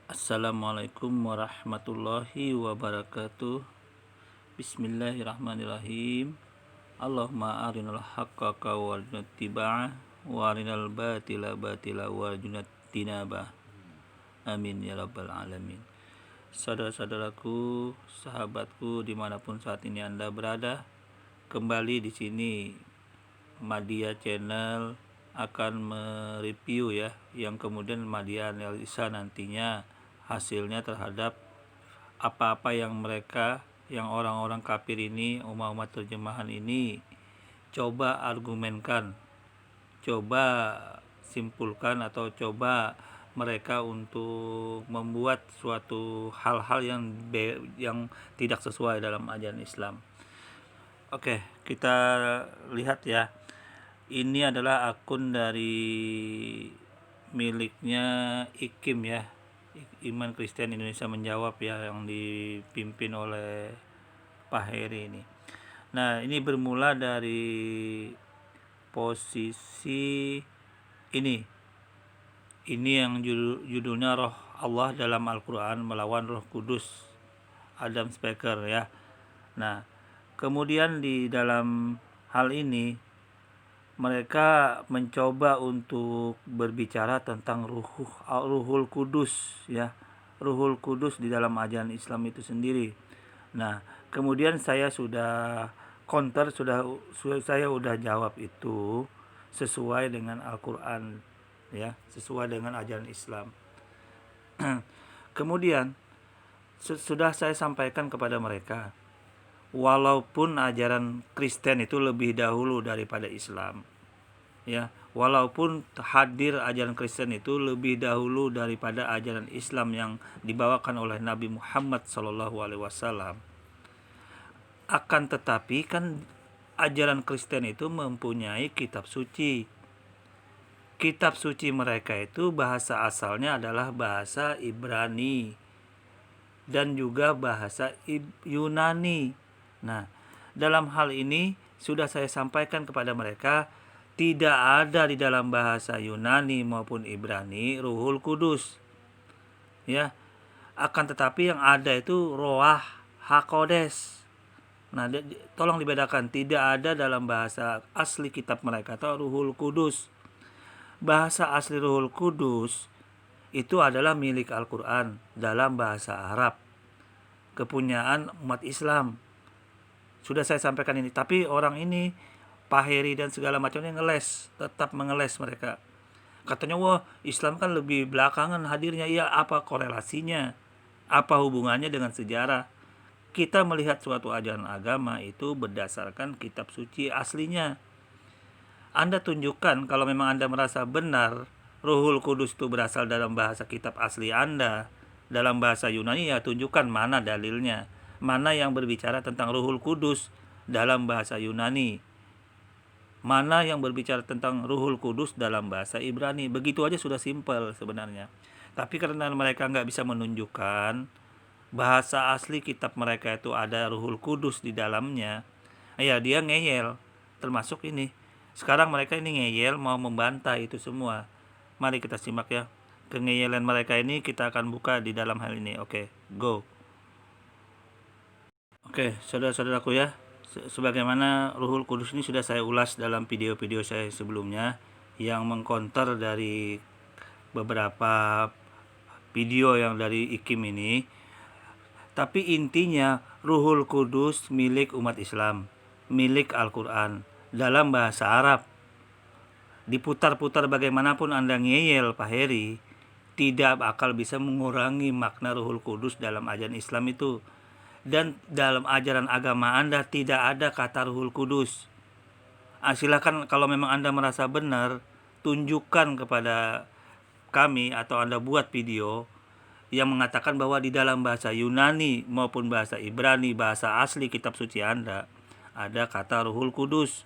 Assalamualaikum warahmatullahi wabarakatuh. Bismillahirrahmanirrahim. Allahumma arinal haqqa warina tiba'ah wa arinal batila batila warina tinabah. Amin ya rabbal alamin. Saudara-saudaraku, sahabatku dimanapun saat ini Anda berada, kembali di sini Madya Channel akan mereview ya, yang kemudian Madya analisa nantinya hasilnya terhadap apa-apa yang mereka, yang orang-orang kafir ini, umat-umat terjemahan ini coba argumenkan, coba simpulkan, atau coba mereka untuk membuat suatu hal-hal yang tidak sesuai dalam ajaran Islam. Oke, kita lihat ya. Ini adalah akun dari miliknya IKIM ya, Iman Kristen Indonesia Menjawab ya, yang dipimpin oleh Pak Heri ini. Nah, ini bermula dari posisi ini yang judulnya Roh Allah dalam Al-Quran melawan Roh Kudus, Adam Speaker ya. Nah, kemudian di dalam hal ini mereka mencoba untuk berbicara tentang Ruhul Kudus ya, Ruhul Kudus di dalam ajaran Islam itu sendiri. Nah, kemudian saya sudah counter, saya sudah jawab itu sesuai dengan Al-Quran ya, sesuai dengan ajaran Islam. Kemudian sudah saya sampaikan kepada mereka, walaupun ajaran Kristen itu lebih dahulu daripada Islam ya, walaupun hadir ajaran Kristen itu lebih dahulu daripada ajaran Islam yang dibawakan oleh Nabi Muhammad SAW, akan tetapi kan ajaran Kristen itu mempunyai kitab suci. Kitab suci mereka itu bahasa asalnya adalah bahasa Ibrani dan juga bahasa Yunani. Nah, dalam hal ini sudah saya sampaikan kepada mereka, tidak ada di dalam bahasa Yunani maupun Ibrani Ruhul Kudus. Ya. Akan tetapi yang ada itu Roah HaKodes. Nah, tolong dibedakan, tidak ada dalam bahasa asli kitab mereka atau Ruhul Kudus. Bahasa asli Ruhul Kudus itu adalah milik Al-Quran dalam bahasa Arab, kepunyaan umat Islam. Sudah saya sampaikan ini, tapi orang ini, Pak Heri dan segala macamnya ngeles, tetap mengeles mereka. Katanya, wah Islam kan lebih belakangan hadirnya. Iya, apa korelasinya? Apa hubungannya dengan sejarah? Kita melihat suatu ajaran agama itu berdasarkan kitab suci aslinya. Anda tunjukkan kalau memang Anda merasa benar Ruhul Kudus itu berasal dalam bahasa kitab asli Anda, dalam bahasa Yunani, ya tunjukkan mana dalilnya, mana yang berbicara tentang Ruhul Kudus dalam bahasa Yunani, mana yang berbicara tentang Ruhul Kudus dalam bahasa Ibrani. Begitu aja sudah simpel sebenarnya. Tapi karena mereka nggak bisa menunjukkan bahasa asli kitab mereka itu ada Ruhul Kudus di dalamnya, ya dia ngeyel. Termasuk ini sekarang mereka ini ngeyel, mau membantah itu semua. Mari kita simak ya, kengeyelan mereka ini kita akan buka di dalam hal ini. Oke, go. Oke, saudara-saudaraku ya, sebagaimana Ruhul Kudus ini sudah saya ulas dalam video-video saya sebelumnya yang mengkonter dari beberapa video yang dari IKIM ini. Tapi intinya Ruhul Kudus milik umat Islam, milik Al-Quran dalam bahasa Arab. Diputar-putar bagaimanapun Anda ngeyel Pak Heri, tidak bakal bisa mengurangi makna Ruhul Kudus dalam ajaran Islam itu. Dan dalam ajaran agama Anda tidak ada kata Ruhul Kudus. Silakan kalau memang Anda merasa benar, tunjukkan kepada kami atau Anda buat video yang mengatakan bahwa di dalam bahasa Yunani maupun bahasa Ibrani, bahasa asli kitab suci Anda, ada kata Ruhul Kudus.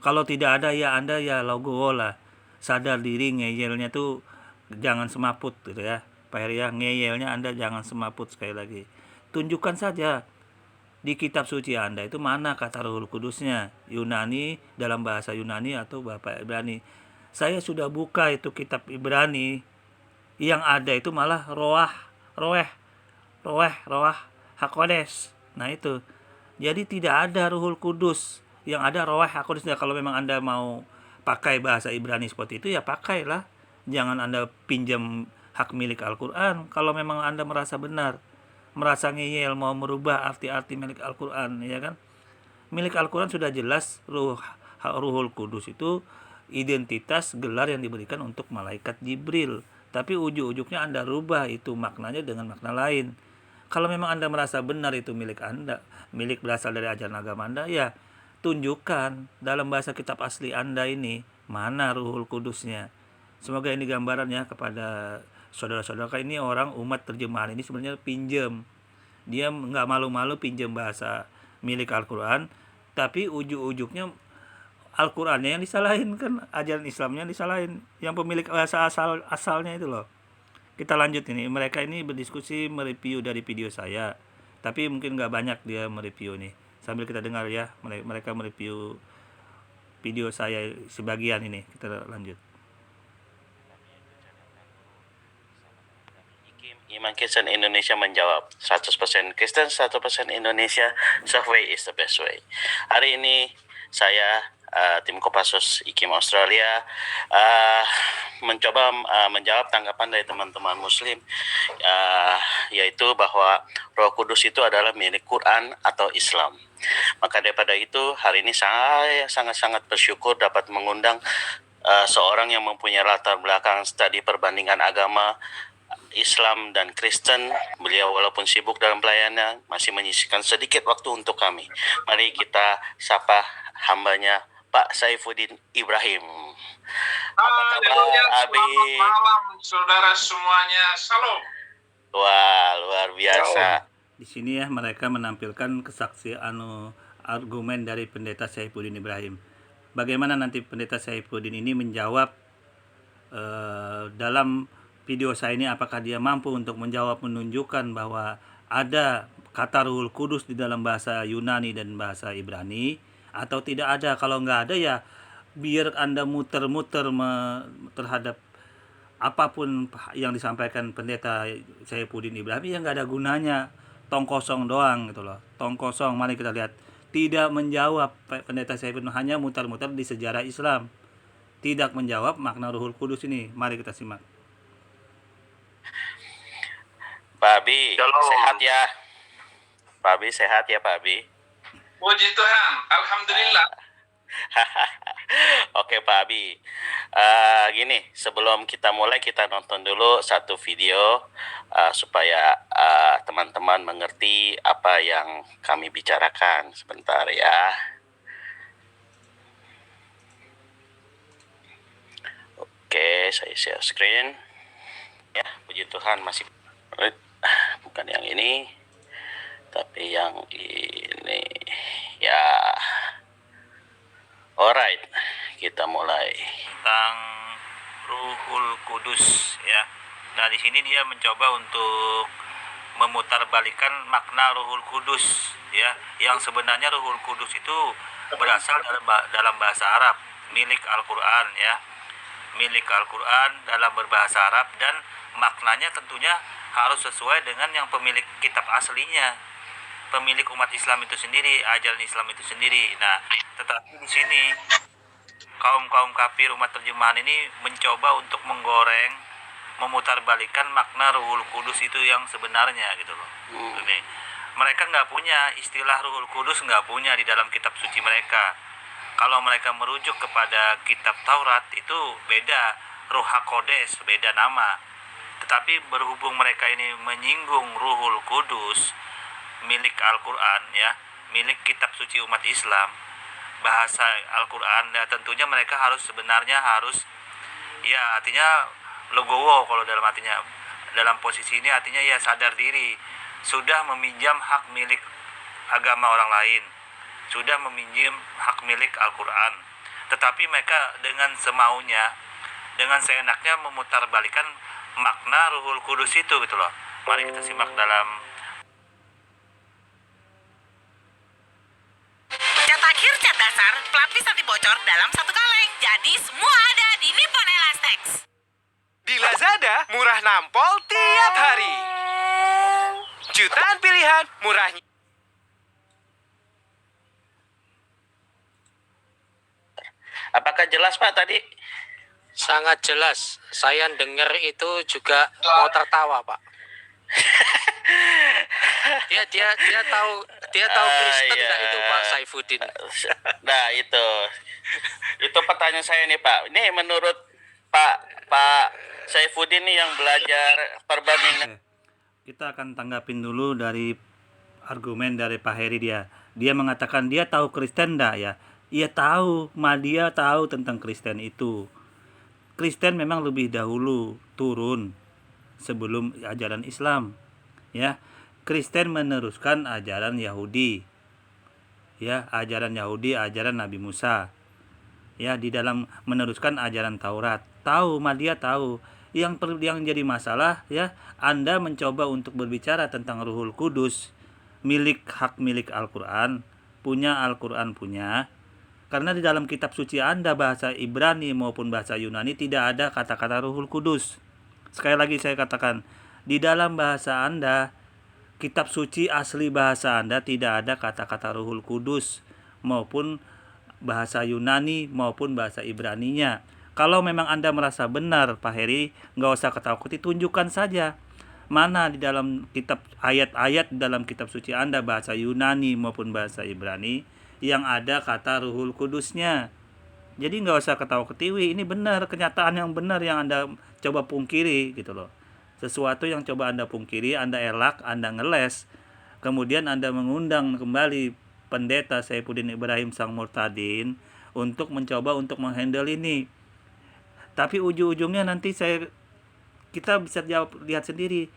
Kalau tidak ada, ya Anda ya logo lah, sadar diri, ngeyelnya tuh jangan semaput gitu ya Pak Heri ya, ngeyelnya Anda jangan semaput. Sekali lagi, tunjukkan saja di kitab suci Anda itu mana kata Ruhul Kudusnya, Yunani, dalam bahasa Yunani atau bahasa Ibrani. Saya sudah buka itu kitab Ibrani, yang ada itu malah Roah roeh, roah, hakodes. Nah itu. Jadi tidak ada Ruhul Kudus, yang ada roeh hakodes. Nah, kalau memang Anda mau pakai bahasa Ibrani seperti itu ya pakailah. Jangan Anda pinjam hak milik Al-Quran kalau memang Anda merasa benar, merasa ngeyel mau merubah arti-arti milik Al-Quran, ya kan? Milik Al-Quran sudah jelas, Ruhul Kudus itu identitas gelar yang diberikan untuk malaikat Jibril. Tapi ujuk-ujuknya Anda rubah itu maknanya dengan makna lain. Kalau memang Anda merasa benar itu milik Anda, milik berasal dari ajaran agama Anda, ya tunjukkan dalam bahasa kitab asli Anda ini mana Ruhul Kudusnya. Semoga ini gambarannya kepada saudara-saudara. Ini orang umat terjemahan ini sebenarnya pinjam. Dia nggak malu-malu pinjam bahasa milik Al-Quran, tapi ujuk-ujuknya Al-Qurannya yang disalahin, kan ajaran Islamnya yang disalahin, yang pemilik bahasa asalnya itu loh. Kita lanjut ini, mereka ini berdiskusi mereview dari video saya, tapi mungkin nggak banyak dia mereview nih. Sambil kita dengar ya, mereka mereview video saya sebagian ini. Kita lanjut. Iman Kristen Indonesia menjawab 100% Kristen, 100% Indonesia, Safeway is the best way. Hari ini saya tim Kopassus IKIM Australia mencoba menjawab tanggapan dari teman-teman Muslim, yaitu bahwa Roh Kudus itu adalah milik Quran atau Islam. Maka daripada itu, hari ini saya sangat-sangat bersyukur dapat mengundang seorang yang mempunyai latar belakang studi perbandingan agama Islam dan Kristen. Beliau walaupun sibuk dalam pelayanan masih menyisihkan sedikit waktu untuk kami. Mari kita sapa hambanya Pak Saifuddin Ibrahim. Apa kabar Abi? Selamat malam saudara semuanya. Salam. Wah, luar biasa. Di sini ya mereka menampilkan kesaksian argumen dari pendeta Saifuddin Ibrahim. Bagaimana nanti pendeta Saifuddin ini menjawab dalam video saya ini, apakah dia mampu untuk menjawab, menunjukkan bahwa ada kata Ruhul Kudus di dalam bahasa Yunani dan bahasa Ibrani atau tidak ada. Kalau nggak ada ya biar Anda muter-muter terhadap apapun yang disampaikan pendeta Saifuddin Ibrahim, ya nggak ada gunanya, tong kosong doang gitu loh, tong kosong. Mari kita lihat, tidak menjawab pendeta Saifuddin, hanya muter-muter di sejarah Islam, tidak menjawab makna Ruhul Kudus ini. Mari kita simak. Pak Abi, sehat ya? Pak Abi sehat ya Pak Abi? Puji Tuhan, alhamdulillah. Oke Pak Abi, gini, sebelum kita mulai kita nonton dulu satu video supaya teman-teman mengerti apa yang kami bicarakan. Sebentar ya. Oke, saya share screen. Ya, puji Tuhan masih bukan yang ini, tapi yang ini ya. Alright, kita mulai Tentang Ruhul Kudus ya. Nah, di sini dia mencoba untuk memutarbalikkan makna Ruhul Kudus ya, yang sebenarnya Ruhul Kudus itu berasal dalam bahasa Arab, milik Al-Qur'an ya. Milik Al-Qur'an dalam berbahasa Arab, dan maknanya tentunya harus sesuai dengan yang pemilik kitab aslinya, pemilik umat Islam itu sendiri, ajaran Islam itu sendiri. Nah, tetapi di sini kaum kafir umat terjemahan ini mencoba untuk menggoreng, memutarbalikkan makna Ruhul Kudus itu yang sebenarnya gitu loh. Ini mereka nggak punya istilah Ruhul Kudus, nggak punya di dalam kitab suci mereka. Kalau mereka merujuk kepada kitab Taurat itu beda, Ruh HaKodes, beda nama. Tetapi berhubung mereka ini menyinggung Ruhul Kudus, milik Al-Quran ya, milik kitab suci umat Islam, bahasa Al-Quran, ya tentunya mereka sebenarnya harus ya, artinya legowo kalau dalam artinya, dalam posisi ini artinya ya sadar diri, sudah meminjam hak milik agama orang lain, sudah meminjam hak milik Al-Quran, tetapi mereka dengan semaunya, dengan seenaknya memutarbalikkan makna Ruhul Kudus itu gitu loh. Mari kita simak dalam cat akhir, cat dasar, pelapis anti bocor dalam satu kaleng. Jadi semua ada di Nippon Elastex. Di Lazada, murah nampol tiap hari. Jutaan pilihan, murahnya. Apakah jelas Pak tadi? Sangat jelas. Saya dengar itu juga mau tertawa, Pak. Dia tahu Kristen Iya. nggak itu, Pak Saifuddin? Nah itu pertanyaan saya nih Pak. Ini menurut Pak Saifuddin nih yang belajar perbandingan. Kita akan tanggapin dulu dari argumen dari Pak Heri dia. Dia mengatakan dia tahu Kristen enggak ya? Iya tahu, dia tahu tentang Kristen itu. Kristen memang lebih dahulu turun sebelum ajaran Islam. Ya. Kristen meneruskan ajaran Yahudi. Ya, ajaran Yahudi, ajaran Nabi Musa. Ya, di dalam meneruskan ajaran Taurat. Tahu, dia tahu. Yang jadi masalah ya, Anda mencoba untuk berbicara tentang Ruhul Kudus, hak milik Al-Qur'an, punya Al-Qur'an punya. Karena di dalam kitab suci Anda bahasa Ibrani maupun bahasa Yunani tidak ada kata-kata Ruhul Kudus. Sekali lagi saya katakan, di dalam bahasa Anda, kitab suci asli bahasa Anda tidak ada kata-kata Ruhul Kudus maupun bahasa Yunani maupun bahasa Ibraninya. Kalau memang Anda merasa benar, Pak Heri, nggak usah ketakuti, tunjukkan saja mana di dalam kitab ayat-ayat dalam kitab suci Anda bahasa Yunani maupun bahasa Ibrani yang ada kata Ruhul Kudusnya. Jadi nggak usah ketawa-ketiwi, ini benar, kenyataan yang benar yang Anda coba pungkiri gitu loh. Sesuatu yang coba Anda pungkiri, Anda elak, Anda ngeles, kemudian Anda mengundang kembali pendeta Saifuddin Ibrahim Sang Murtadin untuk mencoba untuk menghandle ini. Tapi ujung-ujungnya nanti kita bisa lihat sendiri,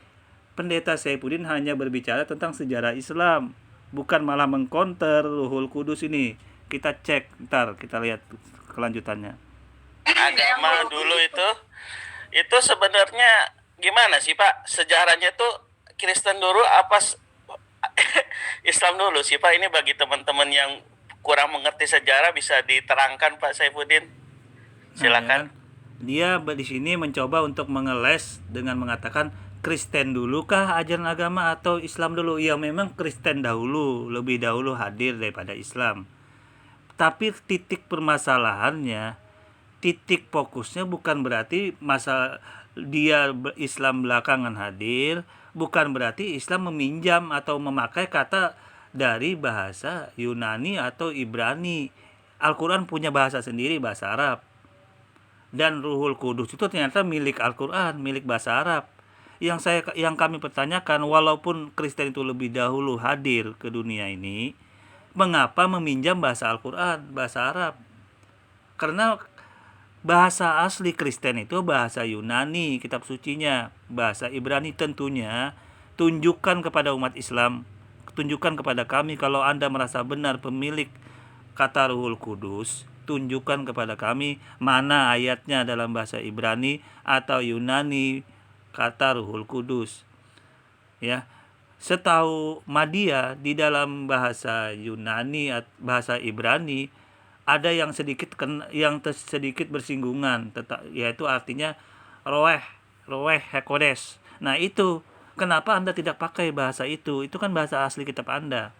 pendeta Saifuddin hanya berbicara tentang sejarah Islam, bukan malah mengkonter Ruhul Kudus ini. Kita cek, ntar kita lihat kelanjutannya. Agama dulu itu sebenarnya gimana sih Pak? Sejarahnya tuh Kristen dulu apa Islam dulu sih Pak? Ini bagi teman-teman yang kurang mengerti sejarah bisa diterangkan Pak Saifuddin. Silakan. Nah, dia di sini mencoba untuk mengeles dengan mengatakan Kristen dulu kah ajaran agama atau Islam dulu? Ya memang Kristen dahulu, lebih dahulu hadir daripada Islam. Tapi titik permasalahannya, titik fokusnya bukan berarti dia Islam belakangan hadir, bukan berarti Islam meminjam atau memakai kata dari bahasa Yunani atau Ibrani. Al-Quran punya bahasa sendiri, bahasa Arab. Dan Ruhul Kudus itu ternyata milik Al-Quran, milik bahasa Arab. Yang kami pertanyakan, walaupun Kristen itu lebih dahulu hadir ke dunia ini, mengapa meminjam bahasa Al-Quran, bahasa Arab? Karena bahasa asli Kristen itu bahasa Yunani, kitab sucinya, bahasa Ibrani tentunya. Tunjukkan kepada umat Islam, tunjukkan kepada kami kalau Anda merasa benar pemilik kata Ruhul Kudus, tunjukkan kepada kami mana ayatnya dalam bahasa Ibrani atau Yunani kata Ruhul Kudus. Ya. Setahu Madia di dalam bahasa Yunani, bahasa Ibrani ada yang sedikit bersinggungan, yaitu artinya roeh hekodes. Nah itu kenapa Anda tidak pakai bahasa itu? Itu kan bahasa asli kitab Anda.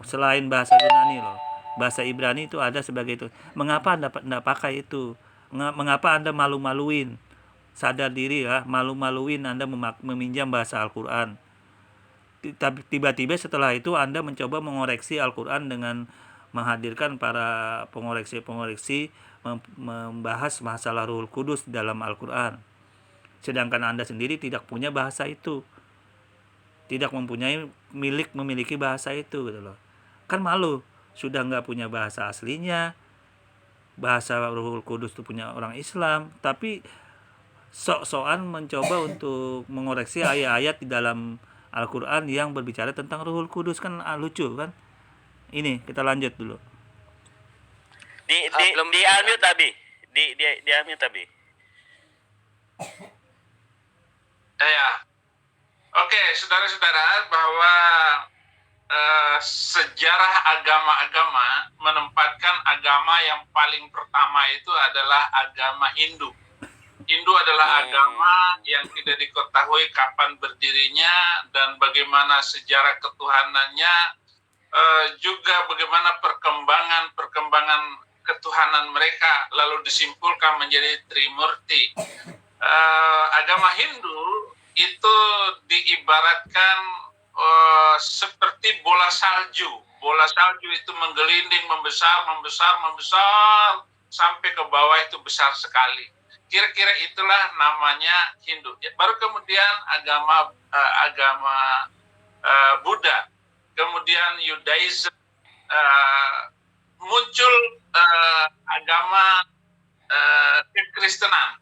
Selain bahasa Yunani loh, bahasa Ibrani itu ada sebagai itu. Mengapa Anda tidak pakai itu? Mengapa Anda malu-maluin? Sadar diri ya, malu-maluin Anda meminjam bahasa Al-Quran. Tiba-tiba setelah itu Anda mencoba mengoreksi Al-Quran dengan menghadirkan para pengoreksi membahas masalah Ruhul Kudus dalam Al-Quran. Sedangkan Anda sendiri tidak punya bahasa itu, tidak memiliki bahasa itu gitu loh. Kan malu, sudah nggak punya bahasa aslinya, bahasa Ruhul Kudus itu punya orang Islam, tapi sok-sokan mencoba untuk mengoreksi ayat-ayat di dalam Al-Quran yang berbicara tentang Ruhul Kudus. Kan lucu kan? Ini kita lanjut dulu. Di unmute tadi. Di unmute tadi. Ya. Oke, saudara-saudara, bahwa sejarah agama-agama menempatkan agama yang paling pertama itu adalah agama Hindu. Hindu adalah agama yang tidak diketahui kapan berdirinya dan bagaimana sejarah ketuhanannya, juga bagaimana perkembangan ketuhanan mereka lalu disimpulkan menjadi Trimurti. Agama Hindu itu diibaratkan seperti bola salju. Bola salju itu menggelinding, membesar sampai ke bawah itu besar sekali. Kira-kira itulah namanya Hindu. Baru kemudian agama Buddha, kemudian Yudaism, muncul agama kekristenan.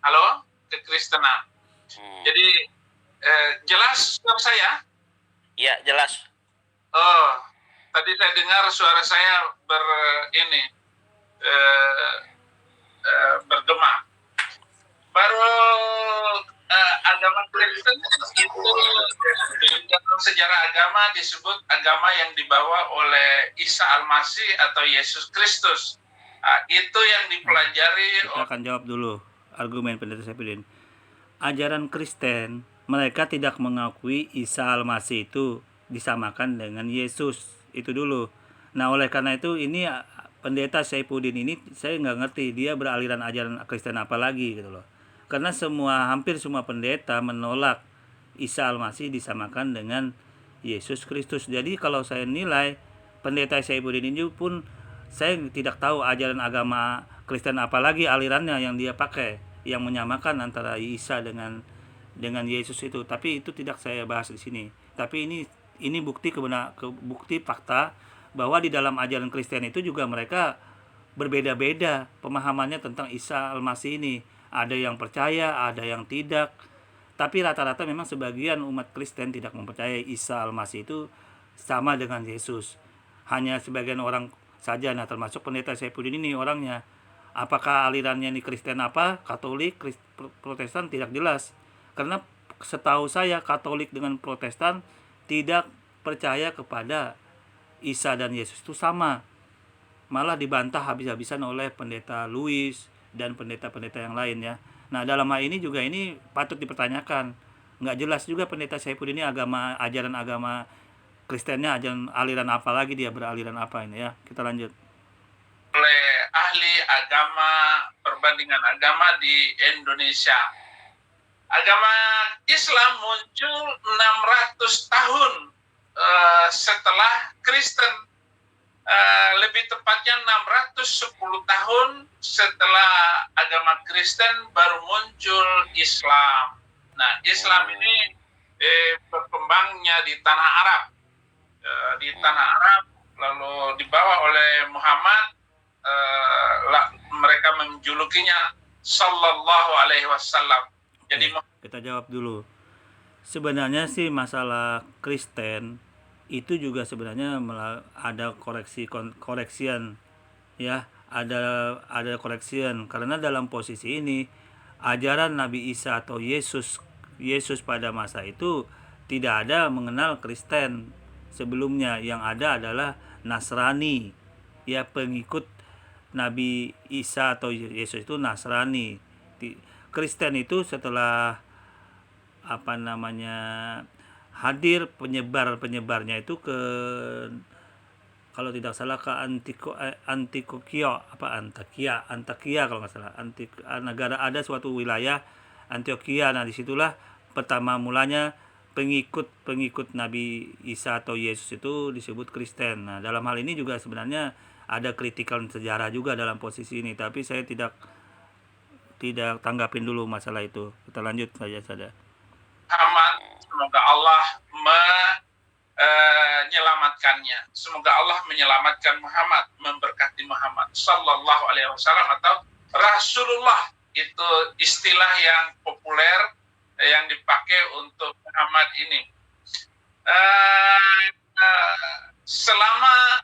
Halo, kekristenan. Jadi jelas suara saya? Ya, jelas. Oh, tadi saya dengar suara saya bergema. Baru agama Kristen itu dalam sejarah agama disebut agama yang dibawa oleh Isa Al-Masih atau Yesus Kristus. Itu yang dipelajari. Kita akan jawab dulu argumen Pendeta Saipudin. Ajaran Kristen, mereka tidak mengakui Isa Al-Masih itu disamakan dengan Yesus. Itu dulu. Nah, oleh karena itu ini Pendeta Saipudin ini saya nggak ngerti dia beraliran ajaran Kristen apa lagi gitu loh. Karena hampir semua pendeta menolak Isa Al-Masih disamakan dengan Yesus Kristus. Jadi kalau saya nilai Pendeta Saipudin ini pun saya tidak tahu ajaran agama Kristen apa lagi alirannya yang dia pakai yang menyamakan antara Isa dengan Yesus itu. Tapi itu tidak saya bahas di sini. Tapi ini bukti bukti fakta bahwa di dalam ajaran Kristen itu juga mereka berbeda-beda pemahamannya tentang Isa Al-Masih ini. Ada yang percaya, ada yang tidak. Tapi rata-rata memang sebagian umat Kristen tidak mempercayai Isa Al-Masih itu sama dengan Yesus. Hanya sebagian orang saja, nah termasuk Pendeta Saipudin ini orangnya. Apakah alirannya ini Kristen apa? Katolik, Protestan tidak jelas. Karena setahu saya Katolik dengan Protestan tidak percaya kepada Isa dan Yesus itu sama. Malah dibantah habis-habisan oleh Pendeta Louis dan pendeta-pendeta yang lain ya. Nah, dalam hal ini juga ini patut dipertanyakan. Nggak jelas juga Pendeta Saipudin ini ajaran agama Kristennya ajaran aliran apa lagi, dia beraliran apa ini ya. Kita lanjut. Oleh ahli agama, perbandingan agama di Indonesia. Agama Islam muncul 600 tahun setelah Kristen. Lebih tepatnya 610 tahun setelah agama Kristen baru muncul Islam. Nah, Islam ini berkembangnya di tanah Arab. Di tanah Arab lalu dibawa oleh Muhammad, mereka menjulukinya Sallallahu Alaihi Wasallam. Jadi kita jawab dulu. Sebenarnya sih masalah Kristen itu juga sebenarnya ada koreksian ya, ada koreksian karena dalam posisi ini ajaran Nabi Isa atau Yesus pada masa itu tidak ada mengenal Kristen sebelumnya. Yang ada adalah Nasrani ya, pengikut Nabi Isa atau Yesus itu Nasrani. Kristen itu setelah hadir penyebarnya itu ke, kalau tidak salah ke Antioquia kalau nggak salah, negara, ada suatu wilayah Antioquia. Nah, disitulah pertama mulanya pengikut Nabi Isa atau Yesus itu disebut Kristen. Nah, dalam hal ini juga sebenarnya ada kritikan sejarah juga dalam posisi ini, tapi saya tidak tanggapin dulu masalah itu. Kita lanjut saja. Muhammad, semoga Allah menyelamatkannya. Semoga Allah menyelamatkan Muhammad, memberkati Muhammad Sallallahu Alaihi Wasallam atau Rasulullah. Itu istilah yang populer yang dipakai untuk Muhammad ini. Selama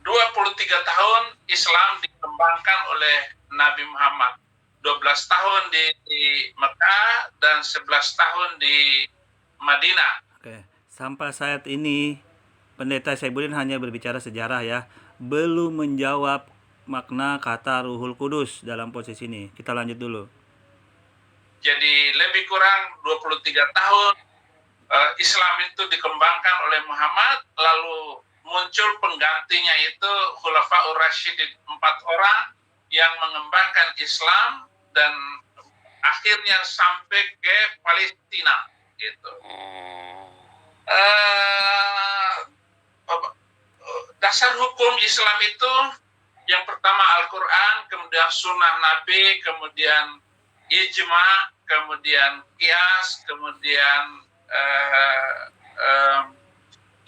23 tahun Islam dikembangkan oleh Nabi Muhammad. 12 tahun di Mekah dan 11 tahun di Madinah. Oke, sampai saat ini Pendeta Saipudin hanya berbicara sejarah ya, belum menjawab makna kata Ruhul Kudus dalam posisi ini. Kita lanjut dulu. Jadi lebih kurang 23 tahun Islam itu dikembangkan oleh Muhammad, lalu muncul penggantinya itu Khulafaur Rasyidin, 4 orang yang mengembangkan Islam dan akhirnya sampai ke Palestina gitu. Dasar hukum Islam itu yang pertama Al-Quran, kemudian Sunnah Nabi, kemudian Ijma, kemudian Qiyas, kemudian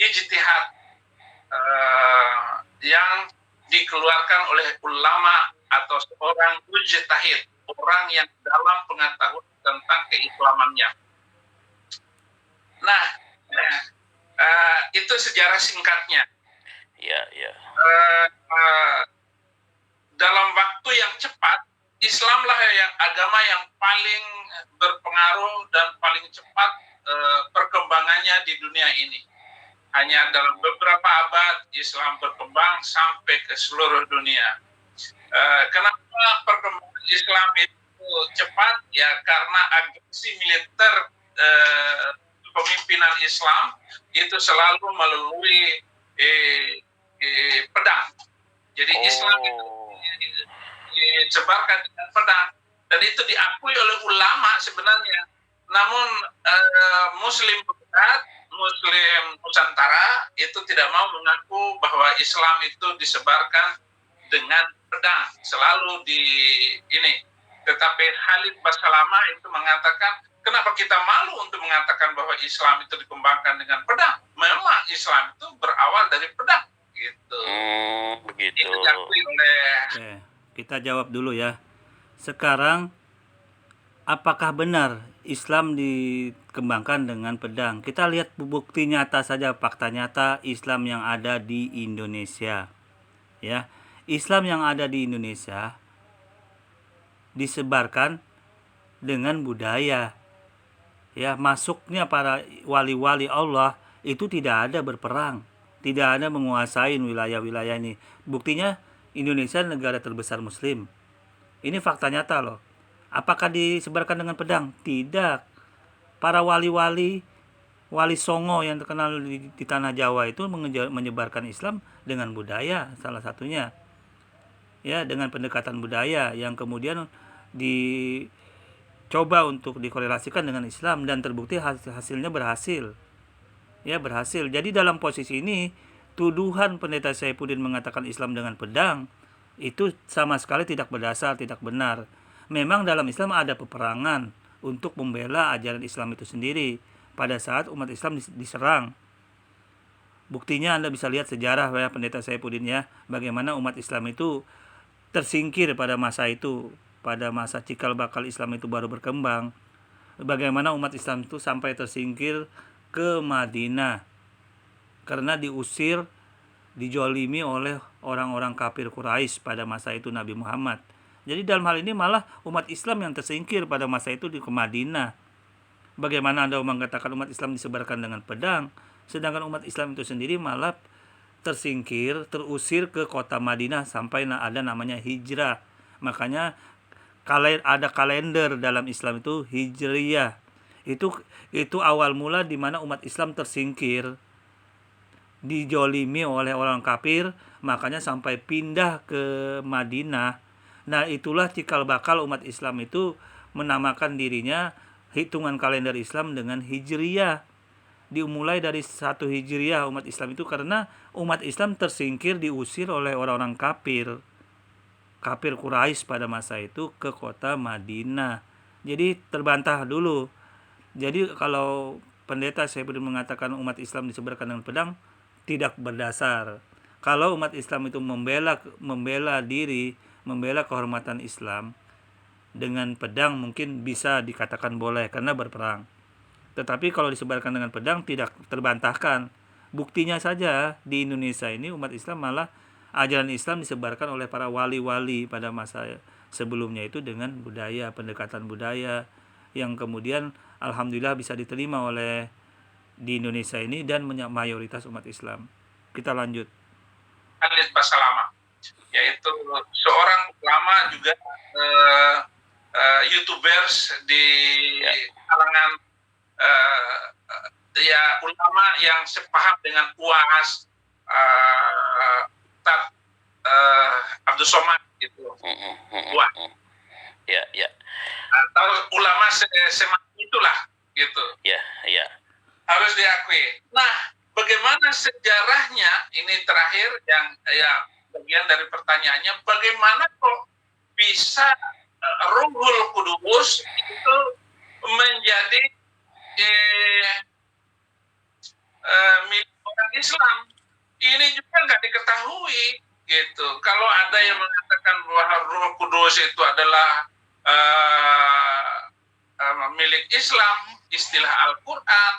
ijtihad yang dikeluarkan oleh ulama atau seorang mujtahid, orang yang dalam pengetahuan tentang keislamannya. Nah, itu sejarah singkatnya. Ya. Dalam waktu yang cepat, Islamlah yang agama yang paling berpengaruh dan paling cepat perkembangannya di dunia ini. Hanya dalam beberapa abad Islam berkembang sampai ke seluruh dunia. Kenapa perkembangan Islam itu cepat? Ya karena agresi militer pemimpinan Islam itu selalu melalui pedang. Jadi Islam itu disebarkan dengan pedang dan itu diakui oleh ulama sebenarnya. Namun Muslim Barat, Muslim Nusantara itu tidak mau mengaku bahwa Islam itu disebarkan dengan pedang, selalu di ini. Tetapi Khalid Basalamah itu mengatakan, kenapa kita malu untuk mengatakan bahwa Islam itu dikembangkan dengan pedang? Memang Islam itu berawal dari pedang, gitu. Begitu. Itu diakui oleh. Oke, kita jawab dulu ya. Sekarang, apakah benar Islam dikembangkan dengan pedang? Kita lihat bukti nyata saja, fakta nyata Islam yang ada di Indonesia. Ya, Islam yang ada di Indonesia disebarkan dengan budaya. Ya, masuknya para wali-wali Allah itu tidak ada berperang, tidak ada menguasai wilayah-wilayah ini. Buktinya Indonesia negara terbesar Muslim. Ini fakta nyata loh. Apakah disebarkan dengan pedang? Tidak. Para wali-wali, wali Songo yang terkenal di tanah Jawa itu menyebarkan Islam dengan budaya, salah satunya. Ya, dengan pendekatan budaya yang kemudian dicoba untuk dikorelasikan dengan Islam dan terbukti hasilnya berhasil. Ya, berhasil. Jadi dalam posisi ini, tuduhan Pendeta Saifuddin mengatakan Islam dengan pedang itu sama sekali tidak berdasar, tidak benar. Memang dalam Islam ada peperangan untuk membela ajaran Islam itu sendiri pada saat umat Islam diserang. Buktinya Anda bisa lihat sejarah ya Pendeta Saifuddin ya, bagaimana umat Islam itu tersingkir pada masa itu, pada masa cikal bakal Islam itu baru berkembang. Bagaimana umat Islam itu sampai tersingkir ke Madinah karena diusir, dijolimi oleh orang-orang kafir Quraisy pada masa itu Nabi Muhammad. Jadi dalam hal ini malah umat Islam yang tersingkir pada masa itu di Madinah. Bagaimana Anda mengatakan umat Islam disebarkan dengan pedang, sedangkan umat Islam itu sendiri malah tersingkir, terusir ke kota Madinah sampai ada namanya hijrah. Makanya ada kalender dalam Islam itu Hijriyah. Itu awal mula di mana umat Islam tersingkir, dijolimi oleh orang kafir, makanya sampai pindah ke Madinah. Nah, itulah cikal bakal umat Islam itu menamakan dirinya hitungan kalender Islam dengan Hijriyah. Dimulai dari 1 Hijriyah umat Islam itu karena umat Islam tersingkir, diusir oleh orang-orang kafir Quraisy pada masa itu ke kota Madinah. Jadi terbantah dulu. Jadi kalau Pendeta Saifuddin mengatakan umat Islam disebarkan dengan pedang, tidak berdasar. Kalau umat Islam itu membela diri, membela kehormatan Islam dengan pedang mungkin bisa dikatakan boleh karena berperang. Tetapi kalau disebarkan dengan pedang tidak terbantahkan. Buktinya saja di Indonesia ini umat Islam malah ajaran Islam disebarkan oleh para wali-wali pada masa sebelumnya itu dengan budaya, pendekatan budaya yang kemudian alhamdulillah bisa diterima oleh di Indonesia ini dan mayoritas umat Islam. Kita lanjut. Khalid Basalamah. yaitu seorang ulama juga YouTubers di kalangan ya ulama yang sepaham dengan UAS, Ustaz Abdul Somad gitu. Wah. Ya, ya. Atau ulama semacam itulah gitu. Ya, ya. Harus diakui. Nah, bagaimana sejarahnya ini terakhir yang bagian dari pertanyaannya, bagaimana kok bisa Ruhul Kudus itu menjadi milik orang Islam? Ini juga nggak diketahui gitu. Kalau ada yang mengatakan bahwa Ruh Kudus itu adalah milik Islam, istilah Al-Quran,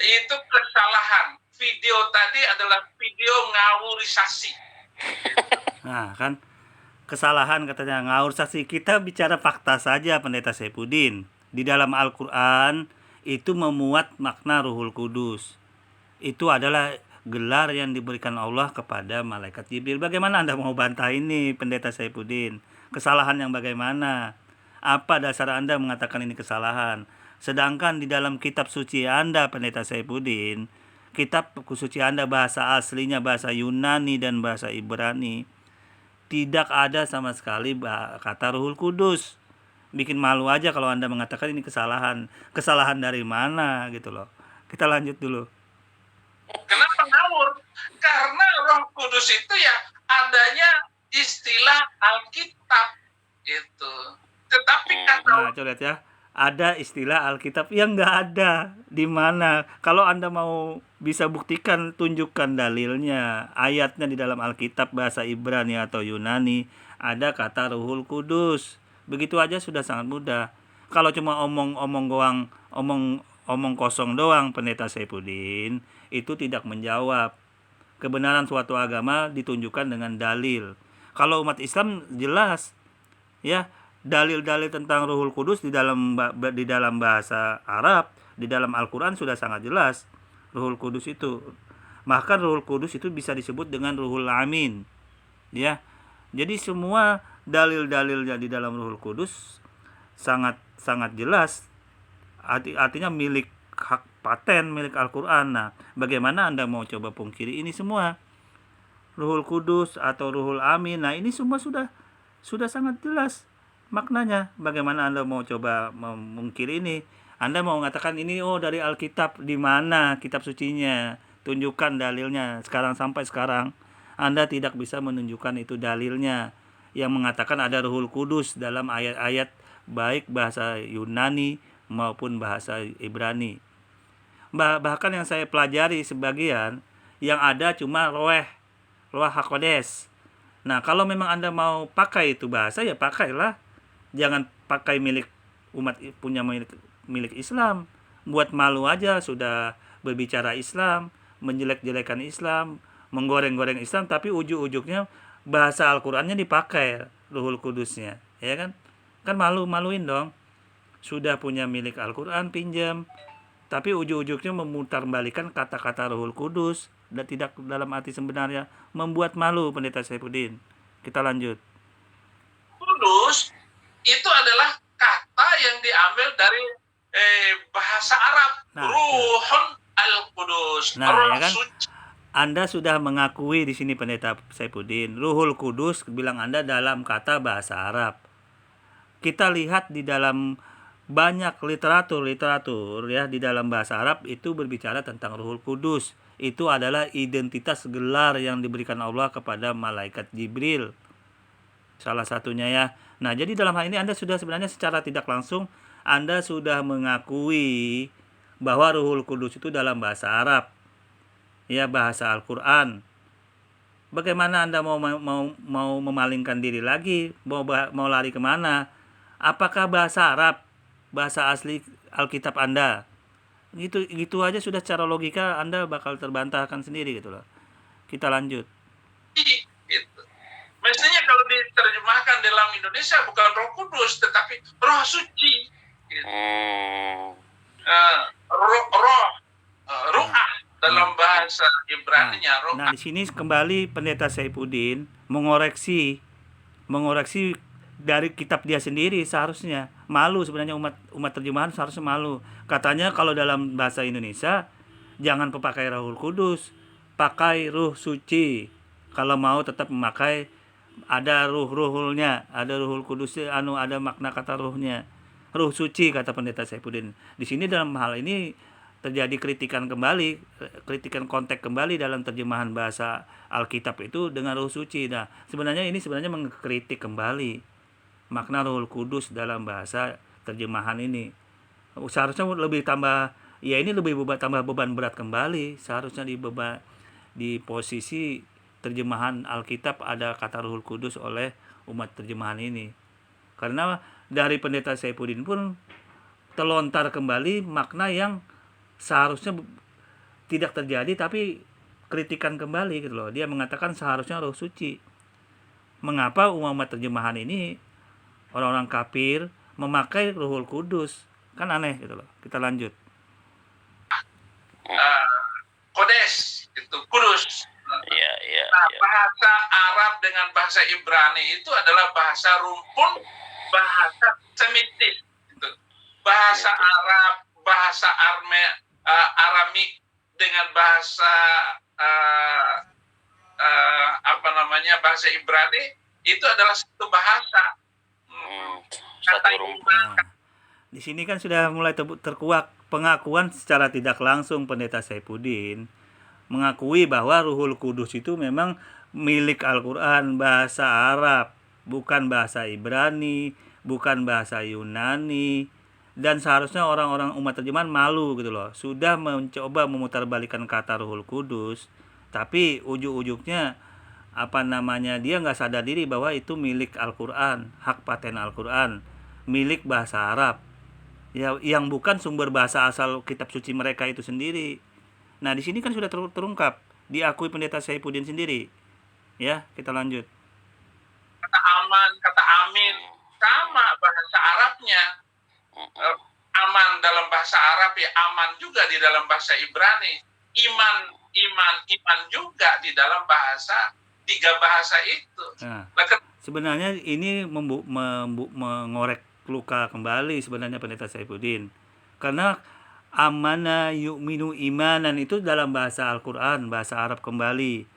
itu kesalahan. Video tadi adalah video ngawurisasi. Nah, kan kesalahan katanya ngawurisasi. Kita bicara fakta saja, Pendeta Saifuddin. Di dalam Al-Quran itu memuat makna Ruhul Kudus. Itu adalah gelar yang diberikan Allah kepada malaikat Jibril. Bagaimana Anda mau bantah ini, Pendeta Saifuddin? Kesalahan yang bagaimana? Apa dasar Anda mengatakan ini kesalahan? Sedangkan di dalam kitab suci Anda, Pendeta Saifuddin, kitab suci Anda bahasa aslinya bahasa Yunani dan bahasa Ibrani, tidak ada sama sekali kata Ruhul Kudus. Bikin malu aja kalau Anda mengatakan ini kesalahan. Kesalahan dari mana gitu loh. Kita lanjut dulu. Kenapa ngawur? Karena Roh Kudus itu ya adanya istilah Alkitab itu. Tetapi kata Nah, coba lihat ya. Ada istilah Alkitab yang nggak ada. Di mana? Kalau Anda mau bisa buktikan, tunjukkan dalilnya. Ayatnya di dalam Alkitab bahasa Ibrani atau Yunani ada kata Ruhul Kudus. Begitu aja sudah sangat mudah. Kalau cuma omong kosong doang, Pendeta Saifuddin, itu tidak menjawab. Kebenaran suatu agama ditunjukkan dengan dalil. Kalau umat Islam jelas, ya, dalil-dalil tentang Ruhul Kudus di dalam bahasa Arab, di dalam Al-Quran sudah sangat jelas. Ruhul Kudus itu, bahkan Ruhul Kudus itu bisa disebut dengan Ruhul Amin, ya. Jadi semua dalil-dalilnya di dalam Ruhul Kudus sangat jelas. Artinya milik hak paten, milik Al-Quran. Nah, bagaimana Anda mau coba pungkiri ini semua? Ruhul Kudus atau Ruhul Amin, nah ini semua sudah sangat jelas maknanya. Bagaimana Anda mau coba memungkiri ini? Anda mau mengatakan ini dari Alkitab, di mana kitab sucinya? Tunjukkan dalilnya. Sampai sekarang Anda tidak bisa menunjukkan itu dalilnya yang mengatakan ada Ruhul Kudus dalam ayat-ayat baik bahasa Yunani maupun bahasa Ibrani. Bahkan yang saya pelajari sebagian yang ada cuma Roh HaKodes. Nah, kalau memang Anda mau pakai itu bahasa, ya pakailah. Jangan pakai milik umat punya milik Islam. Buat malu aja sudah berbicara Islam, menjelek-jelekan Islam, menggoreng-goreng Islam, tapi ujung-ujungnya bahasa Al-Qur'annya dipakai Ruhul Kudusnya, ya kan? Kan malu-maluin dong. Sudah punya milik Al-Qur'an pinjam, tapi ujung-ujungnya memutarbalikan kata-kata Ruhul Kudus dan tidak dalam arti sebenarnya, membuat malu Pendeta Saifuddin. Kita lanjut. Kudus itu adalah kata yang diambil dari bahasa Arab. Nah, Ruhun Al-Qudus. Nah, Roh ya kan? suci. Anda sudah mengakui di sini Pendeta Saifuddin, Ruhul Kudus bilang Anda dalam kata bahasa Arab. Kita lihat di dalam banyak literatur ya di dalam bahasa Arab itu berbicara tentang Ruhul Kudus. Itu adalah identitas gelar yang diberikan Allah kepada malaikat Jibril. Salah satunya ya. Nah, jadi dalam hal ini Anda sudah sebenarnya secara tidak langsung Anda sudah mengakui bahwa Ruhul Kudus itu dalam bahasa Arab. Ya, bahasa Al-Qur'an. Bagaimana Anda mau memalingkan diri lagi? Mau lari kemana? Apakah bahasa Arab, bahasa asli Alkitab Anda? Gitu aja sudah secara logika Anda bakal terbantahkan sendiri gitu loh. Kita lanjut. Gitu. Mestinya kalau diterjemahkan dalam Indonesia bukan Roh Kudus tetapi Roh Suci. Gitu. Ruah dalam bahasa Ibrani-nya roh. Nah, di sini kembali Pendeta Saifuddin mengoreksi dari kitab dia sendiri. Seharusnya malu, sebenarnya umat terjemahan seharusnya malu. Katanya kalau dalam bahasa Indonesia jangan pakai Rohul Kudus, pakai Ruh Suci. Kalau mau tetap memakai ada ruhulnya, ada Ruhul Kudus, ada makna kata ruhnya. Ruh Suci kata Pendeta Saifuddin. Di sini dalam hal ini terjadi kritikan konteks kembali dalam terjemahan bahasa Alkitab itu dengan Ruh Suci. Nah, sebenarnya mengkritik kembali makna Ruhul Kudus dalam bahasa terjemahan ini. Seharusnya lebih tambah, ya ini lebih tambah beban berat kembali. Seharusnya di posisi terjemahan Alkitab ada kata Ruhul Kudus oleh umat terjemahan ini. Karena dari Pendeta Saifuddin pun terlontar kembali makna yang seharusnya tidak terjadi, tapi kritikan kembali gitu loh. Dia mengatakan seharusnya Roh Suci. Mengapa umat terjemahan ini orang-orang kafir memakai Ruhul Kudus? Kan aneh gitu loh. Kita lanjut. Kodes itu kudus. Iya, iya, Nah, iya. bahasa Arab dengan bahasa Ibrani itu adalah bahasa rumpun, bahasa Semitik. Gitu. Bahasa Arab, bahasa Aramik dengan bahasa bahasa Ibrani itu adalah satu bahasa. Satu rumpun. Nah, di sini kan sudah mulai terkuak pengakuan secara tidak langsung Pendeta Saifuddin mengakui bahwa Ruhul Kudus itu memang milik Al-Quran, bahasa Arab, bukan bahasa Ibrani, bukan bahasa Yunani. Dan seharusnya orang-orang umat terjemahan malu gitu loh. Sudah mencoba memutarbalikkan kata Ruhul Kudus, tapi ujung-ujungnya dia nggak sadar diri bahwa itu milik Al-Quran, hak paten Al-Quran, milik bahasa Arab. Ya, yang bukan sumber bahasa asal kitab suci mereka itu sendiri. Nah, di sini kan sudah terungkap, diakui Pendeta Saifuddin sendiri. Ya, kita lanjut. Kata aman, kata amin, sama bahasa Arabnya. Aman dalam bahasa Arab ya aman juga di dalam bahasa Ibrani. Iman juga di dalam bahasa tiga bahasa itu. Nah, sebenarnya ini mengorek luka kembali sebenarnya Pendeta Saifuddin. Karena amana yu'minu imanan itu dalam bahasa Al-Quran, bahasa Arab kembali,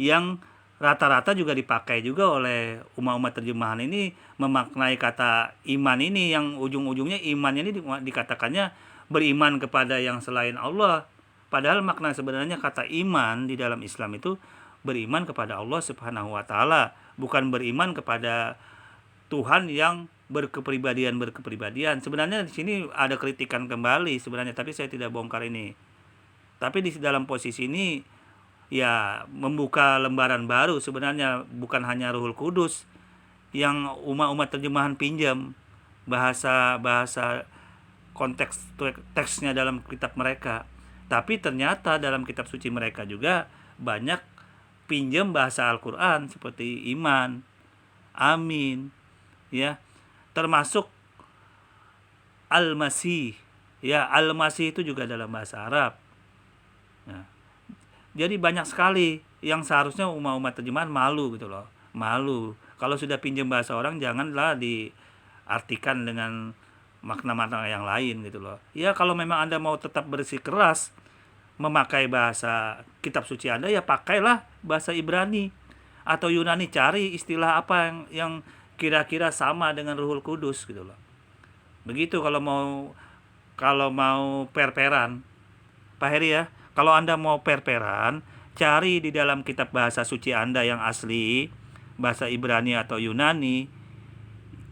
yang rata-rata juga dipakai juga oleh umat-umat terjemahan ini memaknai kata iman ini, yang ujung-ujungnya imannya ini dikatakannya beriman kepada yang selain Allah. Padahal makna sebenarnya kata iman di dalam Islam itu beriman kepada Allah Subhanahu wa taala, bukan beriman kepada Tuhan yang berkepribadian. Sebenarnya di sini ada kritikan kembali sebenarnya, tapi saya tidak bongkar ini. Tapi di dalam posisi ini ya membuka lembaran baru sebenarnya, bukan hanya Ruhul Kudus yang umat terjemahan pinjam bahasa konteks teksnya dalam kitab mereka, tapi ternyata dalam kitab suci mereka juga banyak pinjam bahasa Al-Quran seperti iman, amin, ya, termasuk Al-Masih. Ya, Al-Masih itu juga dalam bahasa Arab. Nah, jadi banyak sekali yang seharusnya umat terjemahan malu gitu loh. Malu. Kalau sudah pinjam bahasa orang, janganlah diartikan dengan makna-makna yang lain gitu loh. Ya, kalau memang Anda mau tetap bersikeras memakai bahasa kitab suci Anda, ya pakailah bahasa Ibrani atau Yunani. Cari istilah apa yang kira-kira sama dengan Ruhul Kudus gitu loh. Begitu kalau mau perperan, Pak Heri ya. Kalau Anda mau perperan, cari di dalam kitab bahasa suci Anda yang asli, bahasa Ibrani atau Yunani,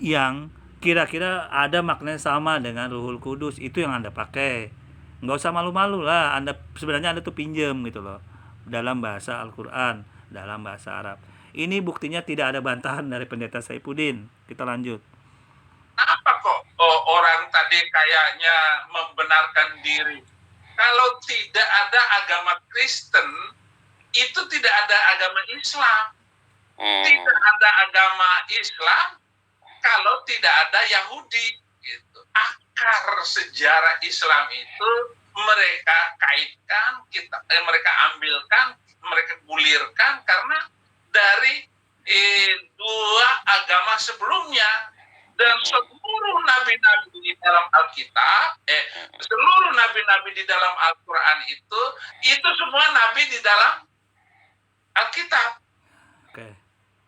yang kira-kira ada maknanya sama dengan Ruhul Kudus, itu yang Anda pakai. Nggak usah malu-malu lah, sebenarnya Anda tuh pinjam gitu loh, dalam bahasa Al-Quran, dalam bahasa Arab. Ini buktinya tidak ada bantahan dari Pendeta Saifuddin. Kita lanjut. Apa kok orang tadi kayaknya membenarkan diri? Kalau tidak ada agama Kristen, itu tidak ada agama Islam. Tidak ada agama Islam kalau tidak ada Yahudi. Gitu. Akar sejarah Islam itu mereka kaitkan, mereka ambilkan, mereka gulirkan karena dari dua agama sebelumnya. Dan seluruh nabi-nabi di dalam Alkitab, seluruh nabi-nabi di dalam Al-Quran itu semua nabi di dalam Alkitab. Oke.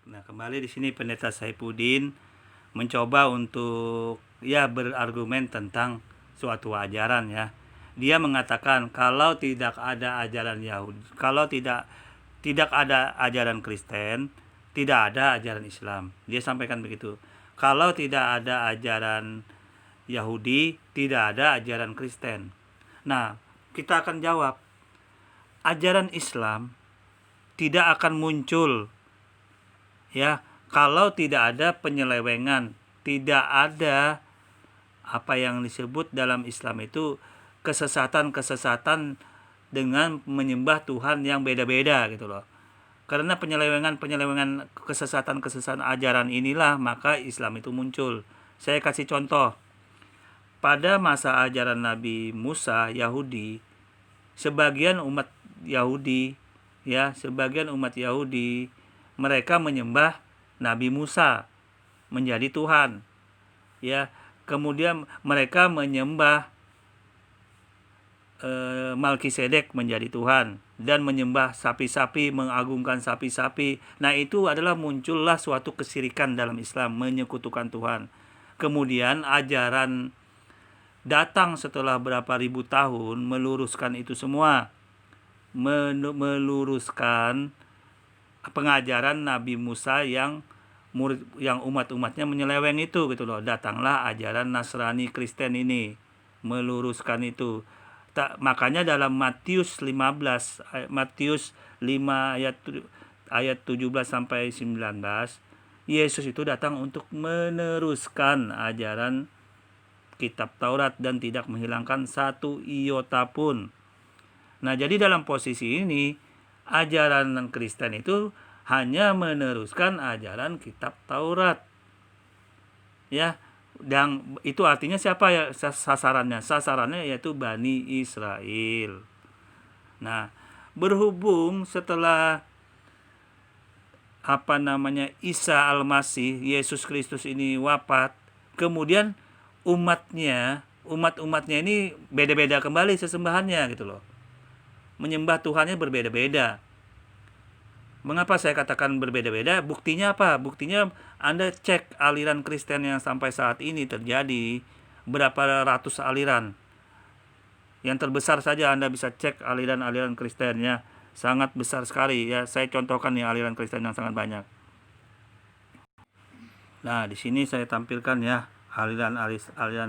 Nah, kembali di sini Pendeta Saifuddin mencoba untuk berargumen tentang suatu ajaran ya. Dia mengatakan kalau tidak ada ajaran Yahudi, kalau tidak ada ajaran Kristen, tidak ada ajaran Islam. Dia sampaikan begitu. Kalau tidak ada ajaran Yahudi, tidak ada ajaran Kristen. Nah, kita akan jawab, ajaran Islam tidak akan muncul ya kalau tidak ada penyelewengan, tidak ada apa yang disebut dalam Islam itu kesesatan-kesesatan dengan menyembah Tuhan yang beda-beda gitu loh. Karena penyelewengan kesesatan ajaran inilah maka Islam itu muncul. Saya kasih contoh. Pada masa ajaran Nabi Musa Yahudi, sebagian umat Yahudi mereka menyembah Nabi Musa menjadi Tuhan. Ya, kemudian mereka menyembah Malkisedek menjadi Tuhan dan menyembah sapi-sapi, mengagungkan sapi-sapi. Nah, itu adalah muncullah suatu kesyirikan dalam Islam, menyekutukan Tuhan. Kemudian ajaran datang setelah berapa ribu tahun meluruskan itu semua. Meluruskan pengajaran Nabi Musa yang umat-umatnya menyeleweng itu gitu loh. Datanglah ajaran Nasrani Kristen ini meluruskan itu. Makanya dalam Matius 5 ayat 17 sampai 19, Yesus itu datang untuk meneruskan ajaran kitab Taurat dan tidak menghilangkan satu iota pun. Nah, jadi dalam posisi ini ajaran Kristen itu hanya meneruskan ajaran kitab Taurat. Ya, dan itu artinya siapa ya sasarannya? Sasarannya yaitu Bani Israel. Nah, berhubung setelah Isa Al-Masih, Yesus Kristus ini wafat, kemudian umatnya ini beda-beda kembali sesembahannya gitu loh. Menyembah Tuhannya berbeda-beda. Mengapa saya katakan berbeda-beda? Buktinya apa? Buktinya Anda cek aliran Kristen yang sampai saat ini terjadi, berapa ratus aliran. Yang terbesar saja Anda bisa cek aliran-aliran Kristennya, sangat besar sekali ya. Saya contohkan nih aliran Kristen yang sangat banyak. Nah, di sini saya tampilkan ya aliran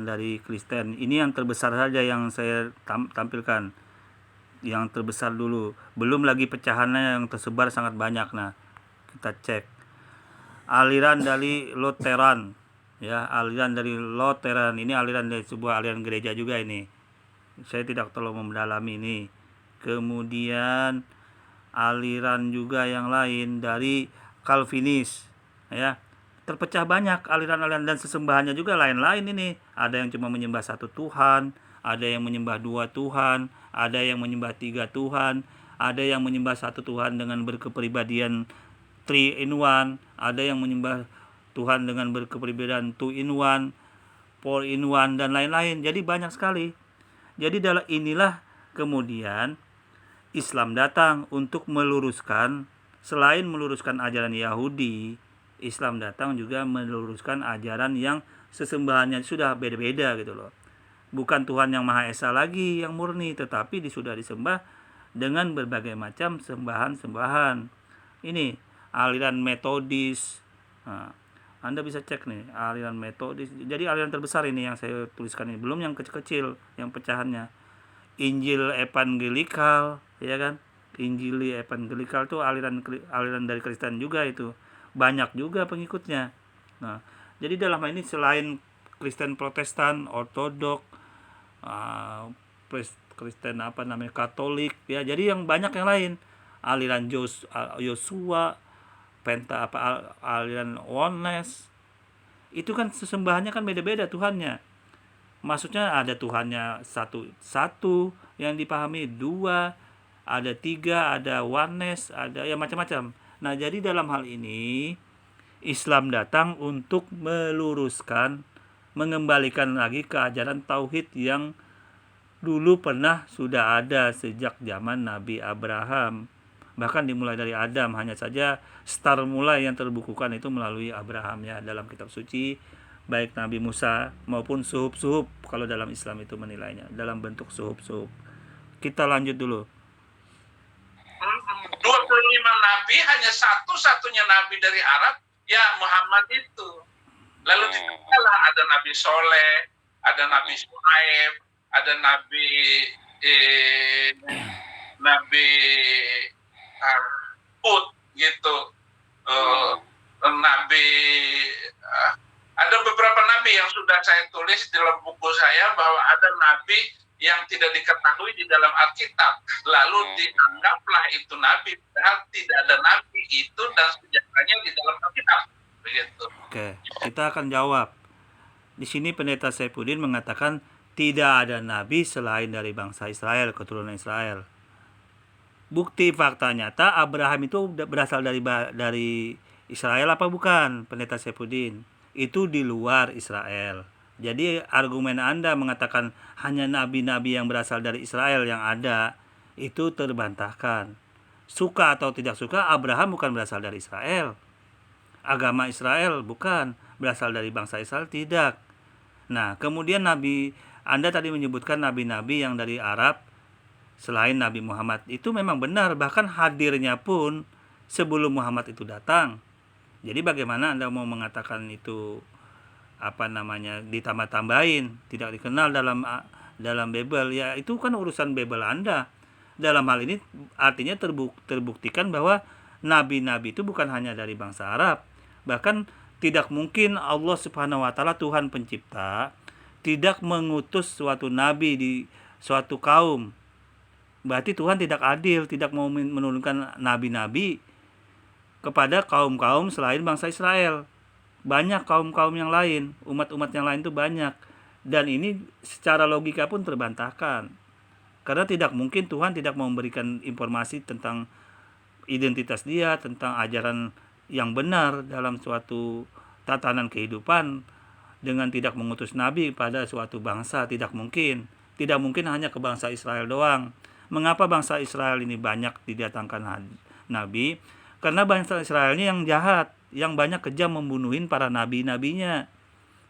dari Kristen. Ini yang terbesar saja yang saya tampilkan. Yang terbesar dulu, belum lagi pecahannya yang tersebar sangat banyak. Nah, kita cek aliran dari Lutheran ya, aliran dari Lutheran ini aliran dari sebuah aliran gereja juga ini, saya tidak terlalu mendalami ini. Kemudian aliran juga yang lain dari Calvinis ya, terpecah banyak aliran-aliran dan sesembahannya juga lain-lain ini. Ada yang cuma menyembah satu Tuhan, ada yang menyembah dua Tuhan, ada yang menyembah tiga Tuhan, ada yang menyembah satu Tuhan dengan berkepribadian 3 in 1, ada yang menyembah Tuhan dengan berkepribadian 2 in 1, 4 in 1, dan lain-lain. Jadi banyak sekali. Jadi dalam inilah kemudian Islam datang untuk meluruskan, selain meluruskan ajaran Yahudi, Islam datang juga meluruskan ajaran yang sesembahannya sudah beda-beda gitu loh. Bukan Tuhan yang Maha Esa lagi yang murni, tetapi sudah disembah dengan berbagai macam sembahan-sembahan. Ini aliran Metodis. Nah, Anda bisa cek nih aliran Metodis. Jadi aliran terbesar ini yang saya tuliskan ini, belum yang kecil-kecil yang pecahannya. Injil Evangelikal, ya kan? Injil Evangelikal tuh aliran dari Kristen juga itu. Banyak juga pengikutnya. Nah, jadi dalam hal ini selain Kristen Protestan, Ortodok, Kristen Katolik ya. Jadi yang banyak yang lain, aliran Yosua, aliran Oneness. Itu kan sesembahannya kan beda-beda Tuhannya. Maksudnya ada Tuhannya satu, yang dipahami dua, ada tiga, ada oneness, ada ya macam-macam. Nah, jadi dalam hal ini Islam datang untuk meluruskan, mengembalikan lagi ke ajaran tauhid yang dulu pernah sudah ada sejak zaman Nabi Abraham. Bahkan dimulai dari Adam, hanya saja start mulai yang terbukukan itu melalui Abraham ya dalam kitab suci, baik Nabi Musa maupun suhuf-suhuf kalau dalam Islam itu menilainya dalam bentuk suhuf-suhuf. Kita lanjut dulu. 25 nabi, hanya satu-satunya nabi dari Arab ya Muhammad itu. Lalu dikatalah ada Nabi Soleh, ada Nabi Shu'aib, ada Nabi Hud gitu. Nabi ada beberapa nabi yang sudah saya tulis di dalam buku saya, bahwa ada nabi yang tidak diketahui di dalam Alkitab, lalu dianggaplah itu nabi, padahal tidak ada nabi itu dan sejarahnya di dalam Alkitab. Begitu. Oke, kita akan jawab. Di sini Pendeta Saifuddin mengatakan tidak ada nabi selain dari bangsa Israel, keturunan Israel. Bukti fakta nyata Abraham itu berasal dari Israel apa bukan, Pendeta Saifuddin? Itu di luar Israel. Jadi argumen Anda mengatakan hanya nabi-nabi yang berasal dari Israel yang ada, itu terbantahkan. Suka atau tidak suka, Abraham bukan berasal dari Israel. Agama Israel bukan, berasal dari bangsa Israel tidak. Nah, kemudian Anda tadi menyebutkan nabi-nabi yang dari Arab selain Nabi Muhammad. Itu memang benar, bahkan hadirnya pun sebelum Muhammad itu datang. Jadi bagaimana Anda mau mengatakan itu ditambah-tambahin, tidak dikenal dalam Bible? Ya itu kan urusan Bible Anda. Dalam hal ini artinya terbuktikan bahwa nabi-nabi itu bukan hanya dari bangsa Arab. Bahkan tidak mungkin Allah Subhanahu wa taala, Tuhan pencipta, tidak mengutus suatu nabi di suatu kaum. Berarti Tuhan tidak adil, tidak mau menurunkan nabi-nabi kepada kaum-kaum selain bangsa Israel. Banyak kaum-kaum yang lain, umat-umat yang lain itu banyak. Dan ini secara logika pun terbantahkan. Karena tidak mungkin Tuhan tidak mau memberikan informasi tentang identitas dia, tentang ajaran yang benar dalam suatu tatanan kehidupan dengan tidak mengutus nabi pada suatu bangsa. Tidak mungkin. Tidak mungkin hanya ke bangsa Israel doang. Mengapa bangsa Israel ini banyak didatangkan nabi? Karena bangsa Israelnya yang jahat, yang banyak kejam membunuhin para nabi-nabinya.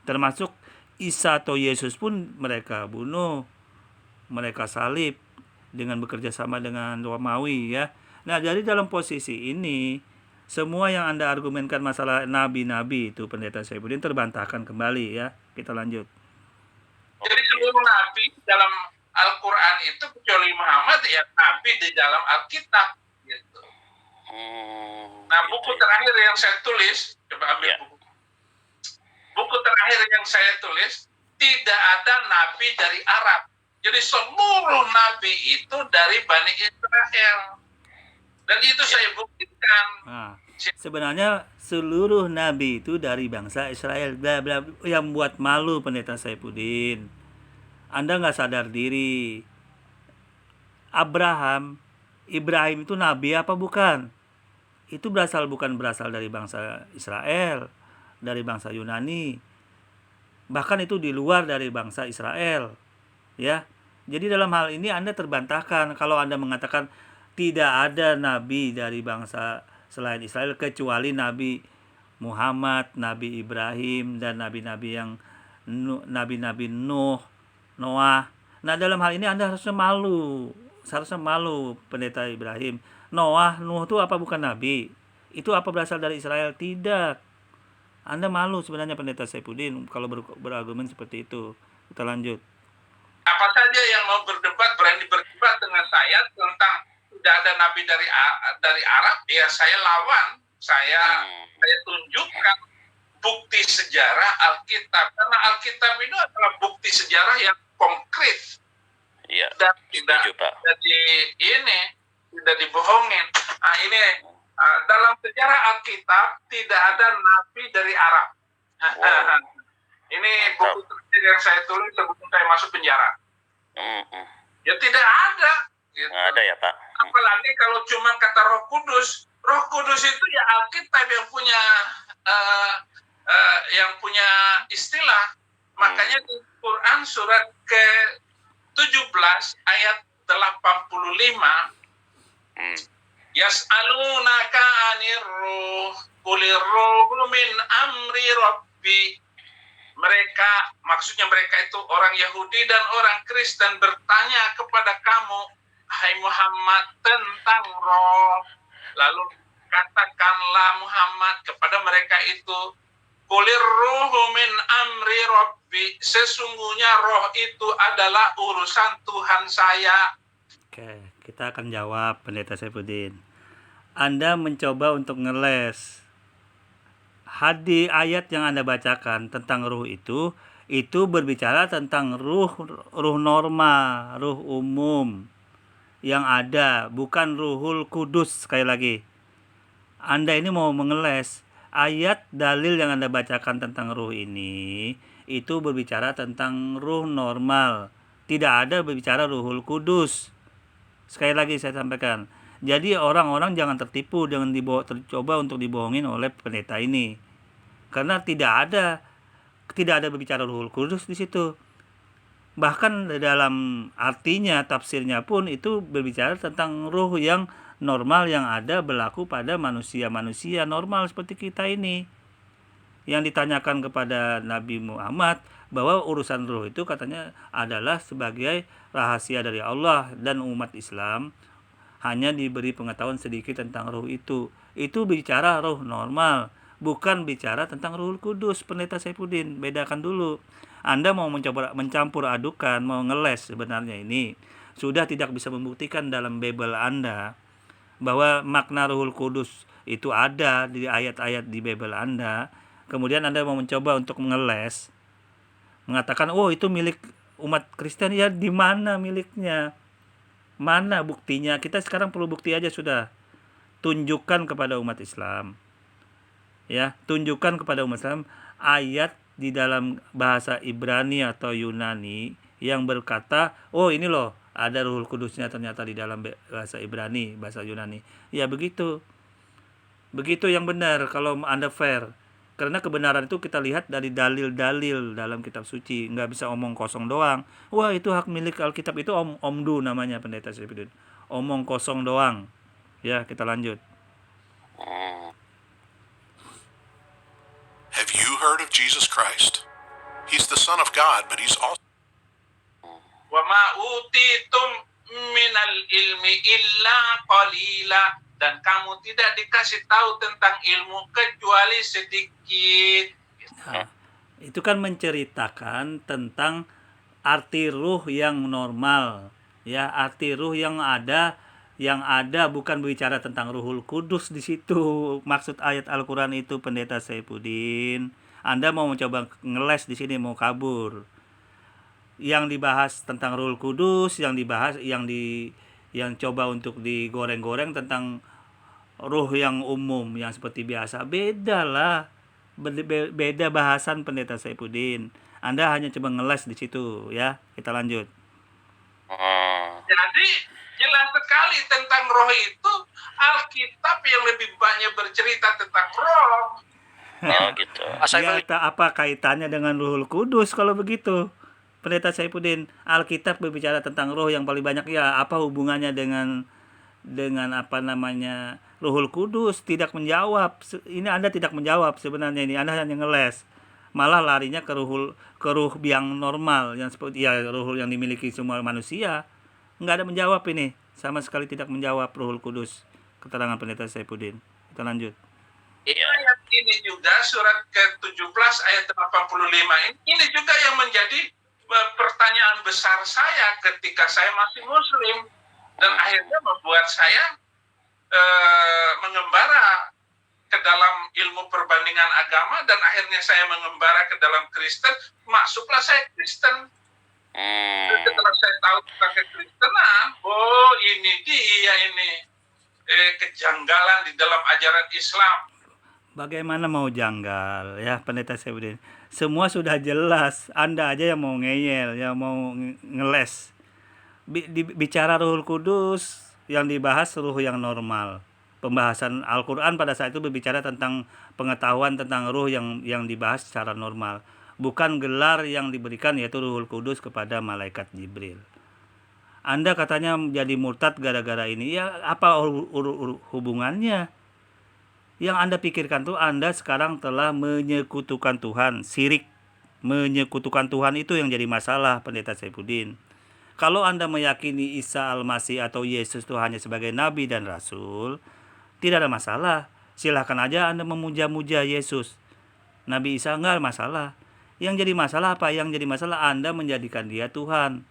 Termasuk Isa atau Yesus pun mereka bunuh, mereka salib dengan bekerja sama dengan Romawi ya. Nah, jadi dalam posisi ini semua yang Anda argumenkan masalah nabi-nabi itu, Pendeta Saifuddin, terbantahkan kembali ya. Kita lanjut. Jadi seluruh nabi dalam Al-Quran itu kecuali Muhammad ya nabi di dalam Alkitab gitu. Nah, buku terakhir yang saya tulis, coba ambil buku terakhir yang saya tulis, tidak ada nabi dari Arab. Jadi seluruh nabi itu dari Bani Israel. Dan itu saya buktikan. Nah, sebenarnya seluruh nabi itu dari bangsa Israel. Bla bla, yang buat malu Pendeta Saifuddin. Anda nggak sadar diri. Ibrahim itu nabi apa bukan? Itu bukan berasal dari bangsa Israel, dari bangsa Yunani. Bahkan itu di luar dari bangsa Israel. Ya. Jadi dalam hal ini Anda terbantahkan kalau Anda mengatakan tidak ada nabi dari bangsa selain Israel kecuali Nabi Muhammad, Nabi Ibrahim, dan nabi-nabi yang nabi-nabi Noah. Nah, dalam hal ini Anda harusnya malu. Seharusnya malu, Pendeta Ibrahim. Nuh itu apa bukan nabi? Itu apa berasal dari Israel? Tidak. Anda malu sebenarnya, Pendeta Saifuddin, kalau berargumen seperti itu. Kita lanjut. Apa saja yang mau berani berdebat dengan saya tentang tidak ada nabi dari Arab, ya saya lawan. Saya tunjukkan bukti sejarah Alkitab. Karena Alkitab itu adalah bukti sejarah yang konkret. Iya. Dan Setuju, Pak. tidak dibohongin. Nah, ini dalam sejarah Alkitab tidak ada nabi dari Arab. Ini buku terakhir yang saya tulis sebelum saya masuk penjara. Ya tidak ada. Gitu. Nggak ada ya Pak? Apalagi kalau cuma kata Roh Kudus. Roh Kudus itu ya Alkitab yang punya istilah. Makanya di Quran surat ke-17 ayat 85, Yas'alunaka 'anir ruh qulir ruhu min amri rabbi. Maksudnya mereka itu orang Yahudi dan orang Kristen bertanya kepada kamu, hai Muhammad, tentang roh. Lalu katakanlah Muhammad kepada mereka itu, qulir ruhu min amri rabbi. Sesungguhnya roh itu adalah urusan Tuhan saya. Oke, kita akan jawab Pendeta Saifuddin. Anda mencoba untuk ngeles. Hadis ayat yang Anda bacakan tentang ruh itu berbicara tentang ruh normal, ruh umum yang ada, bukan Ruhul Kudus. Sekali lagi, Anda ini mau mengeles. Ayat dalil yang Anda bacakan tentang ruh ini itu berbicara tentang ruh normal, tidak ada berbicara Ruhul Kudus. Sekali lagi saya sampaikan. Jadi orang-orang jangan tertipu dengan tercoba untuk dibohongin oleh pendeta ini. Karena tidak ada berbicara Ruhul Kudus di situ. Bahkan dalam artinya, tafsirnya pun itu berbicara tentang ruh yang normal yang ada berlaku pada manusia-manusia normal seperti kita ini. Yang ditanyakan kepada Nabi Muhammad bahwa urusan ruh itu katanya adalah sebagai rahasia dari Allah, dan umat Islam hanya diberi pengetahuan sedikit tentang ruh itu. Itu bicara ruh normal, bukan bicara tentang Ruhul Kudus. Pendeta Saifuddin, bedakan dulu. Anda mau mencoba mencampur adukan, mau ngeles sebenarnya ini. Sudah tidak bisa membuktikan dalam Bible Anda bahwa makna Ruhul Kudus itu ada di ayat-ayat di Bible Anda. Kemudian Anda mau mencoba untuk ngeles, mengatakan, oh itu milik umat Kristen. Ya, di mana miliknya? Mana buktinya? Kita sekarang perlu bukti aja sudah. Tunjukkan kepada umat Islam. Ya, tunjukkan kepada umat Islam ayat di dalam bahasa Ibrani atau Yunani yang berkata, oh ini loh, ada Ruhul Kudusnya ternyata di dalam bahasa Ibrani, bahasa Yunani. Ya begitu. Begitu yang benar kalau Anda fair. Karena kebenaran itu kita lihat dari dalil-dalil dalam kitab suci. Nggak bisa omong kosong doang. Wah itu hak milik Alkitab, itu omdu namanya Pendeta Saifuddin. Omong kosong doang. Ya, kita lanjut. Have you heard of Jesus Christ? He's the Son of God, but he's also Wa ma utitum minal ilmi illa qalila. Dan kamu tidak dikasih tahu tentang ilmu kecuali sedikit. Nah, itu kan menceritakan tentang arti ruh yang normal, ya, arti ruh yang ada bukan berbicara tentang Ruhul Kudus di situ. Maksud ayat Al-Qur'an itu Pendeta Saifuddin. Anda mau mencoba ngeles di sini, mau kabur. Yang dibahas tentang Ruhul Kudus, yang coba untuk digoreng-goreng tentang ruh yang umum yang seperti biasa. Beda lah. Beda bahasan Pendeta Saifuddin. Anda hanya coba ngeles di situ, ya. Kita lanjut. Jadi jelas sekali tentang roh itu Alkitab yang lebih banyak bercerita tentang roh. Oh gitu. Ya, apa kaitannya dengan Ruhul Kudus kalau begitu? Pendeta Saifuddin, Alkitab berbicara tentang roh yang paling banyak, ya apa hubungannya dengan apa namanya Ruhul Kudus? Tidak menjawab. Ini Anda tidak menjawab sebenarnya, ini Anda hanya ngeles. Malah larinya ke ruh yang normal yang seperti ya ruh yang dimiliki semua manusia. Enggak ada menjawab ini. Sama sekali tidak menjawab Ruhul Kudus. Keterangan Pendeta Saifuddin. Kita lanjut. Ayat ini juga surat ke-17 ayat 85 ini juga yang menjadi pertanyaan besar saya ketika saya masih muslim, dan akhirnya membuat saya mengembara ke dalam ilmu perbandingan agama, dan akhirnya saya mengembara ke dalam Kristen. Masuklah saya Kristen. Setelah saya tahu tentang kekristenan, oh ini dia ini kejanggalan di dalam ajaran Islam. Bagaimana mau janggal, ya Pendeta Saifuddin? Semua sudah jelas. Anda aja yang mau ngeyel, yang mau ngeles. Bicara Ruhul Kudus, yang dibahas ruh yang normal. Pembahasan Al-Quran pada saat itu berbicara tentang pengetahuan tentang ruh yang dibahas secara normal, bukan gelar yang diberikan yaitu Ruhul Kudus kepada malaikat Jibril. Anda katanya jadi murtad gara-gara ini, ya apa hubungannya? Yang Anda pikirkan tuh Anda sekarang telah menyekutukan Tuhan, syirik. Menyekutukan Tuhan itu yang jadi masalah, Pendeta Saifuddin. Kalau Anda meyakini Isa Al-Masih atau Yesus itu hanya sebagai nabi dan rasul, tidak ada masalah. Silahkan aja Anda memuja-muja Yesus. Nabi Isa enggak masalah. Yang jadi masalah apa? Yang jadi masalah Anda menjadikan dia Tuhan.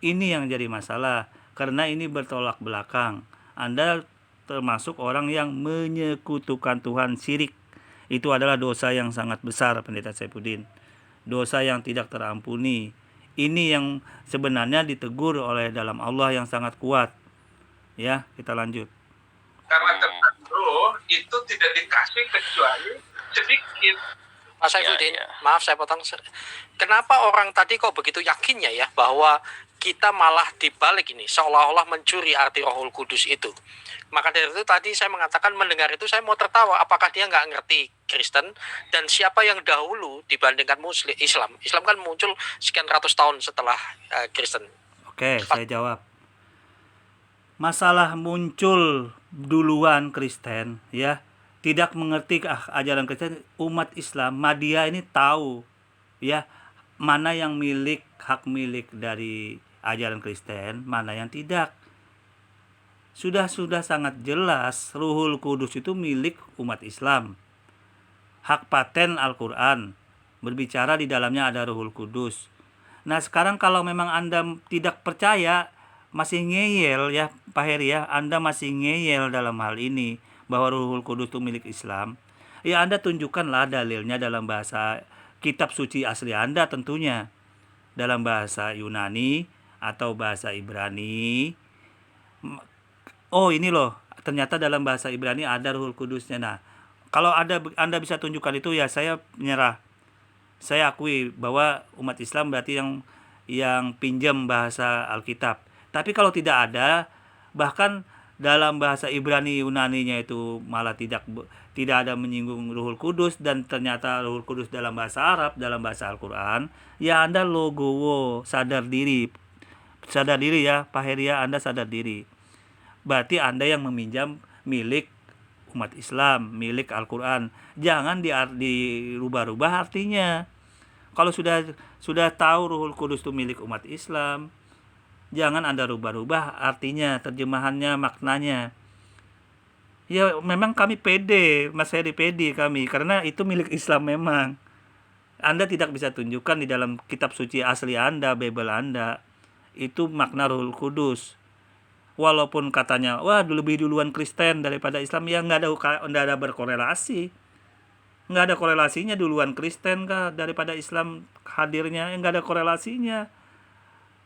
Ini yang jadi masalah, karena ini bertolak belakang. Anda termasuk orang yang menyekutukan Tuhan, syirik. Itu adalah dosa yang sangat besar, Pendeta Saifuddin. Dosa yang tidak terampuni. Ini yang sebenarnya ditegur oleh dalam Allah yang sangat kuat. Ya, kita lanjut. Karena tentang roh itu tidak dikasih kecuali sedikit. Mas Saifuddin, Ya. maaf saya potong. Kenapa orang tadi kok begitu yakinnya ya bahwa kita malah dibalik ini seolah-olah mencuri arti Rohul Kudus itu? Maka dari itu tadi saya mengatakan mendengar itu saya mau tertawa. Apakah dia nggak ngerti Kristen dan siapa yang dahulu dibandingkan Muslim Islam? Islam kan muncul sekian ratus tahun setelah Kristen. Oke, saya jawab. Masalah muncul duluan Kristen, ya. Tidak mengerti ajaran Kristen, umat Islam, Madiyah ini tahu, ya, mana yang hak milik dari ajaran Kristen, mana yang tidak. Sudah sangat jelas Ruhul Kudus itu milik umat Islam. Hak paten Al-Quran, berbicara di dalamnya ada Ruhul Kudus. Nah sekarang kalau memang Anda tidak percaya, masih ngeyel ya Pak Heri ya, Anda masih ngeyel dalam hal ini bahwa Ruhul Kudus itu milik Islam, ya Anda tunjukkanlah dalilnya dalam bahasa kitab suci asli Anda tentunya, dalam bahasa Yunani atau bahasa Ibrani. Oh ini loh, ternyata dalam bahasa Ibrani ada Ruhul Kudusnya. Nah, kalau Anda bisa tunjukkan itu, ya saya menyerah. Saya akui bahwa umat Islam berarti yang pinjam bahasa Alkitab. Tapi kalau tidak ada, bahkan dalam bahasa Ibrani Yunaninya itu malah tidak ada menyinggung Ruhul Kudus, dan ternyata Ruhul Kudus dalam bahasa Arab, dalam bahasa Al-Quran, ya Anda logowo, sadar diri ya Pak Heri ya, Anda sadar diri. Berarti Anda yang meminjam milik umat Islam, milik Al-Quran. Jangan dirubah-rubah artinya. Kalau sudah tahu Ruhul Kudus itu milik umat Islam, jangan Anda rubah-rubah artinya, terjemahannya, maknanya. Ya memang kami pede, Mas Heri pede kami, karena itu milik Islam memang. Anda tidak bisa tunjukkan di dalam kitab suci asli Anda, Bible Anda, itu makna Ruhul Kudus. Walaupun katanya, wah lebih duluan Kristen daripada Islam, ya nggak ada berkorelasi. Nggak ada korelasinya duluan Kristen kah daripada Islam hadirnya, nggak ada korelasinya.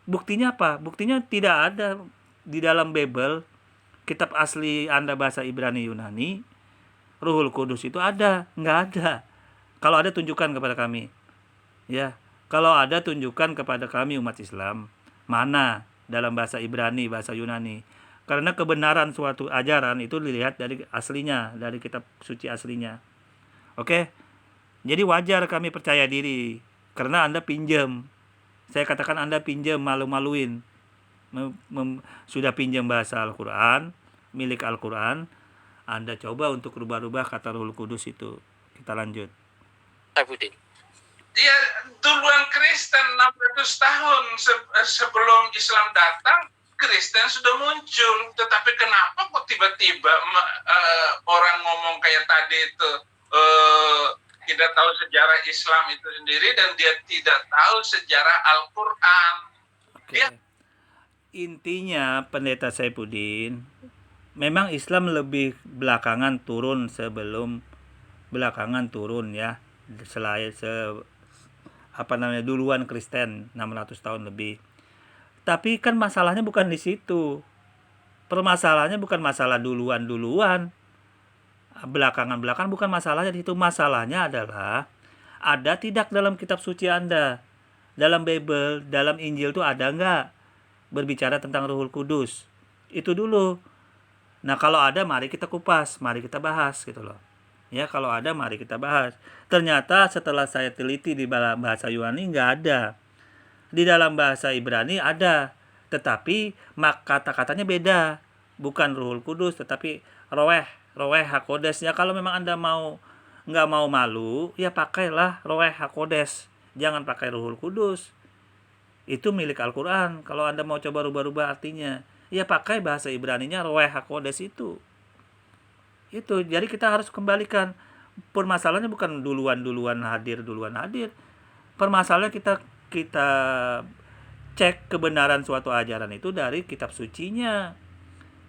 Buktinya apa? Buktinya tidak ada di dalam Bible, kitab asli Anda bahasa Ibrani Yunani, Ruhul Kudus itu ada, nggak ada. Kalau ada tunjukkan kepada kami. Ya, kalau ada tunjukkan kepada kami umat Islam, mana dalam bahasa Ibrani, bahasa Yunani. Karena kebenaran suatu ajaran itu dilihat dari aslinya, dari kitab suci aslinya. Oke? Jadi wajar kami percaya diri, karena Anda pinjam. Saya katakan Anda pinjam, malu-maluin. Sudah pinjam bahasa Al-Quran, milik Al-Quran, Anda coba untuk rubah-rubah kata Ruhul Kudus itu. Kita lanjut. Saifuddin. Ya, duluan Kristen 600 tahun sebelum Islam datang, Kristen sudah muncul. Tetapi kenapa kok tiba-tiba orang ngomong kayak tadi itu tidak tahu sejarah Islam itu sendiri, dan dia tidak tahu sejarah Al-Quran. Oke. Intinya Pendeta Saifuddin, memang Islam lebih belakangan turun ya, duluan Kristen 600 tahun lebih. Tapi kan masalahnya bukan di situ. Permasalahannya bukan masalah duluan. Belakangan bukan masalahnya di situ. Masalahnya adalah ada tidak dalam kitab suci Anda, dalam Bible, dalam Injil itu ada enggak berbicara tentang Ruhul Kudus. Itu dulu. Nah, kalau ada mari kita kupas, mari kita bahas gitu loh. Ya, kalau ada mari kita bahas. Ternyata setelah saya teliti di bahasa Yunani nggak ada. Di dalam bahasa Ibrani ada, tetapi kata-katanya beda. Bukan Ruhul Kudus, tetapi Roeh Hakodes. Ya, kalau memang Anda nggak mau malu, ya pakailah Roeh Hakodes. Jangan pakai Ruhul Kudus. Itu milik Al-Quran. Kalau Anda mau coba rubah-rubah artinya, ya pakai bahasa Ibraninya Roeh Hakodes itu. Jadi kita harus kembalikan. Permasalahannya bukan duluan hadir. Permasalahannya kita cek kebenaran suatu ajaran itu dari kitab sucinya.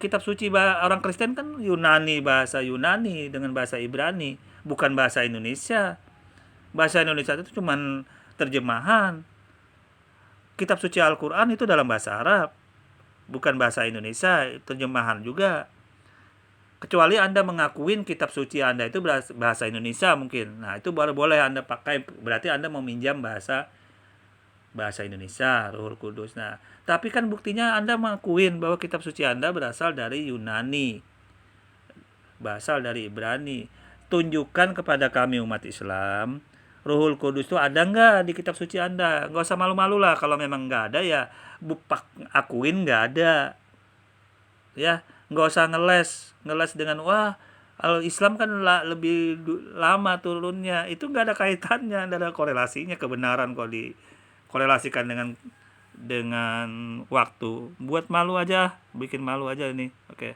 Kitab suci orang Kristen kan Yunani, bahasa Yunani dengan bahasa Ibrani, bukan bahasa Indonesia. Bahasa Indonesia itu cuman terjemahan. Kitab suci Al-Quran itu dalam bahasa Arab, bukan bahasa Indonesia, terjemahan juga. Kecuali Anda mengakuin kitab suci Anda itu bahasa Indonesia mungkin. Nah, itu baru boleh Anda pakai, berarti Anda mau minjam bahasa Indonesia, Ruhul Kudus. Nah, tapi kan buktinya Anda mengakuin bahwa kitab suci Anda berasal dari Yunani, berasal dari Ibrani. Tunjukkan kepada kami umat Islam, Ruhul Kudus itu ada nggak di kitab suci Anda? Nggak usah malu-malu lah. Kalau memang nggak ada ya akuin nggak ada. Ya, nggak usah ngeles dengan wah Islam kan lebih lama turunnya. Itu nggak ada kaitannya, nggak ada korelasinya kebenaran kok dikorelasikan dengan waktu. Buat malu aja, bikin malu aja ini. Oke.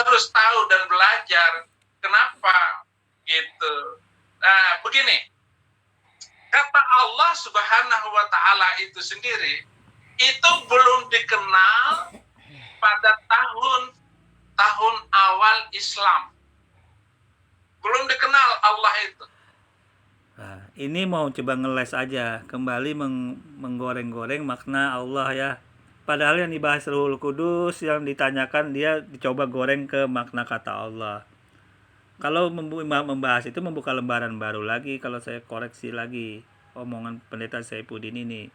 Harus tahu dan belajar kenapa gitu. Nah, begini. Kata Allah Subhanahu wa taala itu sendiri itu belum dikenal pada tahun awal Islam. Belum dikenal Allah itu. Nah, ini mau coba ngeles aja, kembali menggoreng-goreng makna Allah ya. Padahal yang dibahas Ruhul Kudus, yang ditanyakan dia dicoba goreng ke makna kata Allah. Kalau membahas itu membuka lembaran baru lagi. Kalau saya koreksi lagi omongan pendeta Saifuddin ini,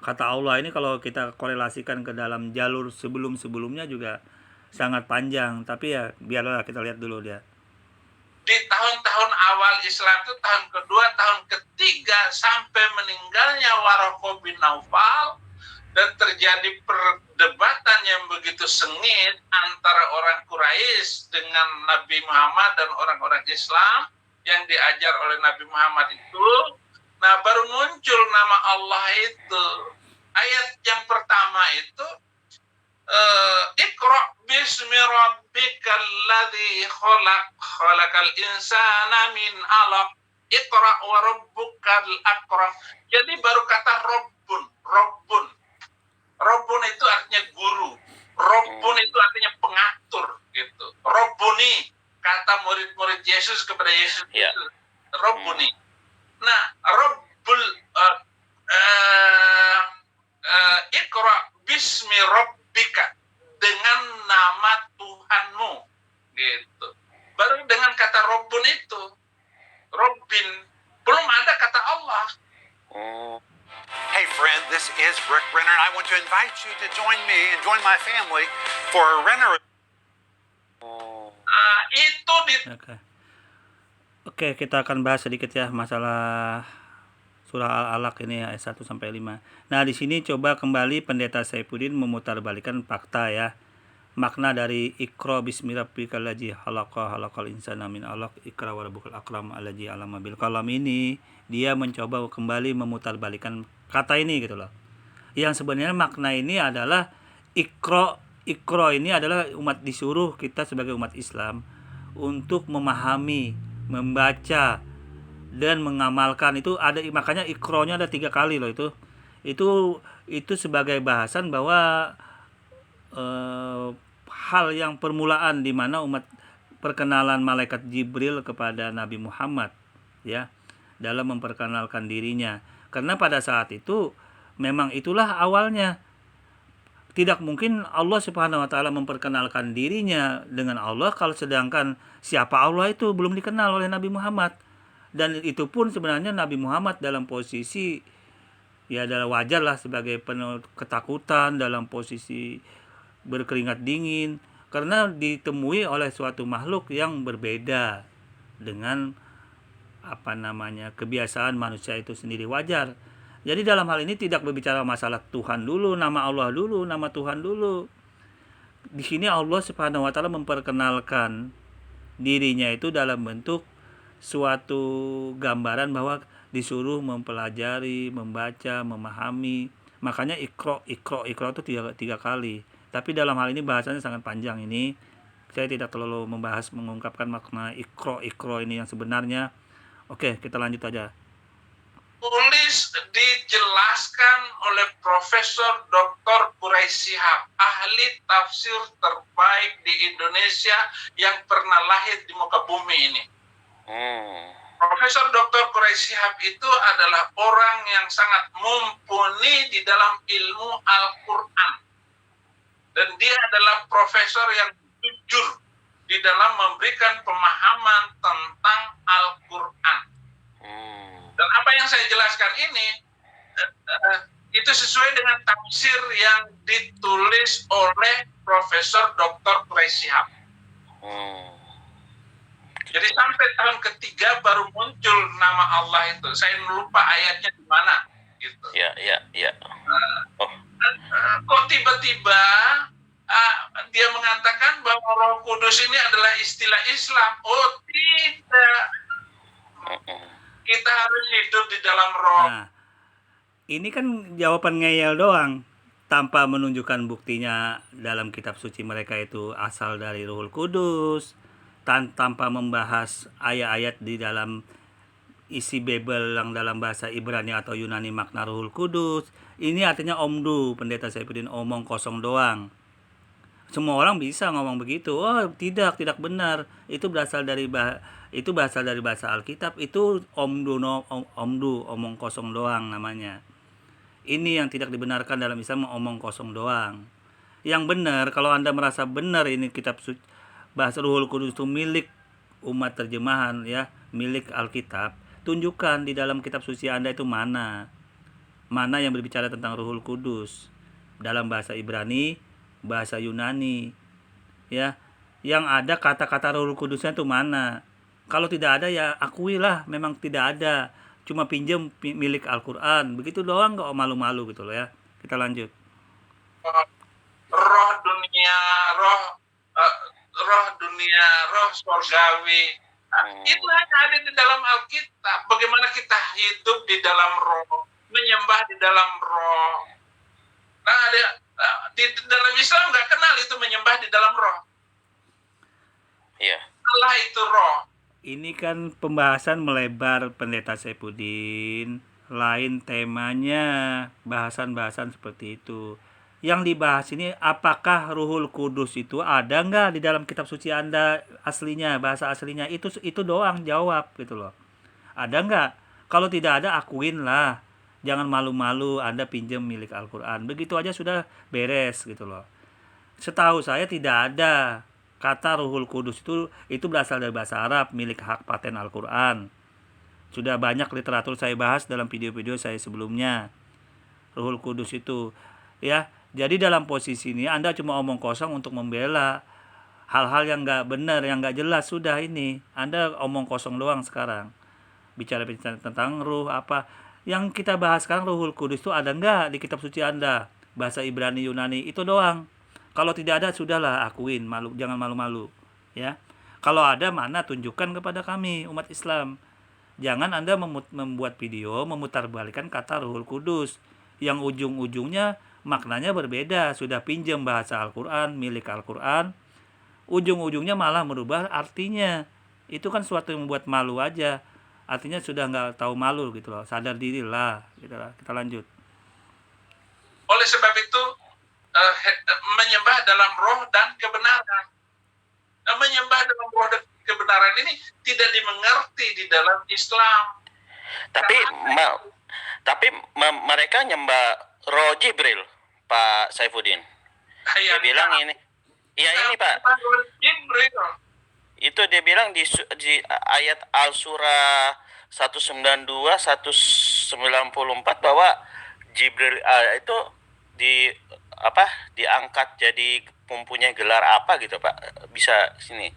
kata Allah ini kalau kita korelasikan ke dalam jalur sebelum-sebelumnya juga sangat panjang. Tapi ya biarlah kita lihat dulu dia. Di tahun-tahun awal Islam itu tahun kedua, tahun ketiga sampai meninggalnya Waraqah bin Naufal, dan terjadi perdebatan yang begitu sengit antara orang Quraisy dengan Nabi Muhammad dan orang-orang Islam yang diajar oleh Nabi Muhammad itu. Nah, baru muncul nama Allah itu. Ayat yang pertama itu Iqra bismi rabbikal ladzi khalaqal insana min 'alaq. Iqra wa rabbukal akram. Jadi baru kata Rabbun. Rabbun itu artinya guru. Rabbun itu artinya pengatur gitu. Rabbuni, kata murid-murid Yesus kepada Yesus itu. Rabbuni. Nah, Rabbul Iqra bismi rabbika, dengan nama Tuhanmu gitu. Baru dengan kata Rabbun itu, Rabbin, belum ada kata Allah. Hey friend, this is Rick Renner, and I want to invite you to join me and join my family for a Renner. Itu di Oke, kita akan bahas sedikit ya masalah surah Al-Alaq ini ayat 1 sampai 5. Nah, di sini coba kembali pendeta Saifuddin memutarbalikan fakta ya. Makna dari Iqra bismi rabbikal ladzi khalaqal insana min 'alaq, Iqra wa rabbukal akram alladzi 'allama bil qalam ini, dia mencoba kembali memutarbalikan kata ini gitu loh. Yang sebenarnya makna ini adalah Iqra ini adalah umat disuruh, kita sebagai umat Islam untuk memahami, membaca dan mengamalkan. Itu ada, makanya Iqra-nya ada 3 kali loh itu sebagai bahasan bahwa hal yang permulaan di mana umat perkenalan malaikat Jibril kepada Nabi Muhammad ya, dalam memperkenalkan dirinya. Karena pada saat itu memang itulah awalnya. Tidak mungkin Allah Subhanahu wa taala memperkenalkan dirinya dengan Allah kalau sedangkan siapa Allah itu belum dikenal oleh Nabi Muhammad. Dan itu pun sebenarnya Nabi Muhammad dalam posisi ya adalah wajar lah sebagai penuh ketakutan dalam posisi berkeringat dingin karena ditemui oleh suatu makhluk yang berbeda dengan kebiasaan manusia itu sendiri, wajar. Jadi dalam hal ini tidak berbicara masalah Tuhan dulu, nama Allah dulu, nama Tuhan dulu. Di sini Allah Subhanahu wa taala memperkenalkan dirinya itu dalam bentuk suatu gambaran bahwa disuruh mempelajari, membaca, memahami. Makanya ikro itu tiga kali. Tapi dalam hal ini bahasanya sangat panjang ini. Saya tidak terlalu mengungkapkan makna ikro ini yang sebenarnya. Oke, kita lanjut aja. Tulis dijelaskan oleh Profesor Dr. Quraisy Shihab, ahli tafsir terbaik di Indonesia yang pernah lahir di muka bumi ini. Profesor Dr. Quraisy Shihab itu adalah orang yang sangat mumpuni di dalam ilmu Al-Quran. Dan dia adalah profesor yang jujur di dalam memberikan pemahaman tentang Al-Quran. Dan apa yang saya jelaskan ini itu sesuai dengan tafsir yang ditulis oleh Profesor Dr. Quraisy Shihab. Jadi sampai tahun ketiga baru muncul nama Allah itu. Saya lupa ayatnya di mana gitu. Ya. Kok tiba-tiba dia mengatakan bahwa Roh Kudus ini adalah istilah Islam? Oh tidak. Kita harus hidup di dalam Roh. Nah, ini kan jawaban ngeyel doang tanpa menunjukkan buktinya dalam kitab suci mereka itu asal dari Ruhul Kudus, tanpa membahas ayat-ayat di dalam isi Bible yang dalam bahasa Ibrani atau Yunani makna Ruhul Kudus. Ini artinya omdu, Pendeta Saifuddin, omong kosong doang. Semua orang bisa ngomong begitu. Oh, tidak benar. Itu berasal dari bahasa Alkitab. Itu omdu, omong kosong doang namanya. Ini yang tidak dibenarkan dalam Islam, omong kosong doang. Yang benar, kalau Anda merasa benar ini kitab suci bahasa Ruhul Kudus itu milik umat terjemahan ya, milik Alkitab, tunjukkan di dalam kitab suci Anda itu mana yang berbicara tentang Ruhul Kudus dalam bahasa Ibrani, bahasa Yunani ya, yang ada kata-kata Ruhul Kudusnya itu mana. Kalau tidak ada ya akuilah memang tidak ada, cuma pinjam milik Al-Quran, begitu doang, nggak malu-malu gitu loh ya. Kita lanjut. Roh dunia, roh surgawi. Itu hanya ada di dalam Alkitab. Bagaimana kita hidup di dalam roh, menyembah di dalam roh. Nah, di dalam Islam nggak kenal itu menyembah di dalam roh. Iya. Allah itu roh. Ini kan pembahasan melebar, Pendeta Saifuddin. Lain temanya, bahasan-bahasan seperti itu. Yang dibahas ini apakah Ruhul Kudus itu ada nggak di dalam kitab suci Anda aslinya, bahasa aslinya, itu doang jawab gitu loh. Ada nggak? Kalau tidak ada akuin lah, jangan malu-malu Anda pinjam milik Al-Quran, begitu aja sudah beres gitu loh. Setahu saya tidak ada kata Ruhul Kudus itu berasal dari bahasa Arab milik hak paten Al-Quran. Sudah banyak literatur saya bahas dalam video-video saya sebelumnya. Ruhul Kudus itu ya. Jadi dalam posisi ini Anda cuma omong kosong untuk membela hal-hal yang nggak benar, yang nggak jelas. Sudah ini Anda omong kosong doang sekarang. Bicara tentang ruh apa. Yang kita bahas sekarang Ruhul Kudus itu ada nggak di kitab suci Anda? Bahasa Ibrani, Yunani, itu doang. Kalau tidak ada sudahlah akuin, jangan malu-malu ya. Kalau ada mana tunjukkan kepada kami umat Islam. Jangan Anda membuat video memutarbalikkan kata Ruhul Kudus yang ujung-ujungnya maknanya berbeda. Sudah pinjam bahasa Al-Quran, milik Al-Quran, ujung-ujungnya malah merubah artinya. Itu kan suatu yang membuat malu aja. Artinya sudah nggak tahu malu gitu loh. Sadar diri lah. Kita lanjut. Oleh sebab itu menyembah dalam roh dan kebenaran. Menyembah dalam roh dan kebenaran ini tidak dimengerti di dalam Islam. Tapi mereka nyembah Roh Jibril, Pak Saifuddin. Dia bilang ini. Ya ini Pak. Jibril. Itu dia bilang di ayat Al-Surah 192, 194 bahwa Jibril itu di diangkat jadi mempunyai gelar apa gitu Pak? Bisa sini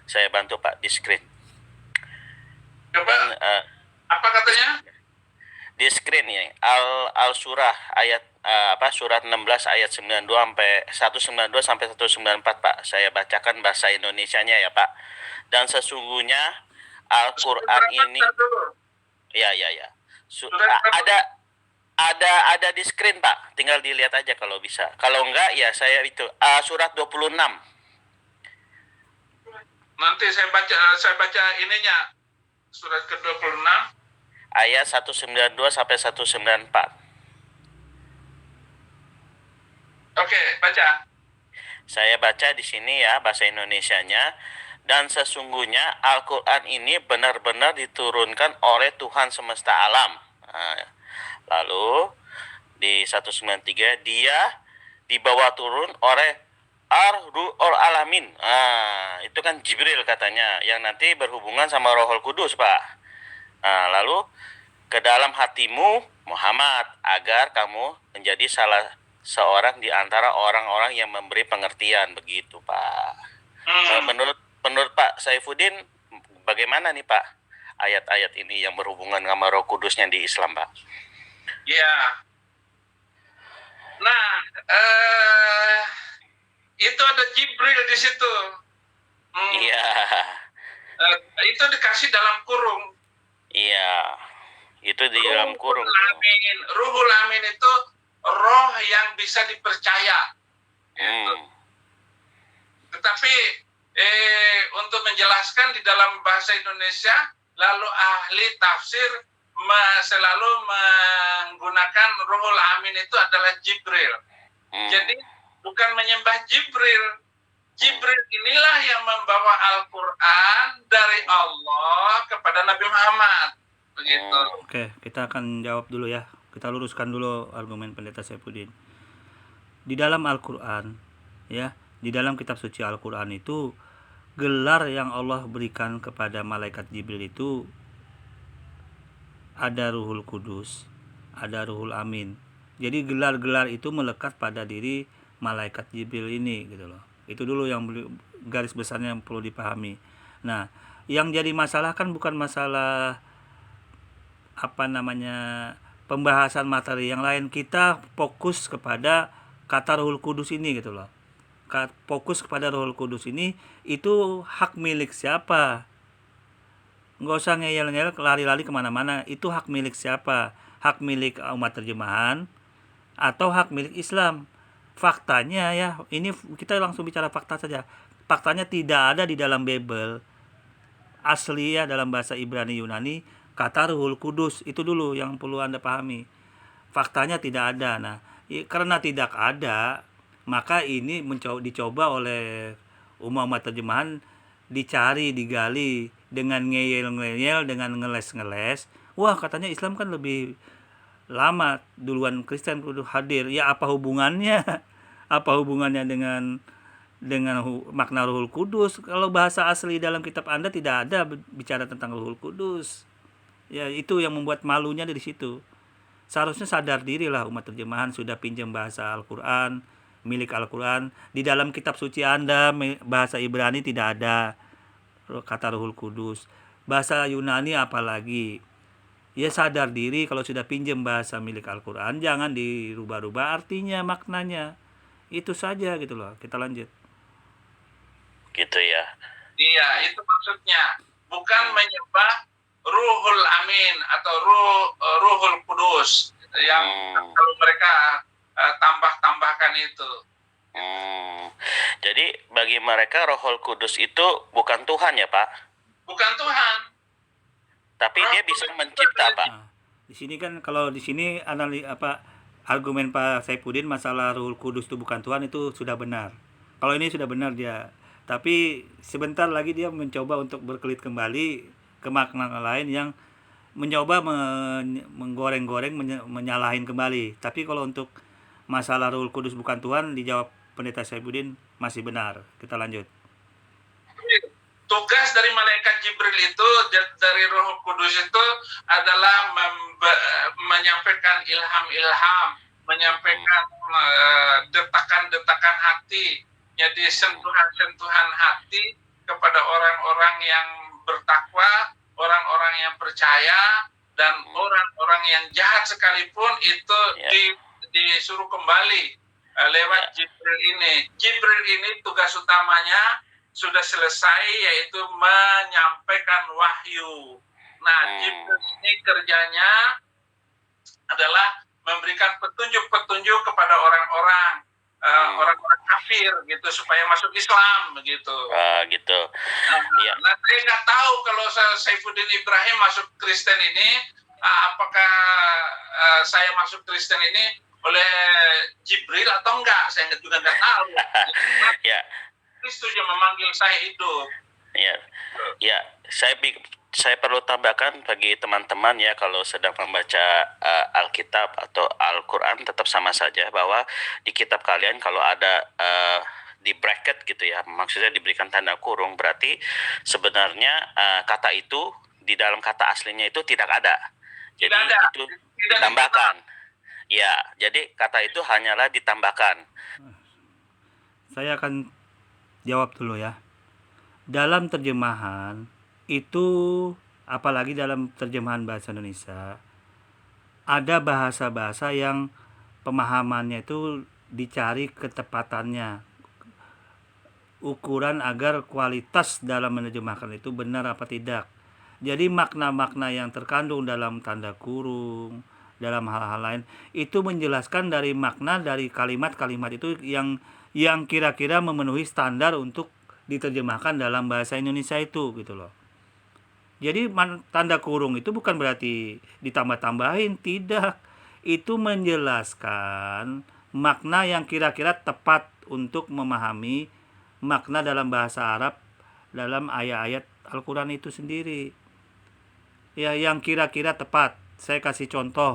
saya bantu Pak di screen. Coba Dan apa katanya? di screen ya al surah ayat surat 16 ayat 92 sampai 194 Pak. Saya bacakan bahasa Indonesianya ya Pak. Dan sesungguhnya Al-Qur'an ini ya ada di screen Pak. Tinggal dilihat aja kalau bisa. Kalau enggak ya saya itu surat 26. Nanti saya baca ininya. Surat ke-26 ayat 192 sampai 194. Oke, baca. Saya baca di sini ya bahasa Indonesianya. Dan sesungguhnya Al-Qur'an ini benar-benar diturunkan oleh Tuhan semesta alam. Nah, lalu di 193 dia dibawa turun oleh Ar-Ruhul Alamin. Itu kan Jibril katanya yang nanti berhubungan sama Rohul Kudus, Pak. Lalu ke dalam hatimu Muhammad agar kamu menjadi salah seorang di antara orang-orang yang memberi pengertian, begitu, Pak. Menurut Pak Saifuddin bagaimana nih, Pak? Ayat-ayat ini yang berhubungan sama Roh Kudusnya di Islam, Pak. Ya. Nah, itu ada Jibril di situ. Iya. Itu dikasih dalam kurung. Iya. Itu di dalam kurung. Ruhul Amin itu roh yang bisa dipercaya. Gitu. Tetapi untuk menjelaskan di dalam bahasa Indonesia, lalu ahli tafsir selalu menggunakan Ruhul Amin itu adalah Jibril. Jadi bukan menyembah Jibril. Jibril inilah yang membawa Al-Quran dari Allah kepada Nabi Muhammad. Begitu. Oke, kita akan jawab dulu ya. Kita luruskan dulu argumen Pendeta Saifuddin. Di dalam Al-Quran, ya, di dalam kitab suci Al-Quran itu gelar yang Allah berikan kepada malaikat Jibril itu ada Ruhul Kudus, ada Ruhul Amin. Jadi gelar-gelar itu melekat pada diri malaikat Jibril ini gitu loh. Itu dulu yang garis besarnya yang perlu dipahami. Nah, yang jadi masalah kan bukan masalah pembahasan materi yang lain. Kita fokus kepada kata Ruhul Kudus ini gitu loh. Fokus kepada Ruhul Kudus ini itu hak milik siapa? Nggak usah ngeyel-ngeyel lari-lari kemana-mana. Itu hak milik siapa? Hak milik umat terjemahan atau hak milik Islam? Faktanya ya, ini kita langsung bicara fakta saja. Faktanya tidak ada di dalam Bible asli ya, dalam bahasa Ibrani Yunani kata Ruhul Kudus. Itu dulu yang perlu Anda pahami. Faktanya tidak ada. Nah, karena tidak ada, maka ini dicoba oleh umat terjemahan, dicari, digali dengan ngeyel-ngeyel, dengan ngeles-ngeles. Wah, katanya Islam kan lebih lama duluan Kristen kudu hadir. Ya, apa hubungannya? Apa hubungannya dengan makna Ruhul Kudus? Kalau bahasa asli dalam kitab Anda tidak ada bicara tentang Ruhul Kudus. Ya, itu yang membuat malunya dari situ. Seharusnya sadar dirilah umat terjemahan sudah pinjam bahasa Al-Quran, milik Al-Quran. Di dalam kitab suci Anda bahasa Ibrani tidak ada kata Ruhul Kudus. Bahasa Yunani apalagi. Ya, sadar diri kalau sudah pinjam bahasa milik Al-Quran, jangan dirubah-rubah artinya, maknanya. Itu saja gitu loh. Kita lanjut. Gitu ya. Iya, itu maksudnya. Bukan menyembah Ruhul Amin atau Ruhul Kudus yang kalau mereka tambahkan itu. Jadi bagi mereka Rohul Kudus itu bukan Tuhan ya, Pak? Bukan Tuhan. Tapi dia bisa mencipta, Pak. Nah, di sini kan kalau di sini argumen Pak Saifuddin masalah Ruhul Kudus itu bukan Tuhan itu sudah benar. Kalau ini sudah benar dia. Tapi sebentar lagi dia mencoba untuk berkelit kembali ke makna lain yang mencoba menggoreng-goreng, menyalahin kembali. Tapi kalau untuk masalah Ruhul Kudus bukan Tuhan, dijawab Pendeta Saifuddin masih benar. Kita lanjut. tugas dari malaikat Jibril itu, dari Roh Kudus itu adalah menyampaikan ilham-ilham, menyampaikan detakan-detakan hati, jadi sentuhan-sentuhan hati kepada orang-orang yang bertakwa, orang-orang yang percaya, dan orang-orang yang jahat sekalipun itu disuruh kembali lewat Jibril ini. Jibril ini tugas utamanya sudah selesai, yaitu menyampaikan wahyu. Nah, Jibril ini kerjanya adalah memberikan petunjuk-petunjuk kepada orang-orang kafir gitu, supaya masuk Islam begitu. Gitu. Nah, saya nggak tahu kalau Saifuddin Ibrahim masuk Kristen ini, apakah saya masuk Kristen ini oleh Jibril atau enggak? Saya juga nggak tahu. Kristus yang memanggil saya hidup. Saya perlu tambahkan bagi teman-teman ya, kalau sedang membaca Alkitab atau Al-Quran, tetap sama saja bahwa di kitab kalian kalau ada di bracket gitu ya, maksudnya diberikan tanda kurung, berarti sebenarnya kata itu di dalam kata aslinya itu tidak ada. Jadi itu ditambahkan. Ya, jadi kata itu hanyalah ditambahkan. Saya akan jawab dulu ya. Dalam terjemahan itu, apalagi dalam terjemahan bahasa Indonesia, ada bahasa-bahasa yang pemahamannya itu dicari ketepatannya, ukuran agar kualitas dalam menerjemahkan itu benar apa tidak. Jadi makna-makna yang terkandung dalam tanda kurung, dalam hal-hal lain, itu menjelaskan dari makna dari kalimat-kalimat itu yang kira-kira memenuhi standar untuk diterjemahkan dalam bahasa Indonesia itu gitu loh. Jadi tanda kurung itu bukan berarti ditambah-tambahin, tidak. Itu menjelaskan makna yang kira-kira tepat untuk memahami makna dalam bahasa Arab dalam ayat-ayat Al-Quran itu sendiri. Ya, yang kira-kira tepat. Saya kasih contoh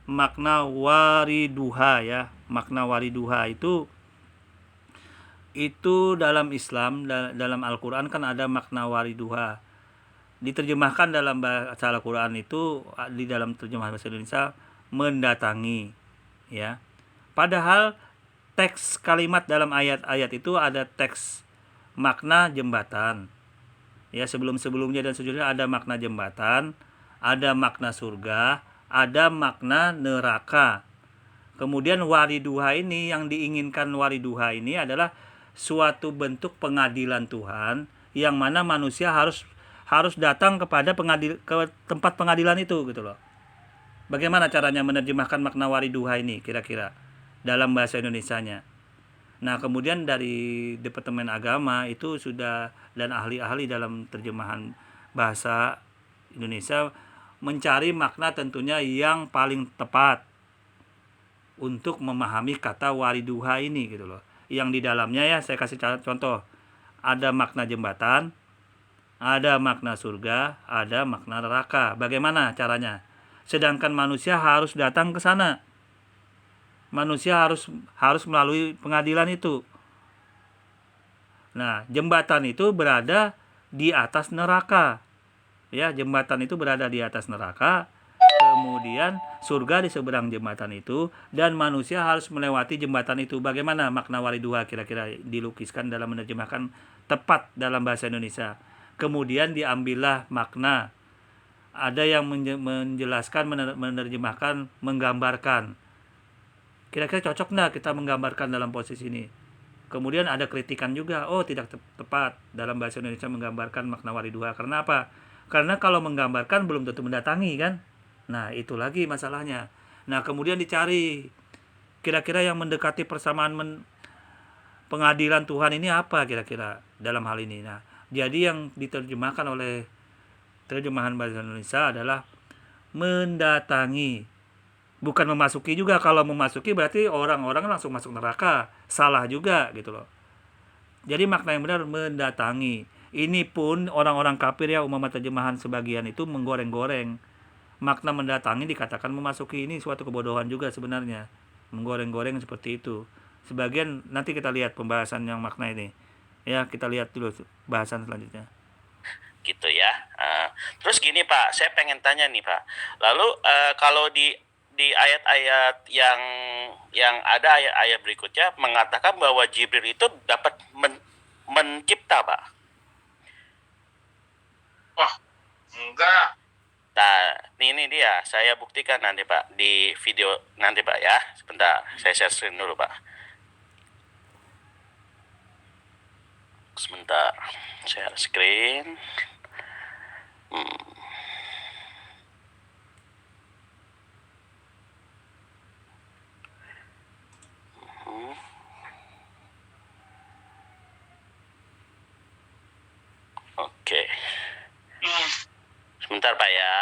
makna wariduha ya. Makna wariduha itu dalam Islam, dalam Al-Quran kan ada makna wariduha. Diterjemahkan dalam bahasa Al-Quran itu, di dalam terjemahan bahasa Indonesia, mendatangi ya. Padahal teks kalimat dalam ayat-ayat itu ada teks makna jembatan ya, sebelum-sebelumnya dan sejujurnya ada makna jembatan, ada makna surga, ada makna neraka. Kemudian wariduha ini, yang diinginkan wariduha ini adalah suatu bentuk pengadilan Tuhan, yang mana manusia harus datang ke tempat pengadilan itu gitu loh. Bagaimana caranya menerjemahkan makna wariduha ini kira-kira dalam bahasa Indonesianya? Nah, kemudian dari Departemen Agama itu sudah, dan ahli-ahli dalam terjemahan bahasa Indonesia mencari makna tentunya yang paling tepat untuk memahami kata wariduha ini gitu loh. Yang di dalamnya ya, saya kasih contoh, ada makna jembatan, ada makna surga, ada makna neraka. Bagaimana caranya? Sedangkan manusia harus datang ke sana. Manusia harus melalui pengadilan itu. Nah, jembatan itu berada di atas neraka. Ya, jembatan itu berada di atas neraka. Kemudian surga di seberang jembatan itu, dan manusia harus melewati jembatan itu. Bagaimana makna wariduha kira-kira dilukiskan dalam menerjemahkan tepat dalam bahasa Indonesia? Kemudian diambillah makna. Ada yang menjelaskan, menerjemahkan, menggambarkan. Kira-kira cocok nggak kita menggambarkan dalam posisi ini? Kemudian ada kritikan juga, tidak tepat dalam bahasa Indonesia menggambarkan makna wariduha. Karena apa? Karena kalau menggambarkan belum tentu mendatangi kan? Nah, itu lagi masalahnya. Nah, kemudian dicari kira-kira yang mendekati persamaan pengadilan Tuhan ini apa kira-kira dalam hal ini. Nah, jadi yang diterjemahkan oleh terjemahan bahasa Indonesia adalah mendatangi, bukan memasuki juga. Kalau memasuki berarti orang-orang langsung masuk neraka, salah juga gitu loh. Jadi makna yang benar mendatangi. Ini pun orang-orang kafir ya, umumnya terjemahan sebagian itu menggoreng-goreng. Makna mendatangi dikatakan memasuki, ini suatu kebodohan juga sebenarnya. Menggoreng-goreng seperti itu. Sebagian nanti kita lihat pembahasan yang makna ini. Ya, kita lihat dulu bahasan selanjutnya. Gitu ya. Terus gini Pak, saya pengen tanya nih Pak. Lalu kalau di ayat-ayat yang ada ayat-ayat berikutnya mengatakan bahwa Jibril itu dapat mencipta Pak. Wah, enggak. Nah, ini dia, saya buktikan nanti Pak di video nanti Pak ya. Sebentar, saya share screen dulu Pak. Sebentar, share screen. Oke, sebentar Pak ya.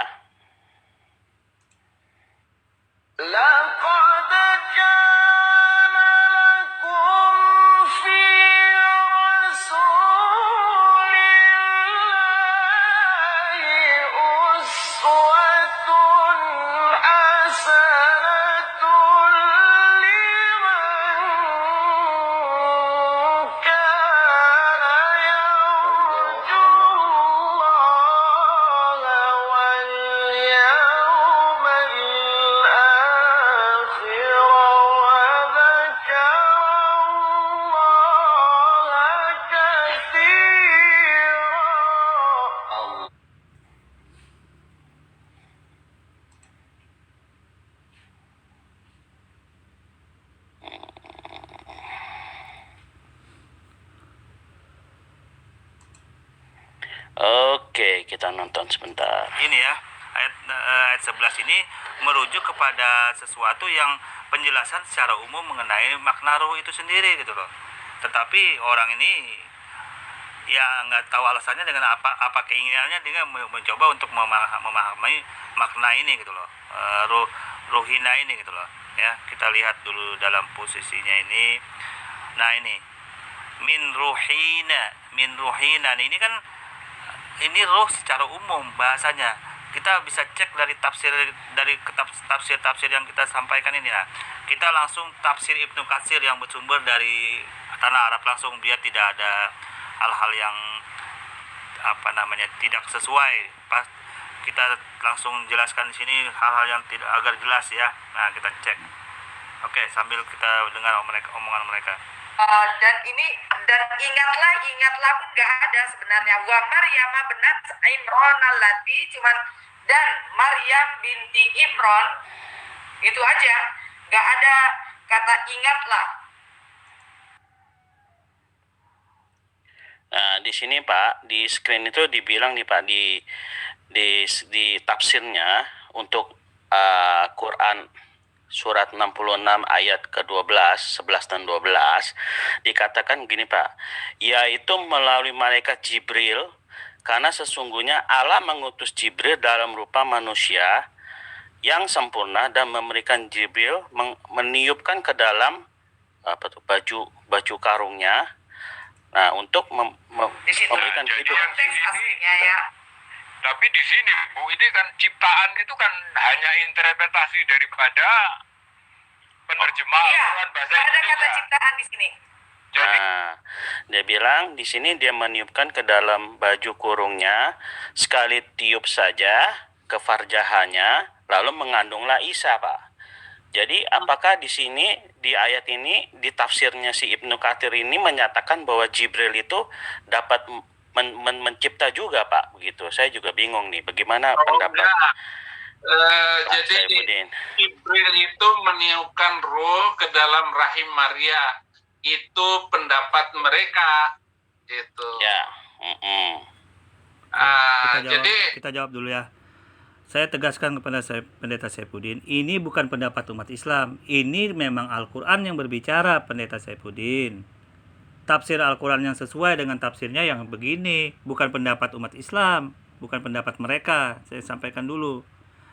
Oke, kita nonton sebentar. Ini ya, ayat 11 ini merujuk kepada sesuatu yang penjelasan secara umum mengenai makna ruh itu sendiri gitu loh. Tetapi orang ini ya nggak tahu alasannya dengan apa keinginannya dengan mencoba untuk memahami makna ini gitu loh. Ruhina ini gitu loh. Ya, kita lihat dulu dalam posisinya ini. Nah, ini min ruhina. Ini kan ini roh secara umum bahasanya. Kita bisa cek dari tafsir yang kita sampaikan ini ya. Kita langsung tafsir Ibnu Katsir yang bersumber dari tanah Arab langsung, biar tidak ada hal-hal yang tidak sesuai. Pas kita langsung jelaskan di sini hal-hal yang tidak agar jelas ya. Nah, kita cek. Oke, sambil kita dengar omongan mereka. Dan ingatlah pun nggak ada sebenarnya. Wa Maryam benat Imron allati, cuman dan Maryam binti Imron, itu aja, nggak ada kata ingatlah. Nah, di sini Pak, di screen itu dibilang nih Pak, di tafsirnya untuk Quran surat 66 ayat ke-12, 11 dan 12 dikatakan gini Pak, yaitu melalui malaikat Jibril, karena sesungguhnya Allah mengutus Jibril dalam rupa manusia yang sempurna dan memberikan Jibril meniupkan ke dalam baju karungnya. Nah, untuk memberikan hidup. Tapi di sini Bu, ini kan ciptaan itu kan hanya interpretasi daripada penerjemah Al-Quran bahasa Indonesia. Ada kata Indonesia. ciptaan di sini. Jadi, Nah, dia bilang di sini dia meniupkan ke dalam baju kurungnya, sekali tiup saja ke farjahannya, lalu mengandunglah Isa, Pak. Jadi apakah di sini di ayat ini di tafsirnya si Ibnu Katsir ini menyatakan bahwa Jibril itu dapat mencipta juga Pak, begitu? Saya juga bingung nih, bagaimana pendapat jadi Saifuddin. Jibril itu meniupkan roh ke dalam rahim Maria, itu pendapat mereka, itu. Ya. Kita jawab dulu ya. Saya tegaskan kepada Pendeta Saifuddin, ini bukan pendapat umat Islam, ini memang Al-Quran yang berbicara, Pendeta Saifuddin. Tafsir Al-Quran yang sesuai dengan tafsirnya yang begini, bukan pendapat umat Islam, bukan pendapat mereka. Saya sampaikan dulu.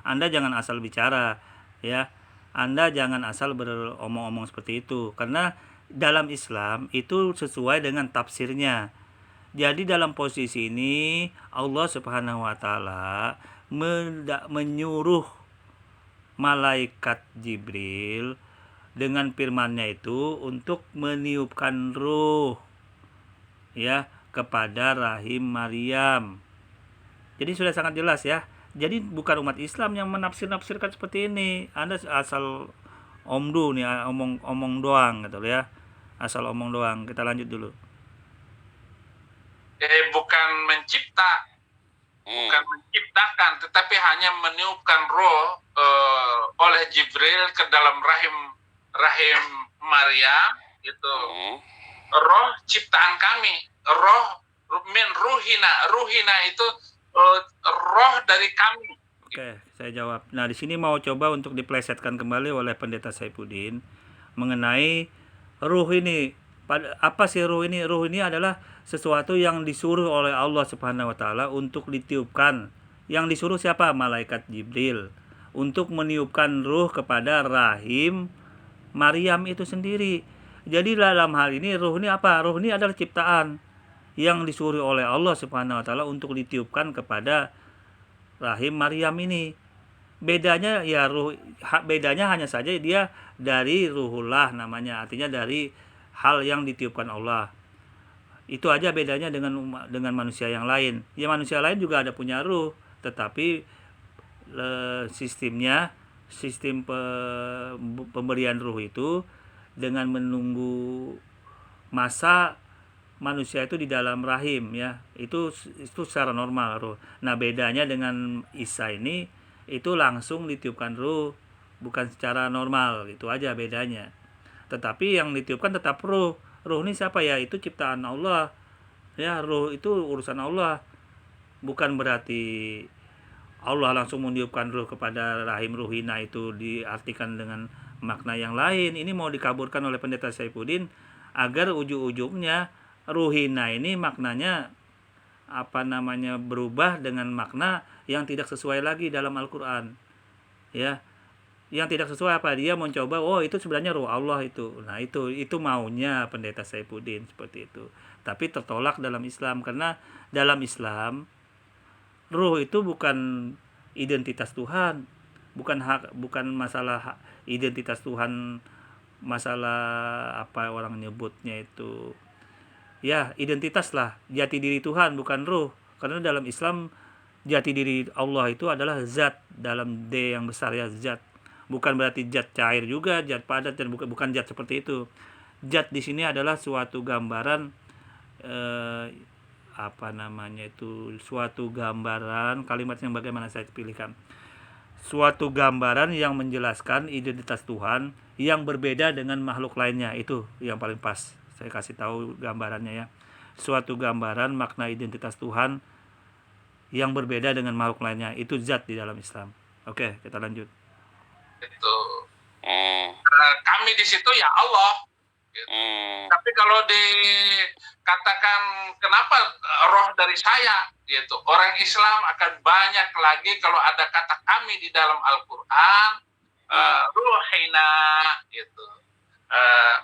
Anda jangan asal bicara, ya. Anda jangan asal beromong-omong seperti itu, karena dalam Islam itu sesuai dengan tafsirnya. Jadi dalam posisi ini Allah Subhanahu wa taala menyuruh malaikat Jibril dengan firman-Nya itu untuk meniupkan ruh ya kepada rahim Maryam. Jadi sudah sangat jelas ya. Jadi bukan umat Islam yang menafsir-nafsirkan seperti ini. Anda asal omdu nih, omong doang gitu ya. Asal omong doang. Kita lanjut dulu. Bukan mencipta, bukan menciptakan, tetapi hanya meniupkan roh oleh Jibril ke dalam rahim Maryam itu. Roh ciptaan kami, roh min ruhina itu roh dari kami. Oke, saya jawab. Nah, di sini mau coba untuk diplesetkan kembali oleh Pendeta Saifuddin mengenai ruh ini. Apa sih ruh ini? Ruh ini adalah sesuatu yang disuruh oleh Allah Subhanahu wa taala untuk ditiupkan. Yang disuruh siapa? Malaikat Jibril untuk meniupkan ruh kepada rahim Maryam itu sendiri. Jadi dalam hal ini ruh ini apa? Ruh ini adalah ciptaan yang disuruh oleh Allah Subhanahu wa taala untuk ditiupkan kepada rahim Maryam ini. Bedanya ya bedanya hanya saja dia dari ruhullah namanya, artinya dari hal yang ditiupkan Allah. Itu aja bedanya dengan manusia yang lain. Ya manusia lain juga ada punya ruh, tetapi sistem pemberian ruh itu dengan menunggu masa manusia itu di dalam rahim ya, itu secara normal ruh. Nah bedanya dengan Isa ini itu langsung ditiupkan ruh, bukan secara normal, itu aja bedanya. Tetapi yang ditiupkan tetap ruh. Ruh ini siapa ya? Itu ciptaan Allah ya. Ruh itu urusan Allah, bukan berarti Allah langsung meniupkan ruh kepada rahim ruhina itu diartikan dengan makna yang lain. Ini mau dikaburkan oleh Pendeta Saifuddin agar ujung-ujungnya ruhina ini maknanya berubah dengan makna yang tidak sesuai lagi dalam Al-Qur'an. Ya. Yang tidak sesuai apa? Dia mencoba itu sebenarnya ruh Allah itu. Nah, itu maunya Pendeta Saifuddin seperti itu. Tapi tertolak dalam Islam karena dalam Islam ruh itu bukan identitas Tuhan. Bukan masalah identitas Tuhan, masalah apa orang nyebutnya itu. Ya, identitas lah, jati diri Tuhan bukan ruh. Karena dalam Islam jati diri Allah itu adalah zat, dalam D yang besar ya, zat. Bukan berarti zat cair juga, zat padat, dan bukan zat seperti itu. Zat di sini adalah suatu gambaran suatu gambaran, kalimat yang bagaimana saya pilihkan. Suatu gambaran yang menjelaskan identitas Tuhan yang berbeda dengan makhluk lainnya, itu yang paling pas. Saya kasih tahu gambarannya ya. Suatu gambaran makna identitas Tuhan yang berbeda dengan makhluk lainnya, itu zat di dalam Islam. Oke, kita lanjut. Itu kami di situ ya Allah. Tapi kalau dikatakan kenapa roh dari saya, gitu, orang Islam akan banyak lagi kalau ada kata kami di dalam Al-Quran, ruhina, gitu.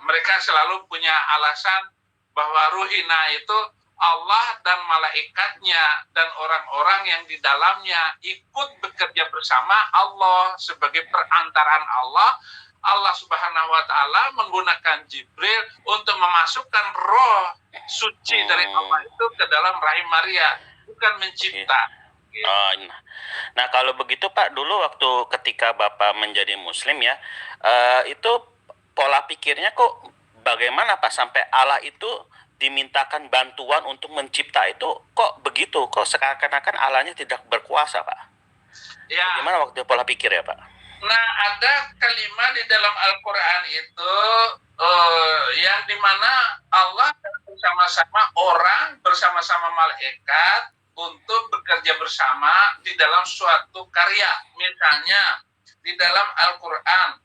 Mereka selalu punya alasan bahwa ruhina itu Allah dan malaikatnya dan orang-orang yang di dalamnya ikut bekerja bersama Allah sebagai perantaraan Allah. Allah Subhanahu wa taala menggunakan Jibril untuk memasukkan roh suci dari Allah itu ke dalam rahim Maria, bukan mencipta. Gitu. Nah kalau begitu Pak, dulu waktu ketika Bapak menjadi Muslim ya, itu pola pikirnya kok bagaimana Pak sampai Allah itu dimintakan bantuan untuk mencipta, itu kok begitu? Kok seakan-akan Allahnya tidak berkuasa Pak? Ya. Gimana waktu pola pikir ya Pak? Nah, ada kalimat di dalam Al-Quran itu yang dimana Allah bersama-sama orang, bersama-sama malaikat untuk bekerja bersama di dalam suatu karya. Misalnya di dalam Al-Quran,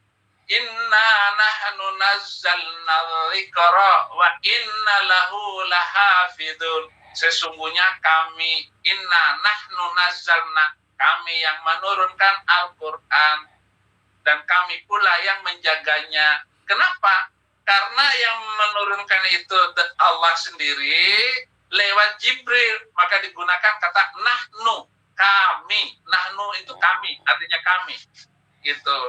Inna nahnu nazzalna dzikra wa inna lahu lahafidun. Sesungguhnya kami, inna nahnu nazzalna, kami yang menurunkan Al-Quran, dan kami pula yang menjaganya. Kenapa? Karena yang menurunkan itu Allah sendiri lewat Jibril, maka digunakan kata nahnu, kami. Nahnu itu kami, artinya kami. Gitu.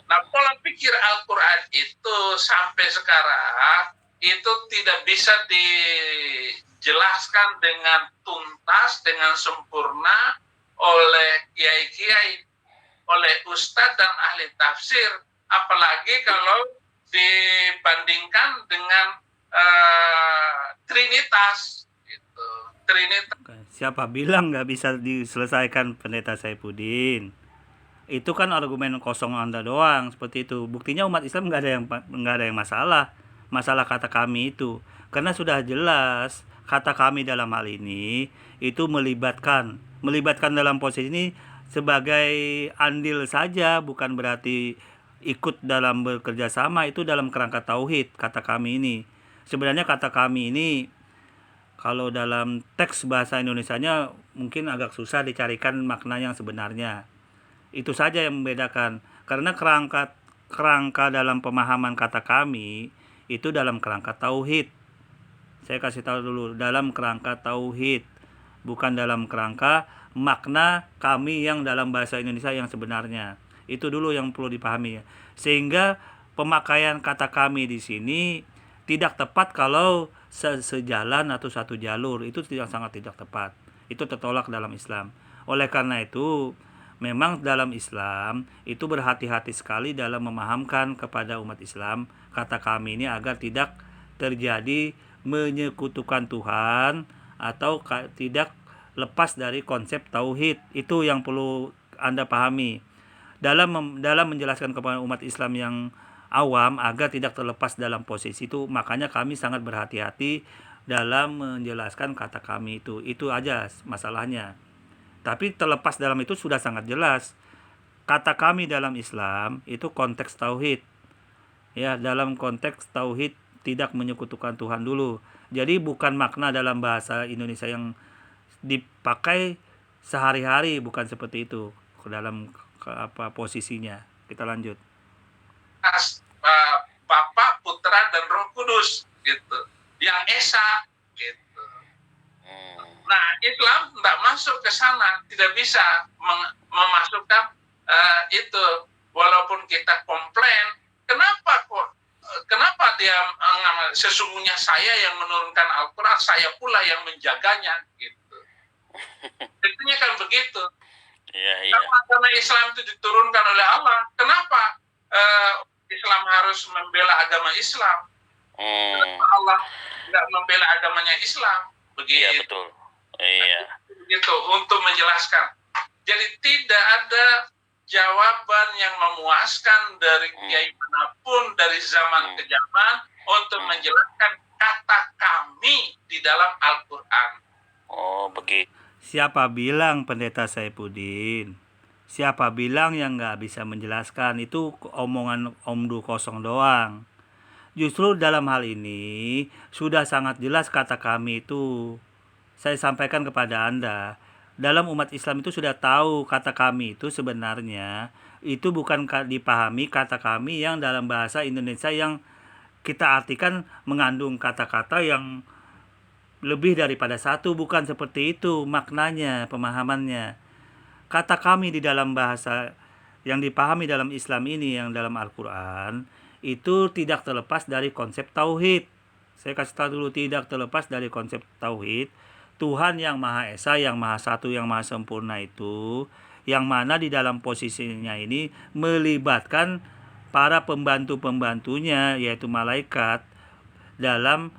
Nah, pola pikir Al-Quran itu sampai sekarang itu tidak bisa dijelaskan dengan tuntas, dengan sempurna oleh kiai-kiai, oleh ustadz dan ahli tafsir, apalagi kalau dibandingkan dengan Trinitas. Gitu. Trinitas. Siapa bilang nggak bisa diselesaikan, Pendeta Saifuddin? Itu kan argumen kosong Anda doang seperti itu. Buktinya umat Islam nggak ada yang masalah kata kami itu, karena sudah jelas kata kami dalam hal ini itu melibatkan dalam posisi ini sebagai andil saja, bukan berarti ikut dalam bekerja sama. Itu dalam kerangka tauhid kata kami ini. Sebenarnya kata kami ini kalau dalam teks bahasa Indonesianya mungkin agak susah dicarikan makna yang sebenarnya. Itu saja yang membedakan. Karena kerangka dalam pemahaman kata kami itu dalam kerangka tauhid. Saya kasih tahu dulu, dalam kerangka tauhid, bukan dalam kerangka makna kami yang dalam bahasa Indonesia yang sebenarnya. Itu dulu yang perlu dipahami. Sehingga pemakaian kata kami di sini tidak tepat kalau sejalan atau satu jalur. Itu sangat tidak tepat. Itu tertolak dalam Islam. Oleh karena itu, memang dalam Islam itu berhati-hati sekali dalam memahamkan kepada umat Islam kata kami ini agar tidak terjadi menyekutukan Tuhan atau tidak lepas dari konsep tauhid. Itu yang perlu Anda pahami dalam menjelaskan kepada umat Islam yang awam agar tidak terlepas dalam posisi itu. Makanya kami sangat berhati-hati dalam menjelaskan kata kami itu. Itu aja masalahnya. Tapi terlepas dalam itu sudah sangat jelas. Kata kami dalam Islam itu konteks tauhid. Ya, dalam konteks tauhid tidak menyekutukan Tuhan dulu. Jadi bukan makna dalam bahasa Indonesia yang dipakai sehari-hari, bukan seperti itu dalam posisinya. Kita lanjut. Bapa, Putra, dan Roh Kudus gitu. Yang Esa gitu. Nah, Islam tidak masuk ke sana, tidak bisa memasukkan itu. Walaupun kita komplain, kenapa dia sesungguhnya saya yang menurunkan Al-Quran, saya pula yang menjaganya gitu. Intinya kan begitu. Kalau agama Islam itu diturunkan oleh Allah, kenapa Islam harus membela agama Islam? Kenapa Allah nggak membela agamanya Islam? Begitu. Iya, betul. Iya. Begitu untuk menjelaskan. Jadi tidak ada jawaban yang memuaskan dari kiai manapun dari zaman ke zaman untuk menjelaskan kata kami di dalam Al-Quran. Oh, begitu. Siapa bilang, Pendeta Saifuddin? Siapa bilang yang nggak bisa menjelaskan? Itu omongan omdu kosong doang. Justru dalam hal ini sudah sangat jelas kata kami itu. Saya sampaikan kepada Anda. Dalam umat Islam itu sudah tahu kata kami itu sebenarnya itu bukan dipahami kata kami yang dalam bahasa Indonesia yang kita artikan mengandung kata-kata yang lebih daripada satu. Bukan seperti itu maknanya, pemahamannya. Kata kami di dalam bahasa yang dipahami dalam Islam ini, yang dalam Al-Quran, itu tidak terlepas dari konsep tauhid. Saya kasih tahu dulu, tidak terlepas dari konsep tauhid. Tuhan yang Maha Esa, yang Maha Satu, yang Maha Sempurna itu, yang mana di dalam posisinya ini melibatkan para pembantu-pembantunya, yaitu malaikat, dalam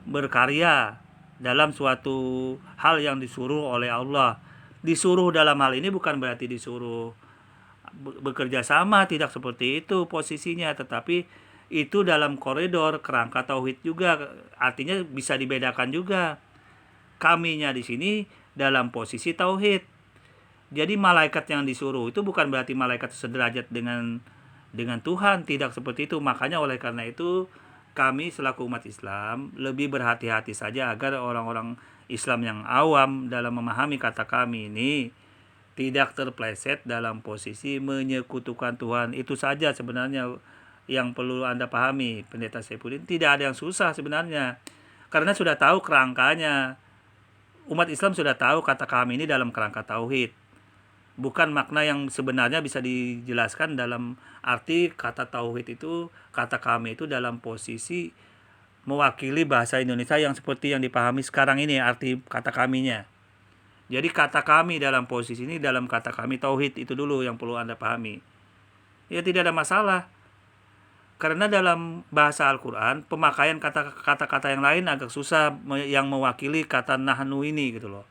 berkarya, dalam suatu hal yang disuruh oleh Allah. Disuruh dalam hal ini bukan berarti disuruh bekerja sama, tidak seperti itu posisinya, tetapi itu dalam koridor kerangka tauhid juga, artinya bisa dibedakan juga. Kaminya di sini dalam posisi tauhid. Jadi malaikat yang disuruh itu bukan berarti malaikat sederajat dengan Tuhan, tidak seperti itu. Makanya oleh karena itu kami selaku umat Islam lebih berhati-hati saja agar orang-orang Islam yang awam dalam memahami kata kami ini tidak terpleset dalam posisi menyekutukan Tuhan. Itu saja sebenarnya yang perlu Anda pahami, Pendeta Saifuddin. Tidak ada yang susah sebenarnya, karena sudah tahu kerangkanya. Umat Islam sudah tahu kata kami ini dalam kerangka tauhid, bukan makna yang sebenarnya bisa dijelaskan dalam arti kata tauhid itu, kata kami itu dalam posisi mewakili bahasa Indonesia yang seperti yang dipahami sekarang ini arti kata kaminya. Jadi kata kami dalam posisi ini, dalam kata kami tauhid itu dulu yang perlu Anda pahami. Ya tidak ada masalah. Karena dalam bahasa Al-Quran pemakaian kata-kata yang lain agak susah yang mewakili kata nahnu ini gitu loh.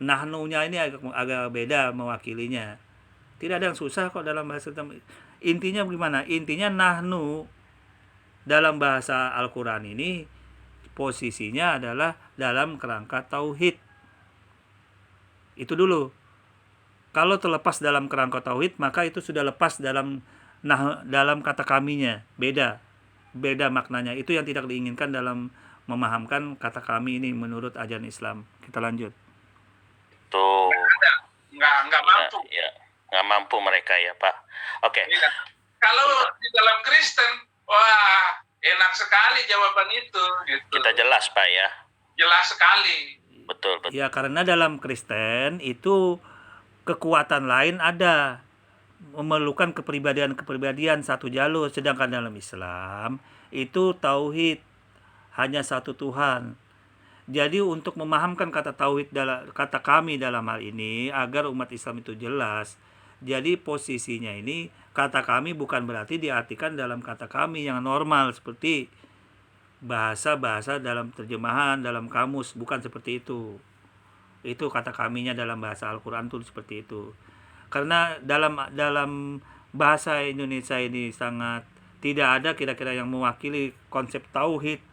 Nahnu-nya ini agak beda mewakilinya. Tidak ada yang susah kok dalam bahasa. Intinya bagaimana? Intinya nahnu dalam bahasa Al-Quran ini posisinya adalah dalam kerangka tauhid. Itu dulu. Kalau terlepas dalam kerangka tauhid, maka itu sudah lepas dalam kata kaminya. Beda maknanya. Itu yang tidak diinginkan dalam memahamkan kata kami ini menurut ajaran Islam. Kita lanjut. Tuh. Nggak mampu. Ya, nggak mampu mereka ya Pak. Oke. Iya. Kalau di dalam Kristen, wah enak sekali jawaban itu. Gitu. Kita jelas Pak ya. Jelas sekali. Betul. Ya karena dalam Kristen itu kekuatan lain ada, memerlukan kepribadian satu jalur, sedangkan dalam Islam itu tauhid, hanya satu Tuhan. Jadi untuk memahamkan kata tauhid kata kami dalam hal ini agar umat Islam itu jelas. Jadi posisinya ini kata kami bukan berarti diartikan dalam kata kami yang normal seperti bahasa-bahasa dalam terjemahan dalam kamus, bukan seperti itu. Itu kata kaminya dalam bahasa Al-Quran itu seperti itu. Karena dalam bahasa Indonesia ini sangat tidak ada kira-kira yang mewakili konsep tauhid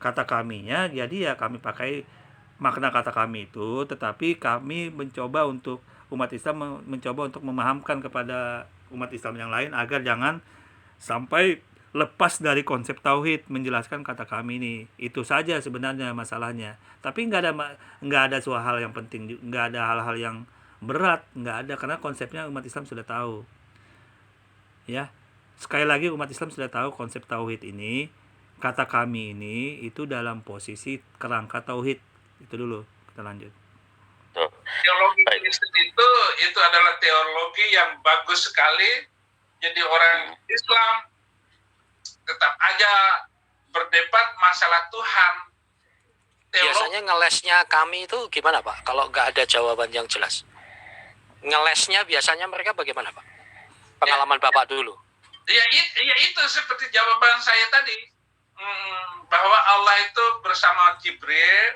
kata kaminya, jadi ya kami pakai makna kata kami itu, tetapi kami mencoba untuk umat Islam mencoba untuk memahamkan kepada umat Islam yang lain agar jangan sampai lepas dari konsep tauhid menjelaskan kata kami ini. Itu saja sebenarnya masalahnya. Tapi nggak ada suatu hal yang penting, nggak ada hal-hal yang berat, nggak ada, karena konsepnya umat Islam sudah tahu. Ya, sekali lagi umat Islam sudah tahu konsep tauhid ini. Kata kami ini itu dalam posisi kerangka tauhid. Itu dulu, kita lanjut. Teologi Kristen itu adalah teologi yang bagus sekali. Jadi orang Islam tetap aja berdebat masalah Tuhan. Biasanya ngelesnya kami itu gimana Pak? Kalau nggak ada jawaban yang jelas. Ngelesnya biasanya mereka bagaimana Pak? Pengalaman Bapak dulu. Ya itu seperti jawaban saya tadi. Bahwa Allah itu bersama Jibril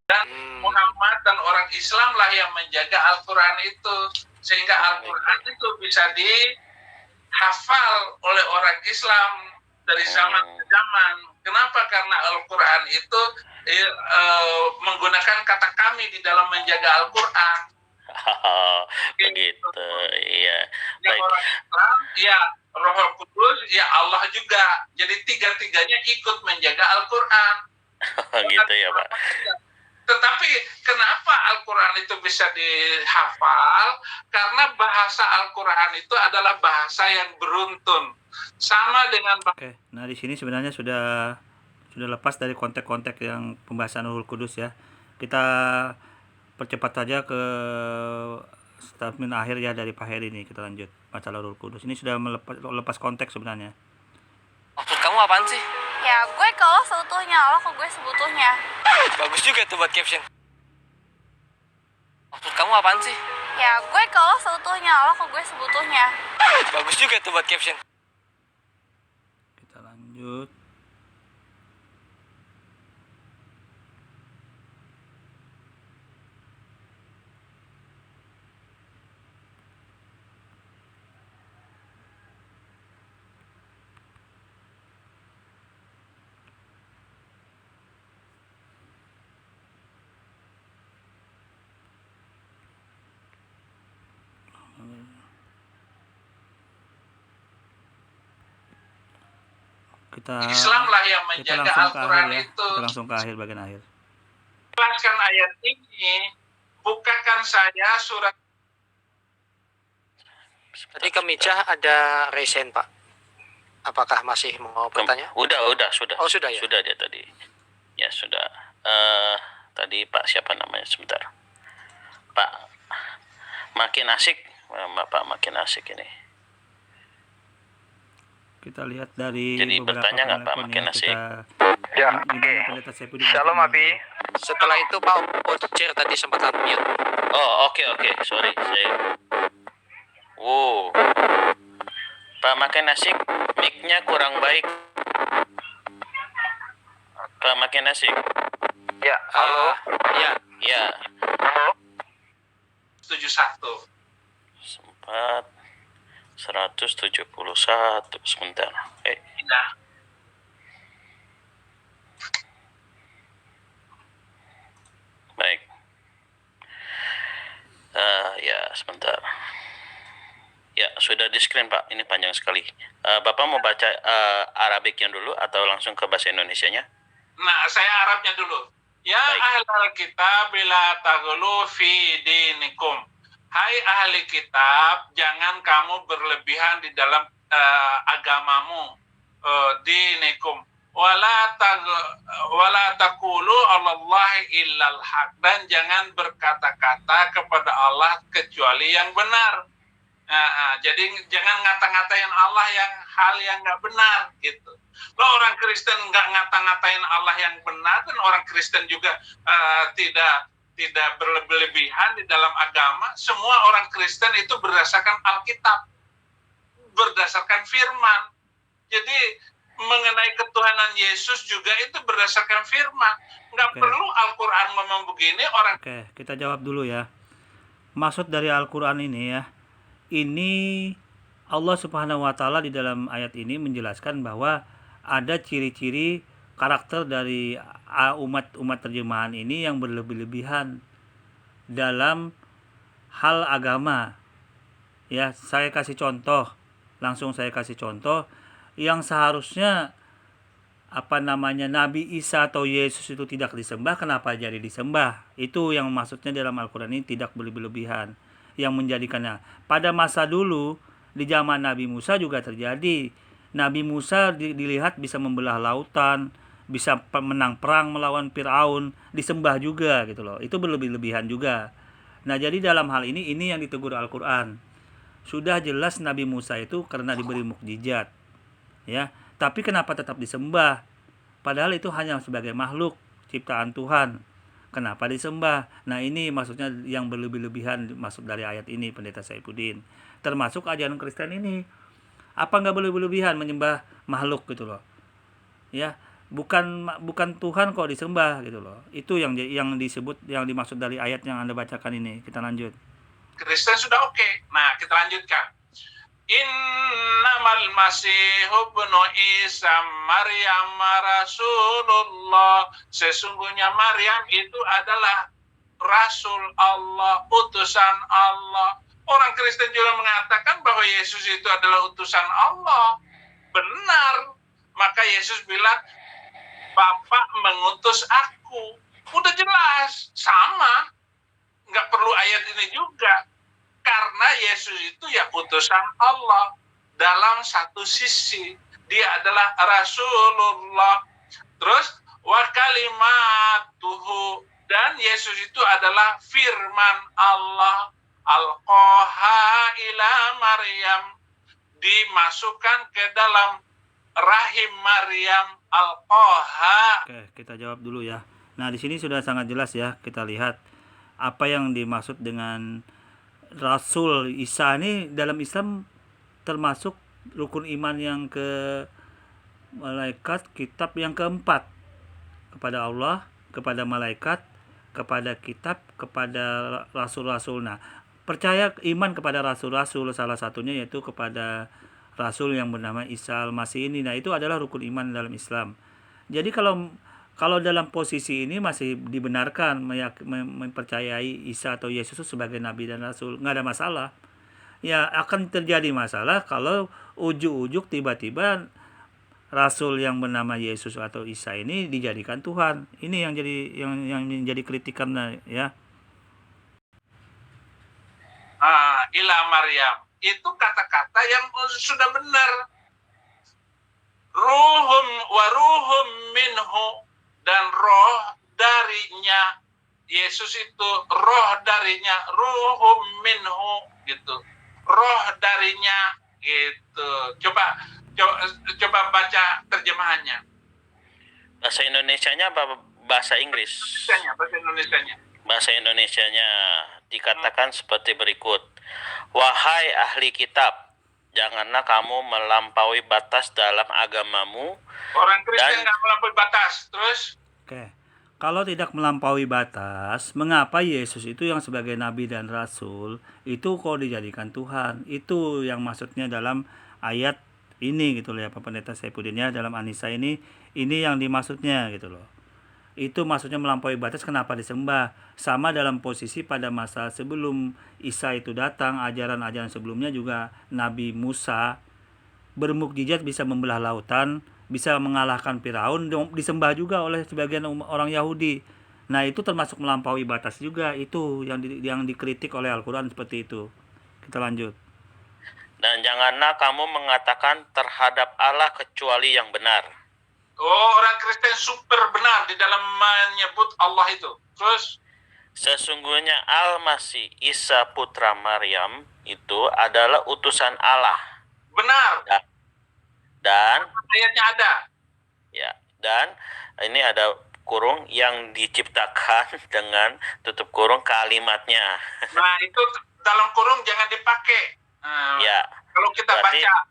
dan Muhammad dan orang Islam lah yang menjaga Al-Quran itu, sehingga Al-Quran itu bisa dihafal oleh orang Islam dari zaman ke zaman. Kenapa? Karena Al-Quran itu menggunakan kata kami di dalam menjaga Al-Quran. Begitu, iya. Yang orang Islam, ya Roh Kudus, ya Allah juga. Jadi tiga-tiganya ikut menjaga Al-Quran. Gitu ya Pak. Tetapi kenapa Al-Quran itu bisa dihafal? Karena bahasa Al-Quran itu adalah bahasa yang beruntun. Sama dengan Oke, nah di sini sebenarnya sudah lepas dari konteks-konteks yang pembahasan Ruhul Kudus ya. Kita percepat saja ke statement akhir ya dari Pak Heri ini. Kita lanjut masalah Ruhul Kudus. Ini sudah lepas konteks sebenarnya. Maksud kamu apaan sih? Ya gue ke lo seutuhnya, lo ke gue sebutuhnya. Bagus juga tuh buat caption. Maksud kamu apaan sih? Ya gue ke lo seutuhnya, lo ke gue sebutuhnya. Bagus juga tuh buat caption. Kita lanjut. Islam lah yang menjaga Al-Quran itu. Kita langsung ke akhir, bagian akhir. Jelaskan ayat ini, bukakan saya surat. Tadi ke Mijah ada resen Pak. Apakah masih mau bertanya? Sudah. Oh sudah ya. Sudah dia tadi. Ya sudah. Tadi Pak siapa namanya sebentar. Pak makin asik, Bapak makin asik ini. Kita lihat dari Jadi beberapa bertanya nggak Pak penelpon makin ya, asik? kita Ya, Gimana Pendeta Saifudin? Shalom Abi. Setelah itu Pak Ocer tadi sempat unmute. Oh, oke. Sorry, saya. Pak Makin Asik, mic-nya kurang baik. Pak Makin Asik. Ya, halo. Ya, 71. Sempat 171 sebentar. Nah, Baik. Ya, sebentar. Ya, sudah di screen, Pak. Ini panjang sekali. Bapak mau baca Arabiknya dulu atau langsung ke bahasa Indonesianya? nah, saya Arabnya dulu. Ya Baik. ahlal kitab bila taghlu fi dinikum. Hai ahli kitab, jangan kamu berlebihan di dalam agamamu. Dinikum. Wala taqulu 'alallahi illal haq, dan jangan berkata-kata kepada Allah kecuali yang benar. Jadi jangan ngata-ngatain Allah hal yang nggak benar gitu. Lo orang Kristen nggak ngata-ngatain Allah yang benar, dan orang Kristen juga tidak berlebihan di dalam agama. Semua orang Kristen itu berdasarkan Alkitab, berdasarkan firman. Jadi mengenai ketuhanan Yesus juga itu berdasarkan firman. Nggak Oke. perlu Al-Quran ngomong begini, orang Oke, kita jawab dulu ya. Maksud dari Al-Quran ini ya, ini Allah Subhanahu wa Ta'ala di dalam ayat ini menjelaskan bahwa ada ciri-ciri karakter dari umat terjemahan ini yang berlebih-lebihan dalam hal agama. Ya, saya kasih contoh, langsung saya kasih contoh yang seharusnya Nabi Isa atau Yesus itu tidak disembah, kenapa jadi disembah? Itu yang maksudnya dalam Al-Quran ini tidak berlebihan, yang menjadikannya pada masa dulu di zaman Nabi Musa juga terjadi. Nabi Musa dilihat bisa membelah lautan, bisa menang perang melawan Firaun, disembah juga gitu loh. Itu berlebih-lebihan juga. Nah, jadi dalam hal ini yang ditegur Al-Quran. Sudah jelas Nabi Musa itu karena diberi mukjizat. Ya, tapi kenapa tetap disembah? Padahal itu hanya sebagai makhluk ciptaan Tuhan. Kenapa disembah? Nah, ini maksudnya yang berlebih-lebihan masuk dari ayat ini, Pendeta Saifudin. Termasuk ajaran Kristen ini. Apa nggak berlebihan menyembah makhluk gitu loh? Ya, bukan Tuhan kok disembah gitu loh. Itu yang disebut, yang dimaksud dari ayat yang Anda bacakan ini. Kita lanjut. Kristen sudah oke. Nah, kita lanjutkan. Innamal masihu ibnu Isa Maryam Rasulullah. Sesungguhnya Maryam itu adalah Rasul Allah, utusan Allah. Orang Kristen juga mengatakan bahwa Yesus itu adalah utusan Allah. Benar. Maka Yesus bilang, Bapa mengutus aku. Udah jelas, sama. Nggak perlu ayat ini juga. Karena Yesus itu ya utusan Allah. Dalam satu sisi, dia adalah Rasulullah. Terus, wa kalimatuhu, dan Yesus itu adalah firman Allah. Alqaha ila Maryam, dimasukkan ke dalam rahim Maryam. Alqaha. Oke, kita jawab dulu ya. Nah, di sini sudah sangat jelas ya. Kita lihat apa yang dimaksud dengan Rasul Isa ini dalam Islam termasuk rukun iman yang ke malaikat, kitab yang keempat, kepada Allah, kepada malaikat, kepada kitab, kepada rasul-rasul. Nah, percaya iman kepada rasul-rasul, salah satunya yaitu kepada rasul yang bernama Isa Al-Masih ini. Nah, itu adalah rukun iman dalam Islam. Jadi kalau dalam posisi ini masih dibenarkan mempercayai Isa atau Yesus sebagai nabi dan rasul, nggak ada masalah. Ya, akan terjadi masalah kalau ujuk-ujuk tiba-tiba rasul yang bernama Yesus atau Isa ini dijadikan Tuhan. Ini yang menjadi kritikan ya. Ila Maryam, itu kata-kata yang sudah benar. Ruhum minhu, dan roh darinya. Yesus itu roh darinya, ruhum minhu gitu. Roh darinya gitu. Coba baca terjemahannya. Bahasa Indonesianya apa bahasa Inggris? Bahasa Indonesianya. Bahasa Indonesianya dikatakan seperti berikut. Wahai ahli kitab, janganlah kamu melampaui batas dalam agamamu. Orang Kristen Dan- nggak melampaui batas. Terus Oke. Kalau tidak melampaui batas, mengapa Yesus itu yang sebagai nabi dan rasul itu kok dijadikan Tuhan? Itu yang maksudnya dalam ayat ini gitu loh ya Pak Pendeta Saifuddin ya, dalam Anisa ini yang dimaksudnya gitu loh. Itu maksudnya melampaui batas, kenapa disembah? Sama dalam posisi pada masa sebelum Isa itu datang, ajaran-ajaran sebelumnya juga Nabi Musa bermukjizat bisa membelah lautan, bisa mengalahkan Firaun, disembah juga oleh sebagian orang Yahudi. Nah, itu termasuk melampaui batas juga, itu yang dikritik oleh Al-Qur'an seperti itu. Kita lanjut. Dan janganlah kamu mengatakan terhadap Allah kecuali yang benar. orang Kristen super benar di dalam menyebut Allah itu. Terus Sesungguhnya Al-Masih Isa putra Maryam itu adalah utusan Allah. benar. Dan Ayatnya ada. ya, dan ini ada kurung yang diciptakan dengan tutup kurung kalimatnya. Nah, itu dalam kurung jangan dipakai. Nah, Ya, kalau kita berarti- baca,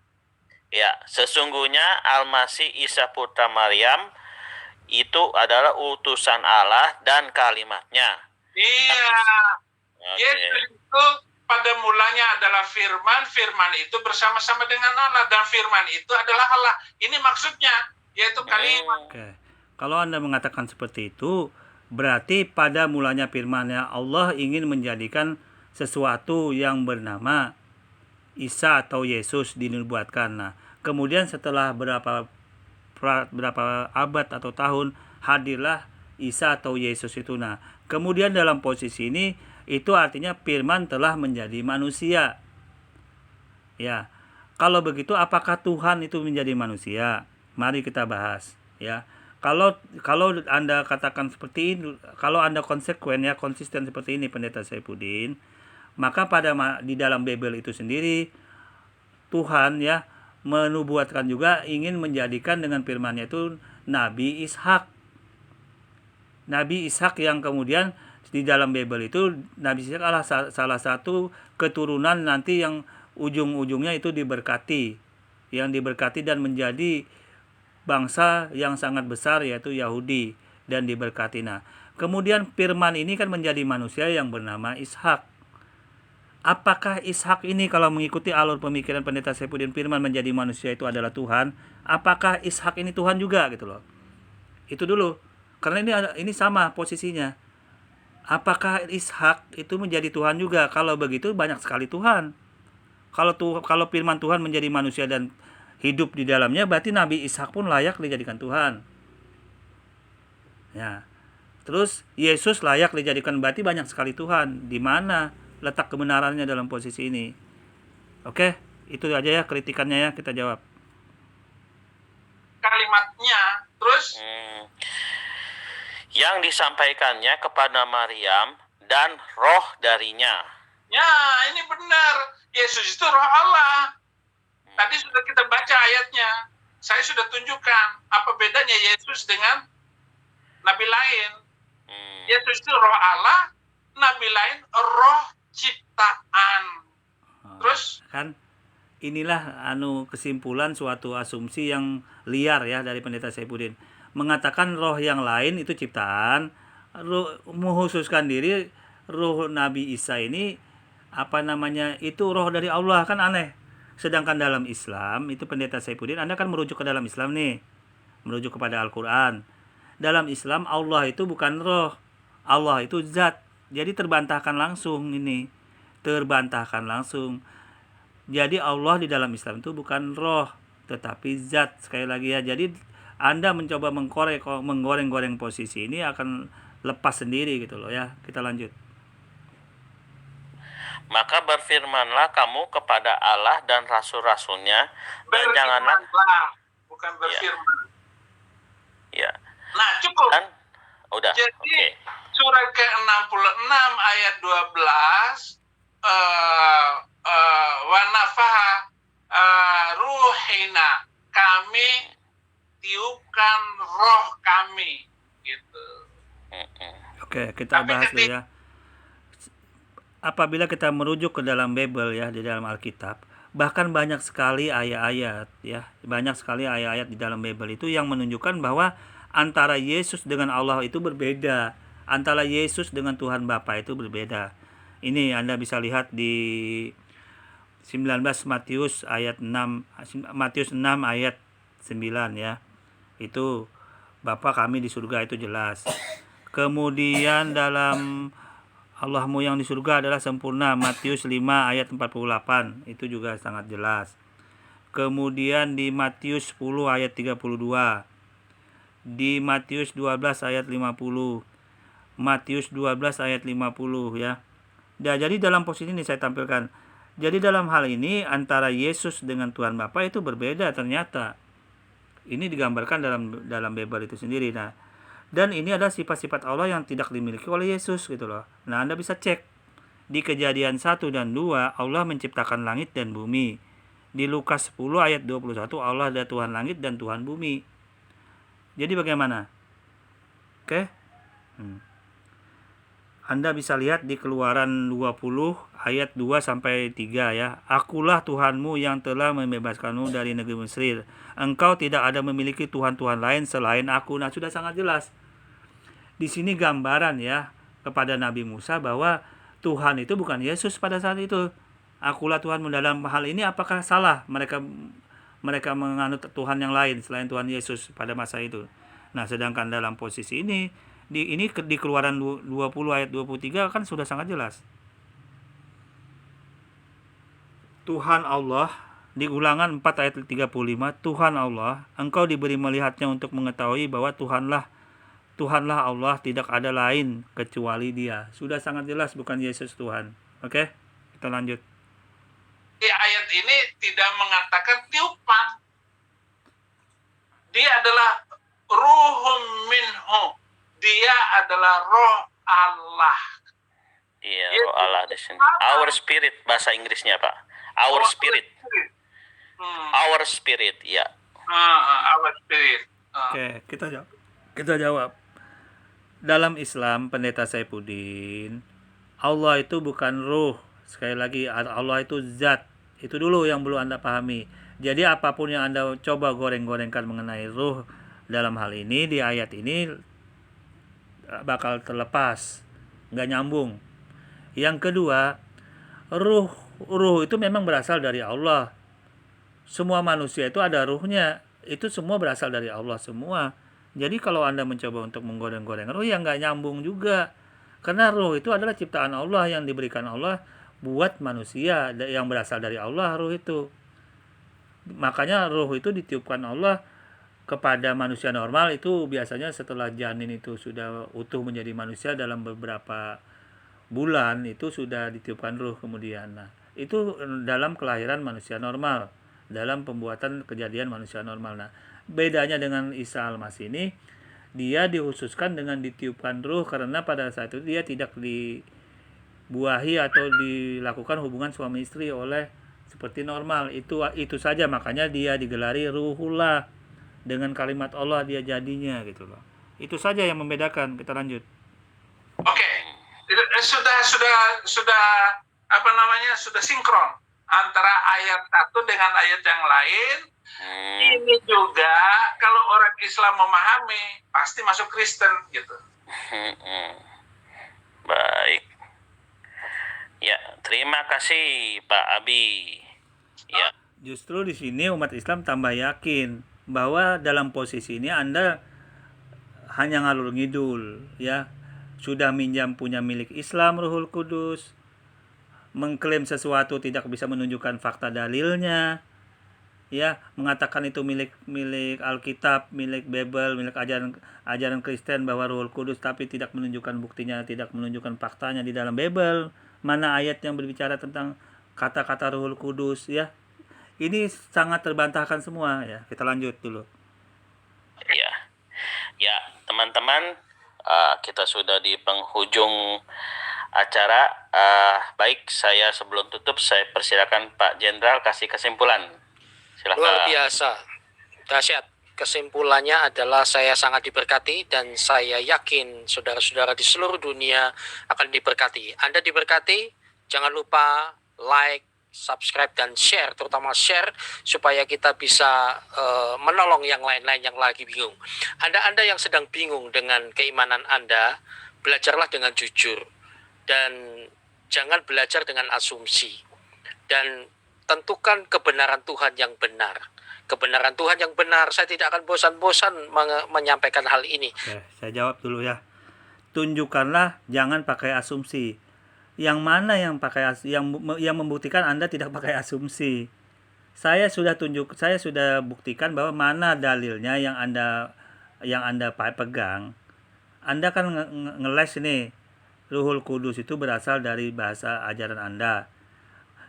ya, sesungguhnya Al-Masih Isa putra Maryam itu adalah utusan Allah dan kalimatnya. iya, Oke. Yesus itu pada mulanya adalah firman, firman itu bersama-sama dengan Allah, dan firman itu adalah Allah. Ini maksudnya, yaitu kalimat. Oke. Kalau Anda mengatakan seperti itu, berarti pada mulanya firman-Nya Allah ingin menjadikan sesuatu yang bernama Isa atau Yesus dinubuatkan. Nah, kemudian setelah berapa abad atau tahun hadirlah Isa atau Yesus itu. Nah, kemudian dalam posisi ini itu artinya firman telah menjadi manusia. Ya. Kalau begitu apakah Tuhan itu menjadi manusia? Mari kita bahas, ya. Kalau Anda katakan seperti ini, kalau Anda konsisten seperti ini Pendeta Saifuddin, maka di dalam Bible itu sendiri Tuhan ya menubuatkan juga ingin menjadikan dengan firman-Nya itu Nabi Ishak. Nabi Ishak yang kemudian di dalam Bible itu Nabi Ishak adalah salah satu keturunan nanti yang ujung-ujungnya itu diberkati, dan menjadi bangsa yang sangat besar yaitu Yahudi dan diberkati. Nah, kemudian firman ini kan menjadi manusia yang bernama Ishak. Apakah Ishak ini kalau mengikuti alur pemikiran Pendeta Saifuddin firman menjadi manusia itu adalah Tuhan? Apakah Ishak ini Tuhan juga gitu loh? Itu dulu. Karena ini sama posisinya. Apakah Ishak itu menjadi Tuhan juga? Kalau begitu banyak sekali Tuhan. Kalau firman Tuhan menjadi manusia dan hidup di dalamnya, berarti Nabi Ishak pun layak dijadikan Tuhan. Ya. Terus Yesus layak dijadikan, berarti banyak sekali Tuhan. Di mana letak kebenarannya dalam posisi ini? Oke, itu aja ya kritikannya ya, kita jawab. Kalimatnya, terus yang disampaikannya kepada Maryam dan roh darinya. ya ini benar. Yesus itu roh Allah. Tadi sudah kita baca ayatnya. Saya sudah tunjukkan apa bedanya Yesus dengan nabi lain. Yesus itu roh Allah, nabi lain roh ciptaan. Terus Kan inilah kesimpulan suatu asumsi yang liar ya dari Pendeta Saifuddin. Mengatakan roh yang lain itu ciptaan, menghususkan diri roh Nabi Isa ini itu roh dari Allah, kan aneh. Sedangkan dalam Islam itu Pendeta Saifuddin, Anda kan merujuk ke dalam Islam nih, merujuk kepada Al-Quran. Dalam Islam Allah itu bukan roh, Allah itu zat. Jadi terbantahkan langsung ini, Jadi Allah di dalam Islam itu bukan roh, tetapi zat. Sekali lagi ya, jadi Anda mencoba menggoreng-goreng posisi ini akan lepas sendiri gitu loh ya. Kita lanjut. Maka berfirmanlah kamu kepada Allah dan rasul-rasulnya, dan janganlah bukan berfirman. Ya. Nah, cukup. Dan udah. Jadi Oke. surat ke-66 ayat 12 wa nafaha ruhina, kami tiup bukan roh kami, gitu. Oke, kita Tapi bahas dulu ketika ya. Apabila kita merujuk ke dalam Bible ya, di dalam Alkitab, bahkan banyak sekali ayat-ayat ya, banyak sekali ayat-ayat di dalam Bible itu yang menunjukkan bahwa antara Yesus dengan Allah itu berbeda, antara Yesus dengan Tuhan Bapa itu berbeda. Ini Anda bisa lihat di 19 Matius ayat 6, Matius 6 ayat 9 ya. Itu Bapa kami di surga itu jelas. Kemudian dalam Allahmu yang di surga adalah sempurna, Matius 5 ayat 48, itu juga sangat jelas. Kemudian di Matius 10 ayat 32, di Matius 12 ayat 50, Matius 12 ayat 50 ya. Nah, jadi dalam posisi ini saya tampilkan. Jadi dalam hal ini antara Yesus dengan Tuhan Bapa itu berbeda ternyata. Ini digambarkan dalam Bible itu sendiri. Nah, dan ini adalah sifat-sifat Allah yang tidak dimiliki oleh Yesus gitu loh. Nah, Anda bisa cek di Kejadian 1 dan 2 Allah menciptakan langit dan bumi. Di Lukas 10 ayat 21 Allah adalah Tuhan langit dan Tuhan bumi. Jadi bagaimana? Oke. Anda bisa lihat di Keluaran 20 ayat 2 sampai 3 ya. Akulah Tuhanmu yang telah membebaskanmu dari negeri Mesir. Engkau tidak ada memiliki tuhan-tuhan lain selain aku. Nah, sudah sangat jelas. Di sini gambaran ya kepada Nabi Musa bahwa Tuhan itu bukan Yesus pada saat itu. Akulah Tuhanmu. Dalam hal ini apakah salah mereka menganut Tuhan yang lain selain Tuhan Yesus pada masa itu? Nah, sedangkan dalam posisi ini di Keluaran 20 ayat 23 kan sudah sangat jelas. Tuhan Allah di Ulangan 4 ayat 35, Tuhan Allah, engkau diberi melihatnya untuk mengetahui bahwa Tuhanlah Allah, tidak ada lain kecuali Dia. Sudah sangat jelas bukan Yesus Tuhan. Oke? Kita lanjut. ayat ini tidak mengatakan tiupan. Dia adalah ruhum minhu. Dia adalah roh Allah. Iya, roh Allah di sini. Our spirit bahasa Inggrisnya, Pak. Our spirit. Our spirit, ya. Our spirit. Oke, kita jawab. Dalam Islam, Pendeta Saifuddin, Allah itu bukan ruh. Sekali lagi, Allah itu zat. Itu dulu yang belum Anda pahami. Jadi apapun yang Anda coba goreng-gorengkan mengenai ruh dalam hal ini, di ayat ini bakal terlepas, nggak nyambung. Yang kedua, ruh itu memang berasal dari Allah. Semua manusia itu ada ruhnya, itu semua berasal dari Allah semua. Jadi kalau Anda mencoba untuk menggoreng-goreng ruh, ya nggak nyambung juga. Karena ruh itu adalah ciptaan Allah yang diberikan Allah buat manusia yang berasal dari Allah, ruh itu. Makanya ruh itu ditiupkan Allah kepada manusia normal itu biasanya setelah janin itu sudah utuh menjadi manusia dalam beberapa bulan itu sudah ditiupkan ruh kemudian. Nah, itu dalam kelahiran manusia normal, dalam pembuatan kejadian manusia normal. Nah, bedanya dengan Isa Al-Masih ini, dia dikhususkan dengan ditiupkan ruh karena pada saat itu dia tidak dibuahi atau dilakukan hubungan suami istri oleh seperti normal. Itu saja, makanya dia digelari Ruhullah. Dengan kalimat Allah dia jadinya gitu loh. Itu saja yang membedakan. Kita lanjut. Oke. Sudah apa namanya? Sudah sinkron antara ayat satu dengan ayat yang lain. Ini juga kalau orang Islam memahami pasti masuk Kristen gitu. Baik. Ya, terima kasih Pak Abi. Ya. Justru di sini umat Islam tambah yakin bahwa dalam posisi ini Anda hanya ngalur ngidul ya. Sudah minjam punya milik Islam Ruhul Kudus, mengklaim sesuatu tidak bisa menunjukkan fakta dalilnya, ya, mengatakan itu milik Alkitab, milik Bible, milik ajaran Kristen bahwa Ruhul Kudus, tapi tidak menunjukkan buktinya, tidak menunjukkan faktanya di dalam Bible. Mana ayat yang berbicara tentang kata-kata Ruhul Kudus ya. Ini sangat terbantahkan semua ya. Kita lanjut dulu. Ya, teman-teman, kita sudah di penghujung acara. Baik, saya sebelum tutup saya persilakan Pak Jenderal kasih kesimpulan. Silakan. Luar biasa, dahsyat. Kesimpulannya adalah saya sangat diberkati dan saya yakin saudara-saudara di seluruh dunia akan diberkati. Anda diberkati, jangan lupa like, subscribe dan share, terutama share supaya kita bisa menolong yang lain-lain yang lagi bingung. Anda yang sedang bingung dengan keimanan Anda, belajarlah dengan jujur dan jangan belajar dengan asumsi, dan tentukan kebenaran Tuhan yang benar. Kebenaran Tuhan yang benar, saya tidak akan bosan-bosan menyampaikan hal ini. Oke, saya jawab dulu ya. Tunjukkanlah, jangan pakai asumsi. Yang mana yang pakai yang membuktikan Anda tidak pakai asumsi? Saya sudah buktikan bahwa mana dalilnya yang Anda pegang. Anda kan ngeles nih, Ruhul Kudus itu berasal dari bahasa ajaran Anda.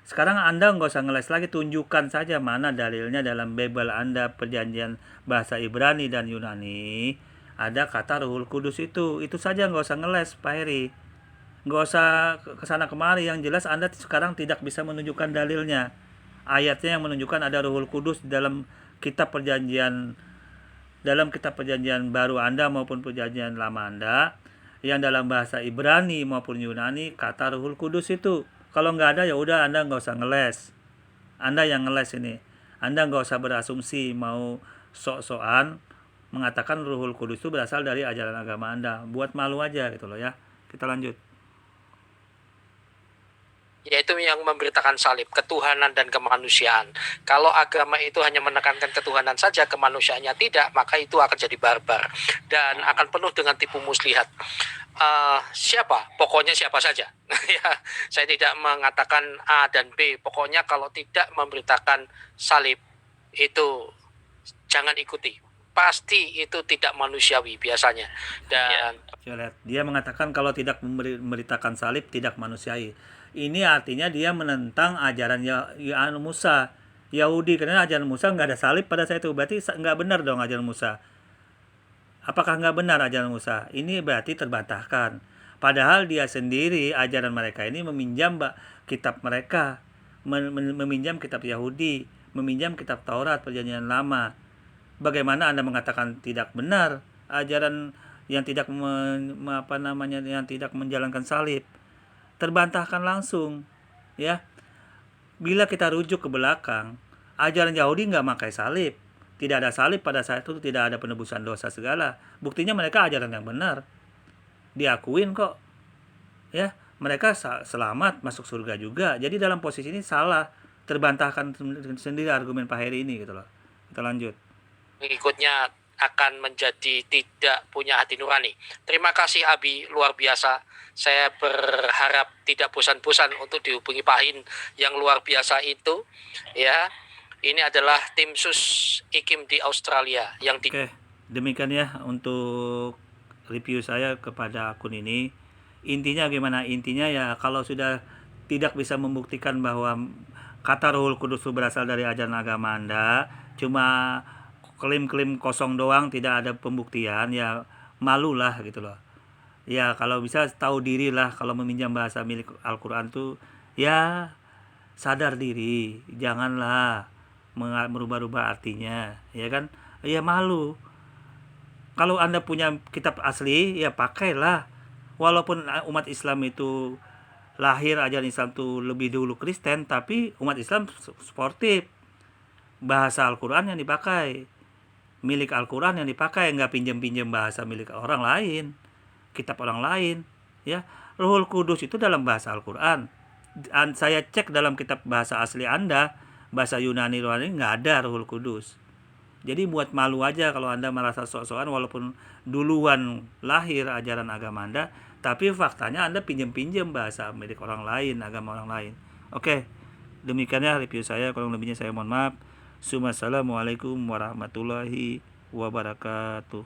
Sekarang Anda nggak usah ngeles lagi, tunjukkan saja mana dalilnya dalam Bible Anda, perjanjian bahasa Ibrani dan Yunani, ada kata Ruhul Kudus itu saja, nggak usah ngeles Pak Heri, nggak usah kesana kemari. Yang jelas Anda sekarang tidak bisa menunjukkan dalilnya, ayatnya yang menunjukkan ada Ruhul Kudus dalam kitab perjanjian baru Anda maupun perjanjian lama Anda, yang dalam bahasa Ibrani maupun Yunani kata Ruhul Kudus itu. Kalau nggak ada ya udah, Anda nggak usah ngeles. Anda yang ngeles ini. Anda nggak usah berasumsi mau sok-sokan mengatakan Ruhul Kudus itu berasal dari ajaran agama Anda. Buat malu aja gitu loh ya. Kita lanjut. Yaitu yang memberitakan salib, ketuhanan dan kemanusiaan. Kalau agama itu hanya menekankan ketuhanan saja, kemanusiaannya tidak, maka itu akan jadi barbar dan akan penuh dengan tipu muslihat. Siapa? Pokoknya siapa saja. Ya, saya tidak mengatakan A dan B. Pokoknya kalau tidak memberitakan salib itu jangan ikuti. Pasti itu tidak manusiawi biasanya. Dan dia mengatakan kalau tidak memberitakan salib tidak manusiawi. Ini artinya dia menentang ajaran Musa, Yahudi, karena ajaran Musa nggak ada salib pada saat itu. Berarti nggak benar dong ajaran Musa. Apakah nggak benar ajaran Musa? Ini berarti terbantahkan. Padahal dia sendiri, ajaran mereka ini meminjam kitab mereka, meminjam kitab Yahudi, meminjam kitab Taurat perjanjian lama. Bagaimana Anda mengatakan tidak benar ajaran yang tidak yang tidak menjalankan salib? Terbantahkan langsung, ya. Bila kita rujuk ke belakang, ajaran Yahudi nggak pakai salib. Tidak ada salib pada saat itu, tidak ada penebusan dosa segala. Buktinya mereka ajaran yang benar. Diakuin kok. Ya, mereka selamat masuk surga juga. Jadi dalam posisi ini salah, terbantahkan sendiri argumen Pak Heri ini gitu loh. Kita lanjut. Pengikutnya akan menjadi tidak punya hati nurani. Terima kasih Abi, luar biasa. Saya berharap tidak bosan-bosan untuk dihubungi Pak Hin yang luar biasa itu, ya. Ini adalah tim sus IKIM di Australia yang Oke, demikian ya untuk review saya kepada akun ini. Intinya gimana? Intinya ya kalau sudah tidak bisa membuktikan bahwa kata Ruhul Kudus itu berasal dari ajaran agama Anda, cuma klaim-klaim kosong doang, tidak ada pembuktian, ya malulah gitu loh. Ya kalau bisa tahu diri lah, kalau meminjam bahasa milik Al-Quran tuh ya sadar diri, janganlah merubah-rubah artinya, ya kan? Ya malu. Kalau Anda punya kitab asli, ya pakailah. Walaupun umat Islam itu lahir ajaran Islam itu lebih dulu Kristen, tapi umat Islam sportif. Bahasa Al-Quran yang dipakai, milik Al-Quran yang dipakai, nggak pinjam-pinjam bahasa milik orang lain, kitab orang lain, ya. Ruhul Kudus itu dalam bahasa Al-Quran. Saya cek dalam kitab bahasa asli Anda, bahasa Yunani nggak ada Ruhul Kudus. Jadi buat malu aja kalau Anda merasa sok-sokan walaupun duluan lahir ajaran agama Anda, tapi faktanya Anda pinjam-pinjam bahasa milik orang lain, agama orang lain. Oke, demikiannya review saya. Kurang lebihnya saya mohon maaf. Assalamualaikum warahmatullahi wabarakatuh.